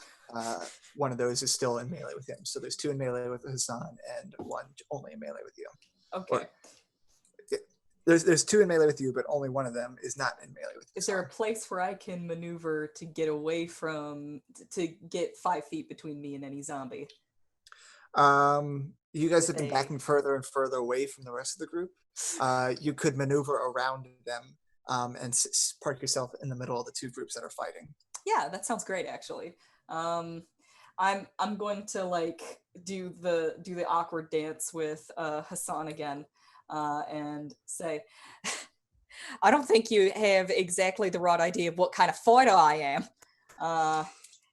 one of those is still in melee with him. So there's 2 in melee with Hassan and 1 only in melee with you. Okay. Or- There's 2 in melee with you, but only one of them is not in melee with you. Is there a place where I can maneuver to get away from, to get 5 feet between me and any zombie? You guys have been With backing further and further away from the rest of the group. You could maneuver around them and park yourself in the middle of the 2 groups that are fighting. Yeah, that sounds great actually. I'm going to like do the awkward dance with Hassan again, and say, I don't think you have exactly the right idea of what kind of fighter I am.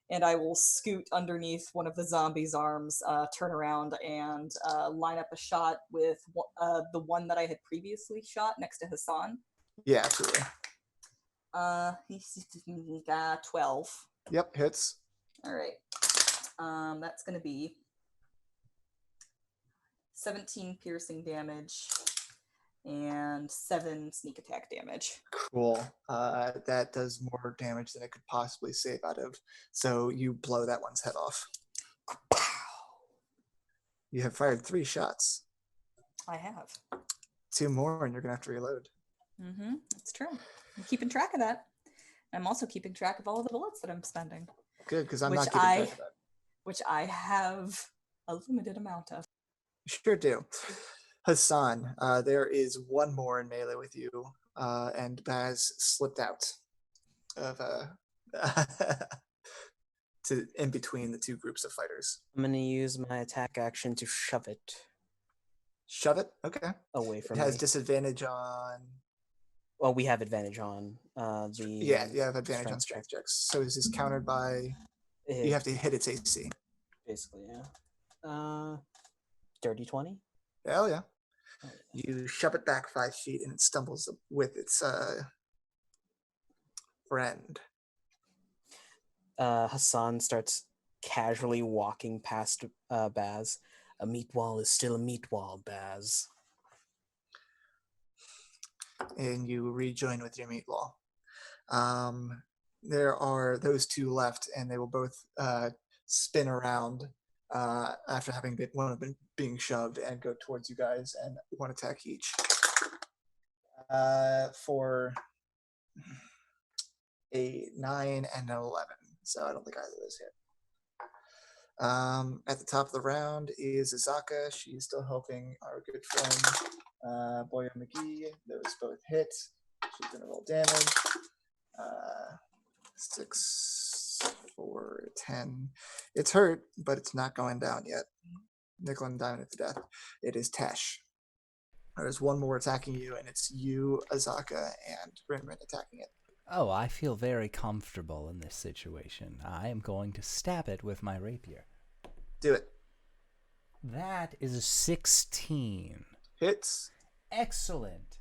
and I will scoot underneath one of the zombies' arms, turn around, and line up a shot with the one that I had previously shot next to Hassan. Yeah, absolutely. 12. Yep, hits. All right. That's going to be 17 piercing damage and 7 sneak attack damage. Cool. That does more damage than it could possibly save out of. So you blow that one's head off. You have fired 3 shots. I have. 2 more, and you're gonna have to reload. That's true. I'm keeping track of that. I'm also keeping track of all of the bullets that I'm spending. Good, because I'm not keeping track of that. Which I have a limited amount of. Sure do. Hassan, there is one more in melee with you, and Baz slipped out of to in between the 2 groups of fighters. I'm gonna use my attack action to shove it Shove it. Okay. away from It has me. disadvantage on. Well, we have advantage on the. Yeah, you have advantage on strength checks. So is this countered by? You have to hit its AC. Basically, yeah. Dirty 20. Hell yeah. You shove it back 5 feet, and it stumbles with its friend. Hassan starts casually walking past Baz. A meat wall is still a meat wall, Baz. And you rejoin with your meat wall. There are those 2 left, and they will both spin around after having one of them being shoved and go towards you guys, and 1 attack each. For a 9 and an 11. So I don't think either of those hit. At the top of the round is Azaka. She's still helping our good friend Boyo McGee. Those both hit. She's going to roll damage. 6, 4, 10. It's hurt, but it's not going down yet. Nickel and diamond it to death. It is Tesh. There's one more attacking you, and it's you, Azaka, and RinRin attacking it. Oh, I feel very comfortable in this situation. I am going to stab it with my rapier. Do it. That is a 16. Hits. Excellent.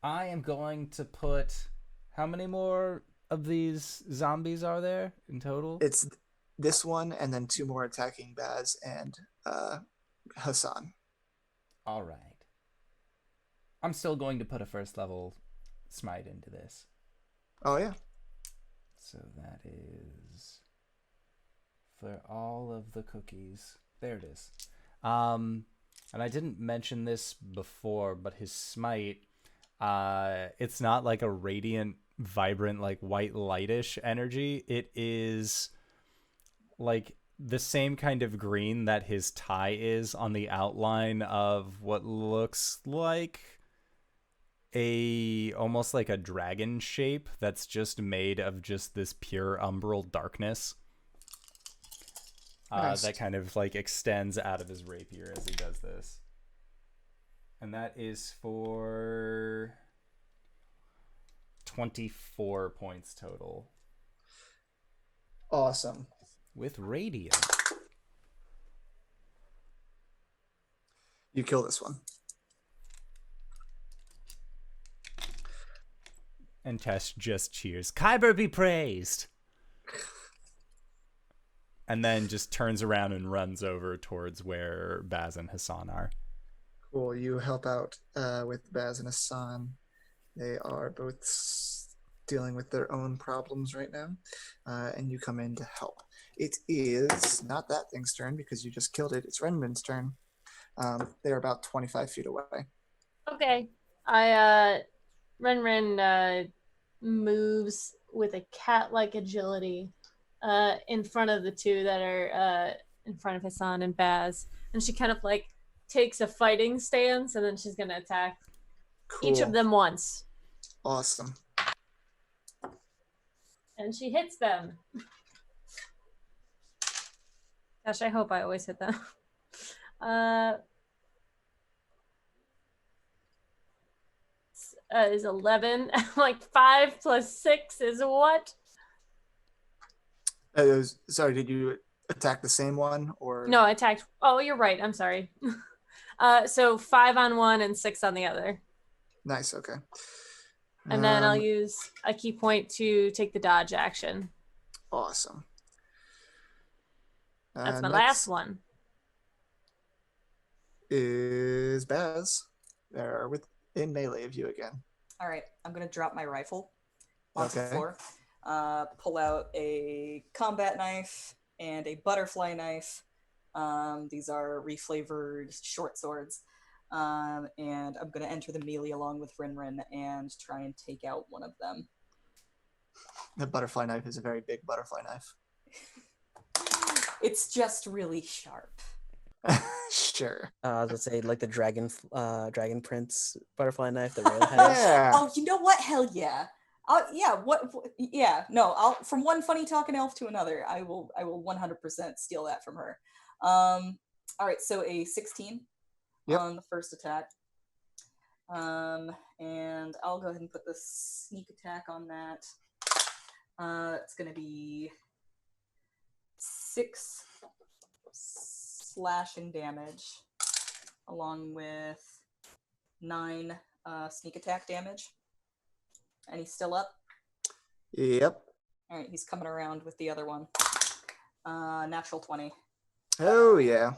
I am going to put... How many more of these zombies are there in total? It's this one, and then 2 more attacking Baz and Hassan. All right. I'm still going to put a first level smite into this. Oh, yeah. So that is for all of the cookies. There it is. And I didn't mention this before, but his smite, it's not like a radiant, vibrant, like white lightish energy. It is like the same kind of green that his tie is on the outline of what looks like almost like a dragon shape that's just made of just this pure umbral darkness. Nice. That kind of like extends out of his rapier as he does this. And that is for 24 points total. Awesome. With radiant. You kill this one. And Tesh just cheers. Kyber be praised! And then just turns around and runs over towards where Baz and Hassan are. Cool. You help out with Baz and Hassan. They are both dealing with their own problems right now. And you come in to help. It is not that thing's turn because you just killed it. It's RinRin's turn. They're about 25 feet away. Okay. RinRin moves with a cat-like agility in front of the 2 that are in front of Hassan and Baz. And she kind of like takes a fighting stance, and then she's going to attack each of them once. Awesome. And she hits them. Gosh, I hope I always hit them. Is 11. Like 5 plus 6 is what? Sorry, did you attack the same one or? No, I attacked. Oh, you're right. I'm sorry. So 5 on one and 6 on the other. Nice. Okay. And then I'll use a key point to take the dodge action. Awesome. That's my Next last one. Is Baz. They're within melee of you again. All right, I'm gonna drop my rifle onto the Okay. floor. Pull out a combat knife and a butterfly knife. These are reflavored short swords. And I'm gonna enter the melee along with RinRin and try and take out one of them. The butterfly knife is a very big butterfly knife. It's just really sharp. Sure. I was gonna say like the dragon prince butterfly knife that Rail has. Yeah. Oh, you know what? Hell yeah. Yeah. No, I'll from one funny talking elf to another. I will 100% steal that from her. All right, so a 16 on the first attack. And I'll go ahead and put the sneak attack on that. It's going to be 6 slashing damage, along with 9 sneak attack damage. And he's still up? Yep. All right, he's coming around with the other one. Natural 20. Oh, yeah.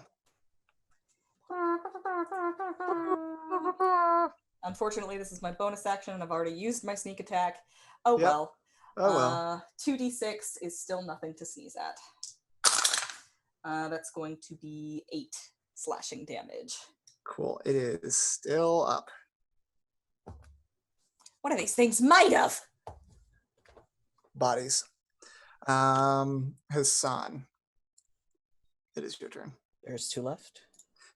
Unfortunately, this is my bonus action, and I've already used my sneak attack. Oh, Yep. well. Oh, well. 2d6 is still nothing to sneeze at. That's going to be 8 slashing damage. Cool. It is still up. What are these things made of? Bodies. Hassan. It is your turn. There's 2 left.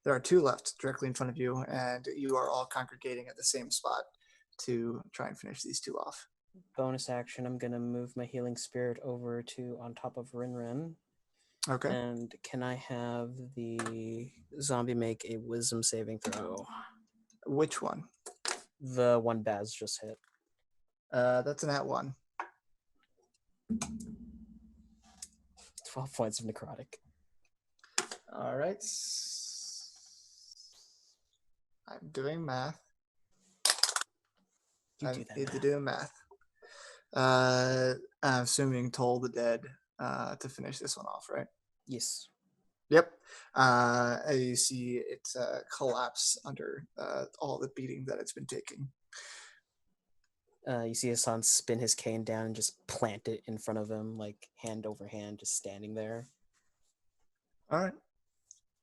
There are 2 left directly in front of you, and you are all congregating at the same spot to try and finish these 2 off. Bonus action, I'm gonna move my healing spirit over to on top of RinRin. Okay. And can I have the zombie make a wisdom saving throw? Which one? The one Baz just hit. That's an @1. 12 points of necrotic. All right. I'm doing math. You I do that need to math. do math. I'm assuming Toll the Dead to finish this one off, right? Yes. Yep. You see it collapse under all the beating that it's been taking. You see Hassan spin his cane down and just plant it in front of him, like hand over hand, just standing there. All right.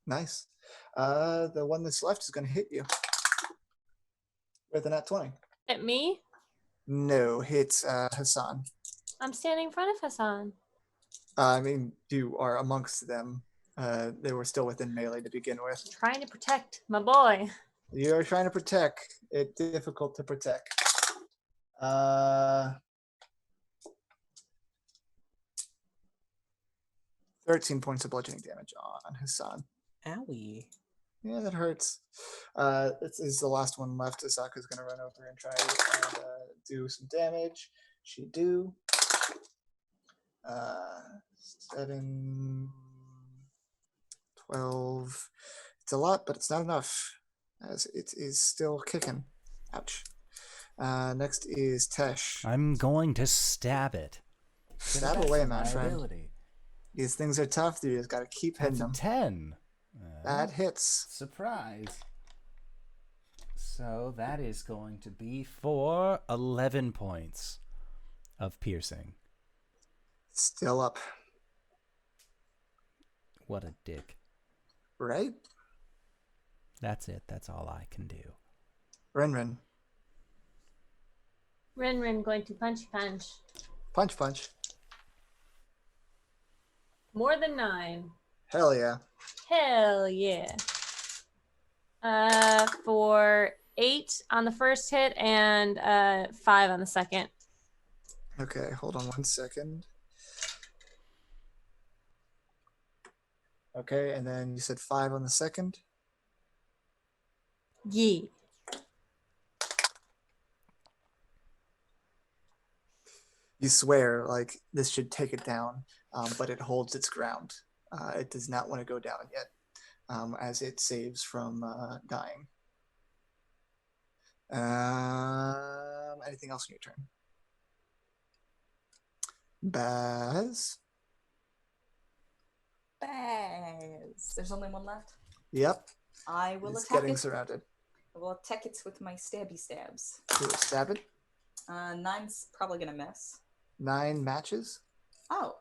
Nice. The one that's left is going to hit you with an @20. At me? No, hits Hassan. I'm standing in front of Hassan. I mean, you are amongst them. They were still within melee to begin with. Trying to protect my boy. You are trying to protect. It's difficult to protect. 13 points of bludgeoning damage on Hassan. Owie. Yeah, that hurts. This is the last one left. Azaka's going to run over and try and do some damage. She do. 7, 12. It's a lot, but it's not enough, as it is still kicking. Ouch. Next is Tesh. I'm going to stab it. Stab away, my friend. These things are tough. You just got to keep hitting That's a them. 10. That hits. Surprise. So that is going to be for 11 points of piercing. Still up. What a dick. Right? That's it. That's all I can do. RinRin. RinRin going to punch. Punch, punch. More than 9. Hell yeah. Hell yeah. For 8 on the first hit and 5 on the second. Okay, hold on 1 second. Okay, and then you said 5 on the second? You swear like this should take it down, but it holds its ground. It does not want to go down yet, as it saves from dying. Anything else on your turn? Baz? There's only one left. Yep. I will It's attack getting it. surrounded. I will attack it with my stabby stabs. Do a stab it. 9's probably gonna miss. 9 matches. Oh.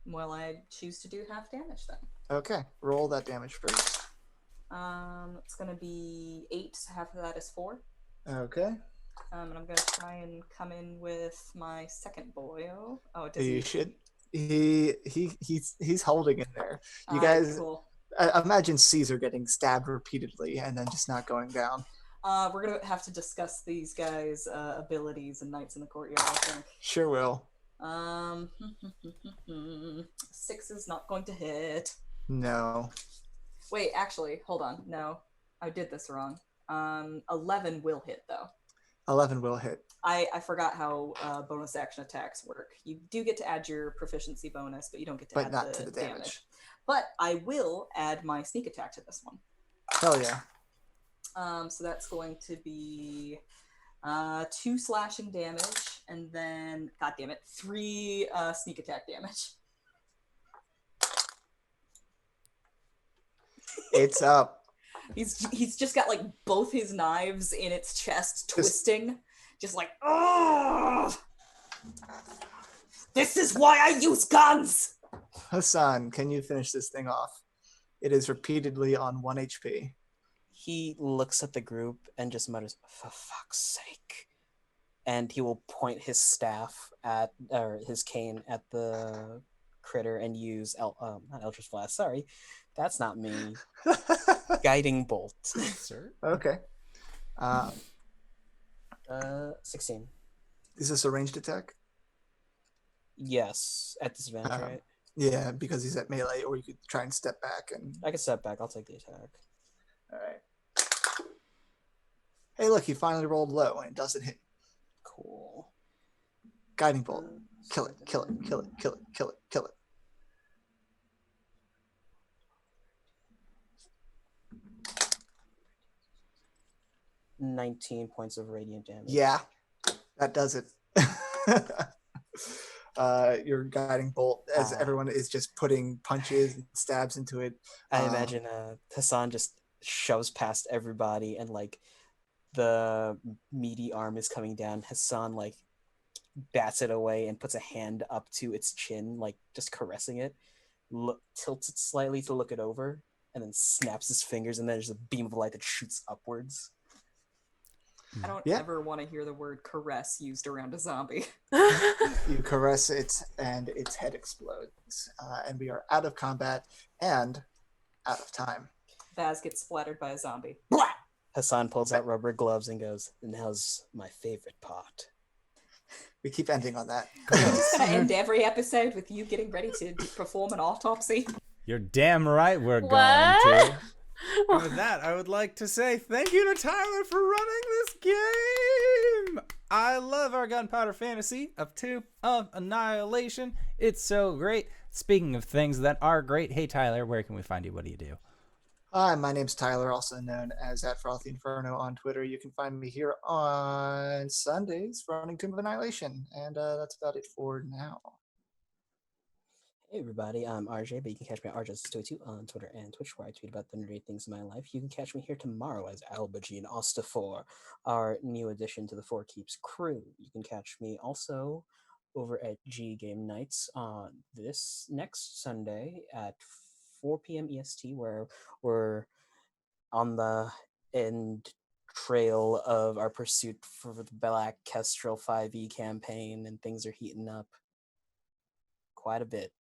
Well, I choose to do half damage then. Okay, roll that damage first. It's gonna be 8, so half of that is 4. Okay. And I'm gonna try and come in with my second boyo. Oh, does You he? should. He's holding in there. You Alright, guys, cool. imagine Caesar getting stabbed repeatedly and then just not going down. We're gonna have to discuss these guys' abilities and Knights in the Courtyard, I think. Sure will. 6 is not going to hit. No. Wait, actually, hold on. No, I did this wrong. 11 will hit though. 11 will hit. I forgot how bonus action attacks work. You do get to add your proficiency bonus, but you don't get to But add not to the damage. damage. But I will add my sneak attack to this one. Hell yeah. So that's going to be 2 slashing damage, and then, god damn it, 3 sneak attack damage. It's up. He's just got like both his knives in its chest, twisting, just like, oh, this is why I use guns. Hassan, can you finish this thing off? It is repeatedly on 1 HP. He looks at the group and just mutters, "For fuck's sake!" And he will point his staff at, or his cane at the critter and use not Eldritch Blast. Sorry, that's not me. Guiding bolt. Sir? Okay. 16. Is this a ranged attack? Yes, at disadvantage, right? Yeah, because he's at melee, or you could try and step back and. I can step back. I'll take the attack. All right. Hey, look, he finally rolled low and it doesn't hit. Cool. Guiding bolt. Kill it, kill it, kill it, kill it, kill it, kill it. $19 points of radiant damage. Yeah, that does it. Your guiding bolt, as everyone is just putting punches and stabs into it. I imagine Hassan just shoves past everybody, and like the meaty arm is coming down. Hassan like bats it away and puts a hand up to its chin, like just caressing it. Tilts it slightly to look it over, and then snaps his fingers, and then there's a beam of light that shoots upwards. I don't ever want to hear the word caress used around a zombie. You caress it, and its head explodes. And we are out of combat and out of time. Baz gets splattered by a zombie. Hassan pulls out rubber gloves and goes, "Now's my favorite part." We keep ending on that. Just gonna end every episode with you getting ready to perform an autopsy. You're damn right we're going What? to. And with that, I would like to say thank you to Tyler for running this game. I love our Gunpowder fantasy of Tomb of Annihilation. It's so great. Speaking of things that are great, hey Tyler, where can we find you? What do you do? Hi, my name's Tyler, also known as @FrothyInferno on Twitter. You can find me here on Sundays running Tomb of Annihilation. And that's about it for now. Hey everybody, I'm RJ, but you can catch me at RJustice22 on Twitter and Twitch, where I tweet about the nerdy things in my life. You can catch me here tomorrow as Albaji and Ostafor, our new addition to the Four Keeps crew. You can catch me also over at G Game Nights on this next Sunday at 4 p.m. EST, where we're on the end trail of our pursuit for the Black Kestrel 5e campaign, and things are heating up quite a bit.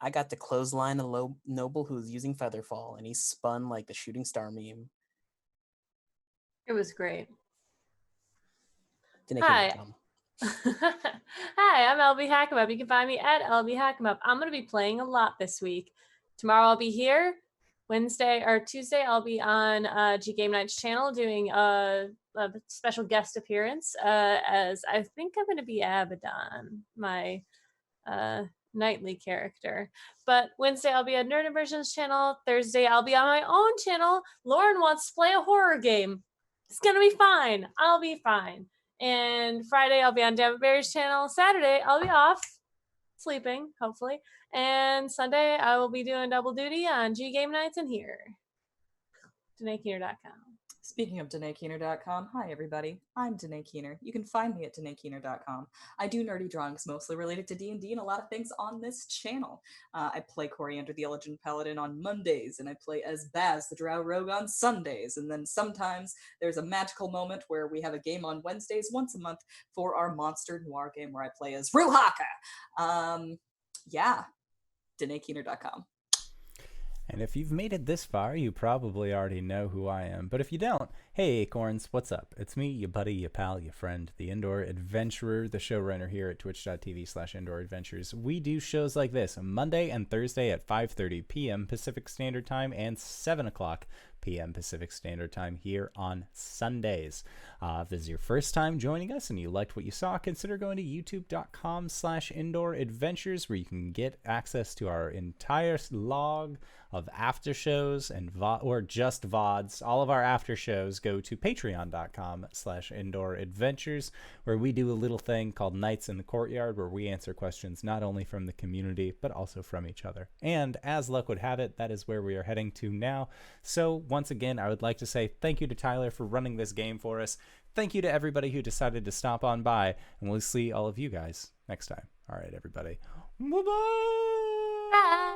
I got the clothesline a noble who was using Featherfall, and he spun like the shooting star meme. It was great. Hi. Hi, I'm LBHackEmUp. You can find me at LBHackEmUp. I'm going to be playing a lot this week. Tomorrow I'll be here Wednesday or Tuesday, I'll be on G Game Night's channel doing a special guest appearance as I think I'm going to be Abaddon, my nightly character. But Wednesday, I'll be on Nerd Inversion's channel. Thursday, I'll be on my own channel. Lauren wants to play a horror game. It's going to be fine. I'll be fine. And Friday, I'll be on Dammit Barry's channel. Saturday, I'll be off, sleeping, hopefully. And Sunday, I will be doing double duty on G Game Nights and here. DanaeKeener.com. Speaking of DanaeKeener.com, hi everybody, I'm Danae Keener. You can find me at DanaeKeener.com. I do nerdy drawings mostly related to D&D and a lot of things on this channel. I play Coriander the Elegant Paladin on Mondays, and I play as Baz the Drow Rogue on Sundays, and then sometimes there's a magical moment where we have a game on Wednesdays once a month for our Monster Noir game where I play as Ruhaka. Yeah, DanaeKeener.com. And if you've made it this far, you probably already know who I am. But if you don't, hey Acorns, what's up? It's me, your buddy, your pal, your friend, the Indoor Adventurer, the showrunner here at twitch.tv/Indoor Adventures. We do shows like this Monday and Thursday at 5:30 p.m. Pacific Standard Time and 7 o'clock p.m. Pacific Standard Time here on Sundays. If this is your first time joining us and you liked what you saw, consider going to youtube.com/Indoor Adventures, where you can get access to our entire log of after shows and or just VODs. All of our after shows go to patreon.com/Indoor Adventures, where we do a little thing called Nights in the Courtyard, where we answer questions not only from the community, but also from each other. And as luck would have it, that is where we are heading to now. So once again, I would like to say thank you to Tyler for running this game for us. Thank you to everybody who decided to stop on by, and we'll see all of you guys next time. All right, everybody. Bye-bye. Bye.